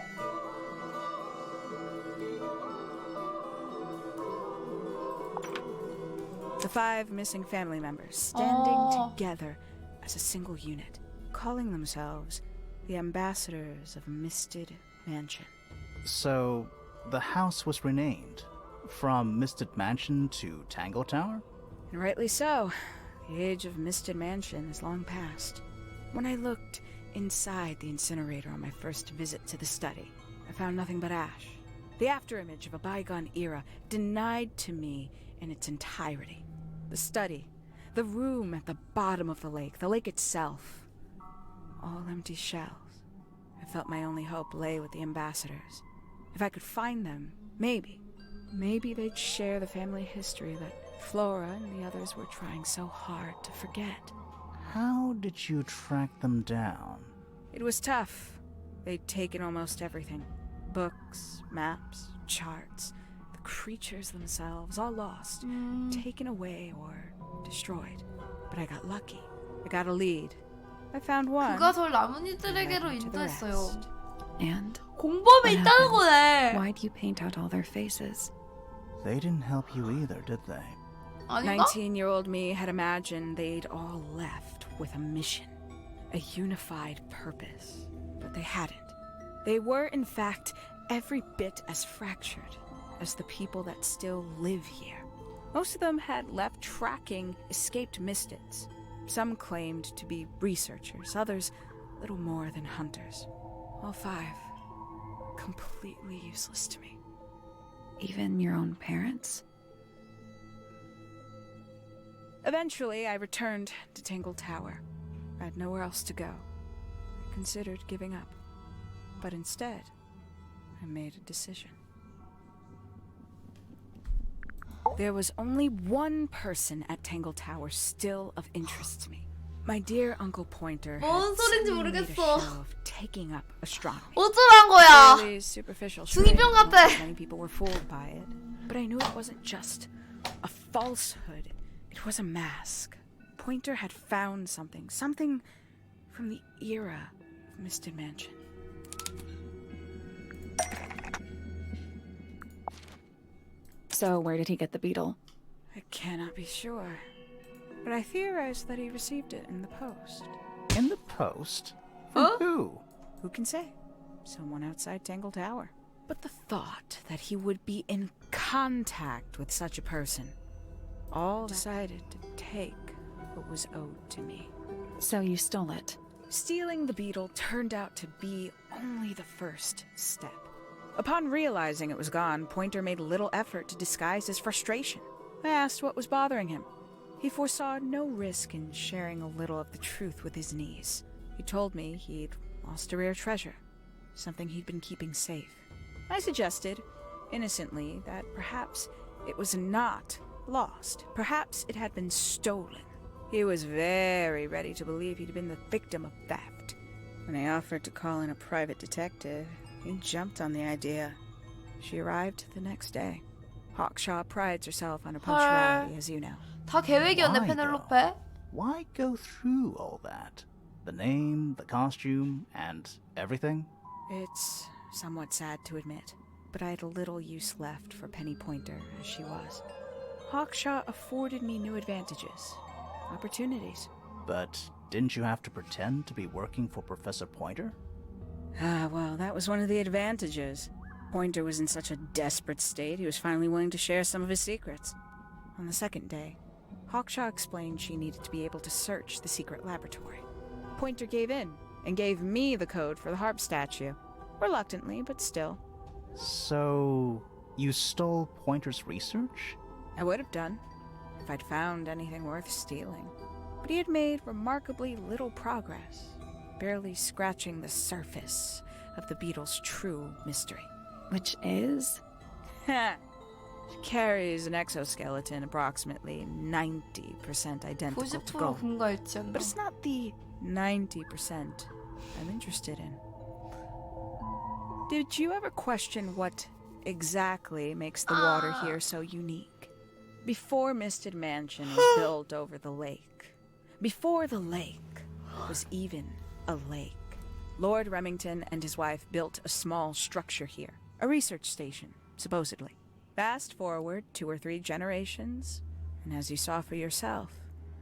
The 5 missing family members standing together as a single unit, calling themselves the ambassadors of Misted Mansion. So, the house was renamed from Misted Mansion to Tangle Tower? And rightly so. The age of Misted Mansion is long past. When I looked inside the incinerator on my first visit to the study, I found nothing but ash. The afterimage of a bygone era denied to me in its entirety. The study, the room at the bottom of the lake itself, all empty shells. I felt my only hope lay with the ambassadors. If I could find them, maybe they'd share the family history that Flora and the others were trying so hard to forget. How did you track them down? It was tough. They'd taken almost everything. Books, maps, charts, the creatures themselves, all lost, taken away or destroyed. But I got lucky. I got a lead. I found one. 그가 절 나뭇잎들에게로 인도했어요. And 공범이 있다는 거네. why'd you paint out all their faces? They didn't help you either, did they? 아닌가? 19-year-old me had imagined they'd all left with a mission, a unified purpose. But they hadn't. They were, in fact, every bit as fractured as the people that still live here. Most of them had left tracking escaped mystics. Some claimed to be researchers, others little more than hunters. All 5 completely useless to me. Even your own parents? Eventually, I returned to Tangle Tower. I had nowhere else to go. I considered giving up. But instead, I made a decision. There was only one person at Tangle Tower still of interest to me. My dear Uncle Pointer 뭔 had 소린지 suddenly made a 모르겠어. show of taking up astronomy. 어쩌란 거야? Fairly superficial 중이병 charade. 같아. Many people were fooled by it. But I knew it wasn't just a falsehood. It was a mask. Pointer had found something from the era of Misted Mansion. So where did he get the beetle? I cannot be sure, but I theorized that he received it in the post. In the post? From who? Who can say? Someone outside Tangle Tower. But the thought that he would be in contact with such a person, all decided to take what was owed to me. So you stole it. Stealing the beetle turned out to be only the first step. Upon realizing it was gone, Pointer made little effort to disguise his frustration. I asked what was bothering him. He foresaw no risk in sharing a little of the truth with his niece. He told me he'd lost a rare treasure, something he'd been keeping safe. I suggested, innocently, that perhaps it was not lost. Perhaps it had been stolen. He was very ready to believe he'd been the victim of theft. When I offered to call in a private detective, he jumped on the idea. She arrived the next day. Hawkshaw prides herself on her punctuality, as you know. 다 계획이었네, Why, 페넬로페. though? Why go through all that? The name, the costume, and everything? It's somewhat sad to admit, but I had little use left for Penny Pointer as she was. Hawkshaw afforded me new advantages, opportunities. But didn't you have to pretend to be working for Professor Pointer? Well, that was one of the advantages. Pointer was in such a desperate state, he was finally willing to share some of his secrets. On the second day, Hawkshaw explained she needed to be able to search the secret laboratory. Pointer gave in and gave me the code for the harp statue. Reluctantly, but still. So, you stole Pointer's research? I would have done, if I'd found anything worth stealing. But he had made remarkably little progress, barely scratching the surface of the beetle's true mystery. Which is? She carries an exoskeleton approximately 90% identical to 90% gold. 분가했지 않나? But it's not the 90% I'm interested in. Did you ever question what exactly makes the water here so unique? Before Misted Mansion was built over the lake, before the lake was even a lake, Lord Remington and his wife built a small structure here, a research station, supposedly. Fast forward 2 or 3 generations, and as you saw for yourself,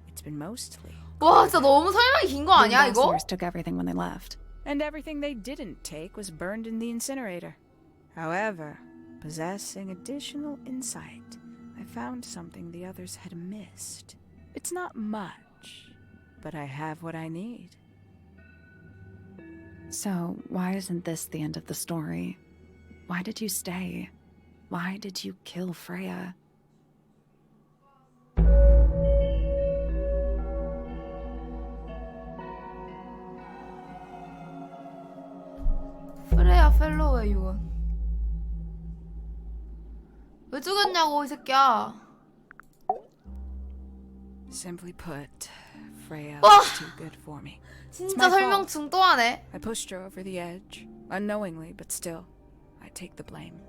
it's been mostly. 와, 진짜 너무 설명이 긴 거 The 아니야, 이거? ambassadors took everything when they left. And everything they didn't take was burned in the incinerator. However, possessing additional insight, I found something the others had missed. It's not much, but I have what I need. So, why isn't this the end of the story? Why did you stay? Why did you kill Freya? 프레야 펠로우의 유언. 왜 죽였냐고, 이 새끼야. Simply put, Freya 와! was too good for me. It's 진짜 my fault. 설명충 또 하네. I pushed her over the edge, unknowingly, but still, I take the blame.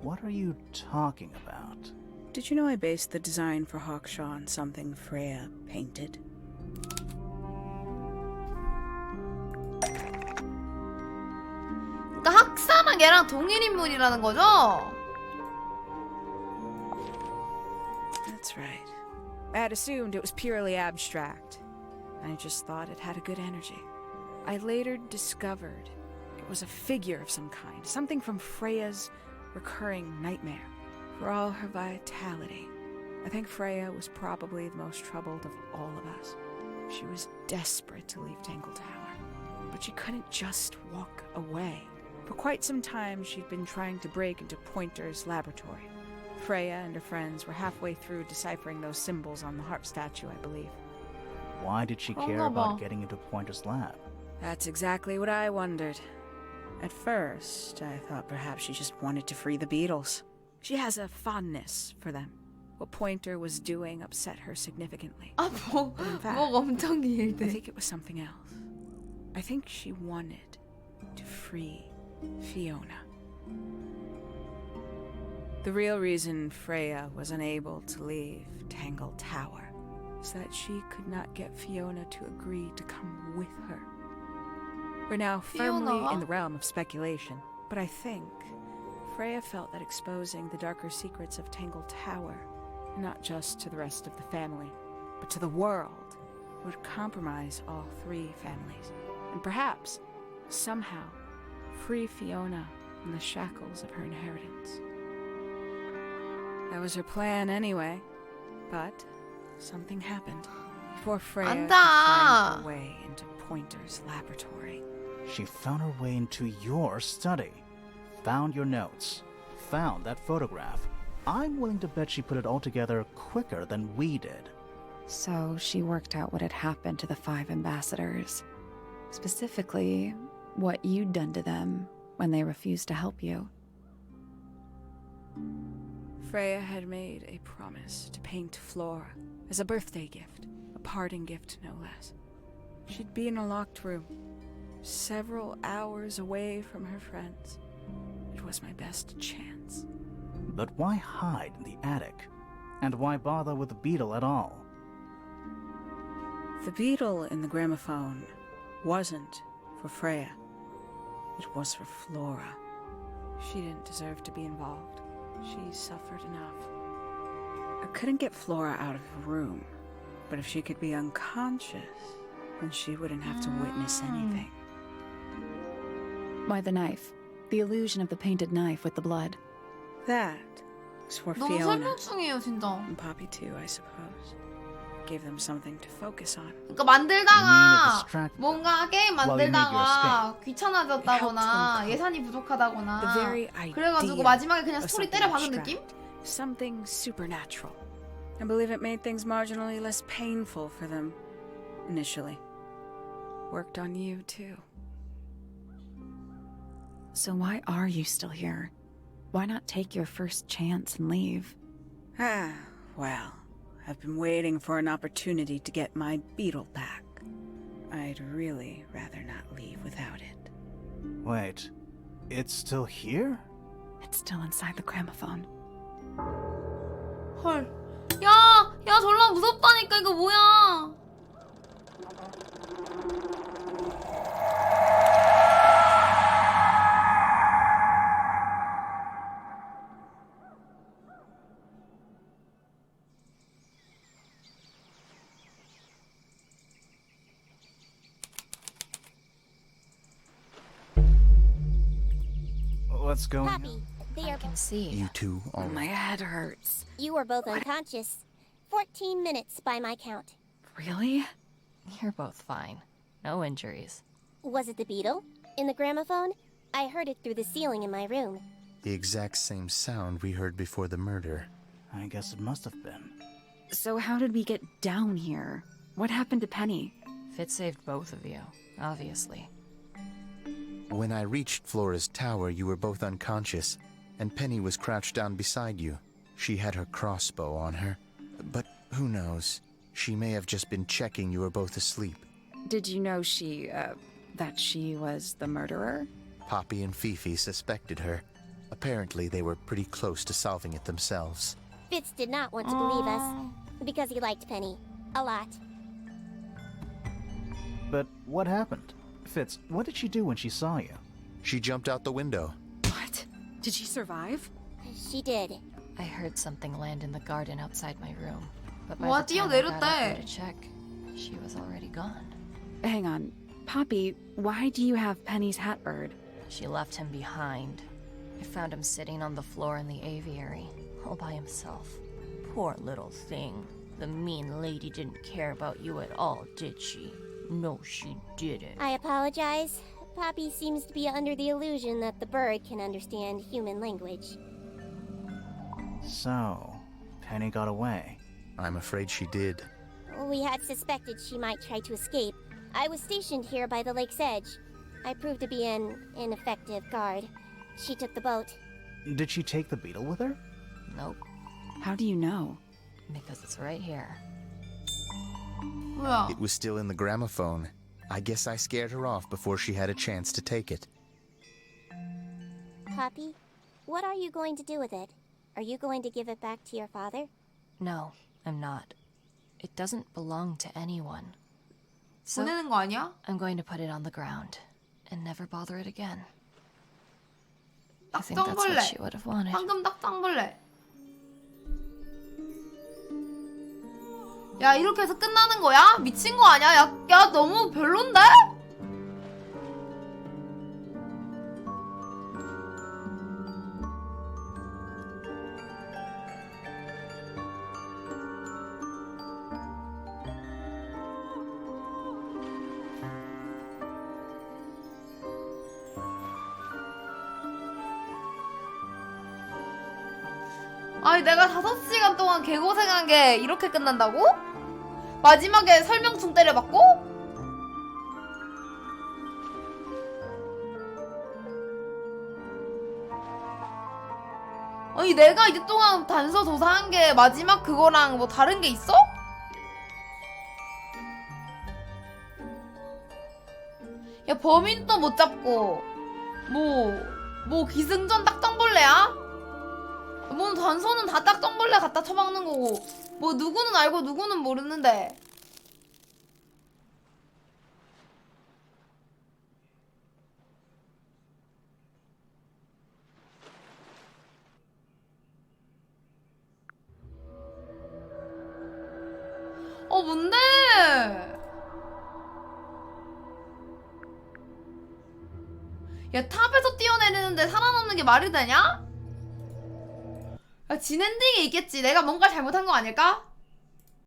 What are you talking about? Did you know I based the design for Hawkshaw on something Freya painted? 그러니까 학사랑 얘랑 동일 인물이라는 거죠? That's right. I had assumed it was purely abstract. I just thought it had a good energy. I later discovered it was a figure of some kind, something from Freya's recurring nightmare. For all her vitality, I think Freya was probably the most troubled of all of us. She was desperate to leave Tangletower, but she couldn't just walk away. For quite some time, she'd been trying to break into Pointer's laboratory. Freya and her friends were halfway through deciphering those symbols on the harp statue, I believe. Why did she care 그런가 봐. about getting into Pointer's lab? That's exactly what I wondered. At first, I thought perhaps she just wanted to free the beetles. She has a fondness for them. What Pointer was doing upset her significantly. 아, In fact, 목 엄청 I 길대. think it was something else. I think she wanted to free Fiona. The real reason Freya was unable to leave Tangletower is that she could not get Fiona to agree to come with her. We're now firmly Fiona? in the realm of speculation, but I think Freya felt that exposing the darker secrets of Tangletower, not just to the rest of the family, but to the world, would compromise all 3 families, and perhaps, somehow, free Fiona from the shackles of her inheritance. That was her plan anyway, but something happened before Freya could find her way into Pointer's laboratory. She found her way into your study, found your notes, found that photograph. I'm willing to bet she put it all together quicker than we did. So she worked out what had happened to the 5 ambassadors. Specifically, what you'd done to them when they refused to help you. Freya had made a promise to paint Flora as a birthday gift, a parting gift no less. She'd be in a locked room, several hours away from her friends. It was my best chance. But why hide in the attic? And why bother with the beetle at all? The beetle in the gramophone wasn't for Freya. It was for Flora. She didn't deserve to be involved. She suffered enough. I couldn't get Flora out of her room, but if she could be unconscious, then she wouldn't have to witness anything. Why the knife? The illusion of the painted knife with the blood. That was for 너무 Fiona 설명충이에요, 진짜. and Poppy too, I suppose. Gave them something to focus on. 그러니까 만들다가 distract 뭔가 게임 while you make your 만들다가 귀찮아졌다거나 It helped 예산이 The 부족하다거나 very idea 그래가지고 마지막에 그냥 of 스토리 something 때려 박은 느낌? abstract. Something supernatural. I believe it made things marginally less painful for them initially. Worked on you too. So why are you still here? Why not take your first chance and leave? Ah, well, I've been waiting for an opportunity to get my beetle back. I'd really rather not leave without it. Wait, It's still here? It's still inside the gramophone. 헐. 야 졸라 무섭다니까 이거 뭐야? What's going on? Poppy, they I are. can see. You two all My head hurts. You were both unconscious. 14 minutes by my count. Really? You're both fine. No injuries. Was it the beetle? In the gramophone? I heard it through the ceiling in my room. the exact same sound we heard before the murder. I guess it must have been. So how did we get down here? What happened to Penny? Fitz saved both of you, obviously. When I reached Flora's tower, you were both unconscious, and Penny was crouched down beside you. She had her crossbow on her, but who knows? She may have just been checking you were both asleep. Did you know that she was the murderer? Poppy and Fifi suspected her. Apparently, they were pretty close to solving it themselves. Fitz did not want to believe us, because he liked Penny. A lot. But what happened? Fitz, what did she do when she saw you? She jumped out the window. What? Did she survive? She did. I heard something land in the garden outside my room. But by 와, the time I got out there 뛰어내렸대. to check, she was already gone. Hang on. Poppy, why do you have Penny's hat bird? She left him behind. I found him sitting on the floor in the aviary, all by himself. Poor little thing. The mean lady didn't care about you at all, did she? No, she didn't. I apologize. Poppy seems to be under the illusion that the bird can understand human language. So, Penny got away. I'm afraid she did. We had suspected she might try to escape. I was stationed here by the lake's edge. I proved to be an ineffective guard. She took the boat. Did she take the beetle with her? Nope, How do you know? because it's right here. 뭐야? It was still in the gramophone. I guess I scared her off before she had a chance to take it. Poppy, what are you going to do with it? Are you going to give it back to your father? No, I'm not. It doesn't belong to anyone. So 보내는 거 아니야? I'm going to put it on the ground and never bother it again. I think that's what she 딱정벌레. would have wanted. 황금 딱정벌레. 야, 이렇게 해서 끝나는 거야? 미친 거 아니야? 야, 너무 별론데? 아니, 내가 5시간 동안 개고생한 게 이렇게 끝난다고? 마지막에 설명충 때려받고? 아니, 내가 이제 동안 단서 조사한 게 마지막 그거랑 뭐 다른 게 있어? 야, 범인도 못 잡고 뭐 기승전 딱정벌레야? 뭐 단서는 다 딱정벌레 갖다 처박는 거고 뭐 누구는 알고 누구는 모르는데. 뭔데? 야, 탑에서 뛰어내리는데 살아남는 게 말이 되냐? 야, 진 엔딩이 있겠지. 내가 뭔가 잘못한 거 아닐까?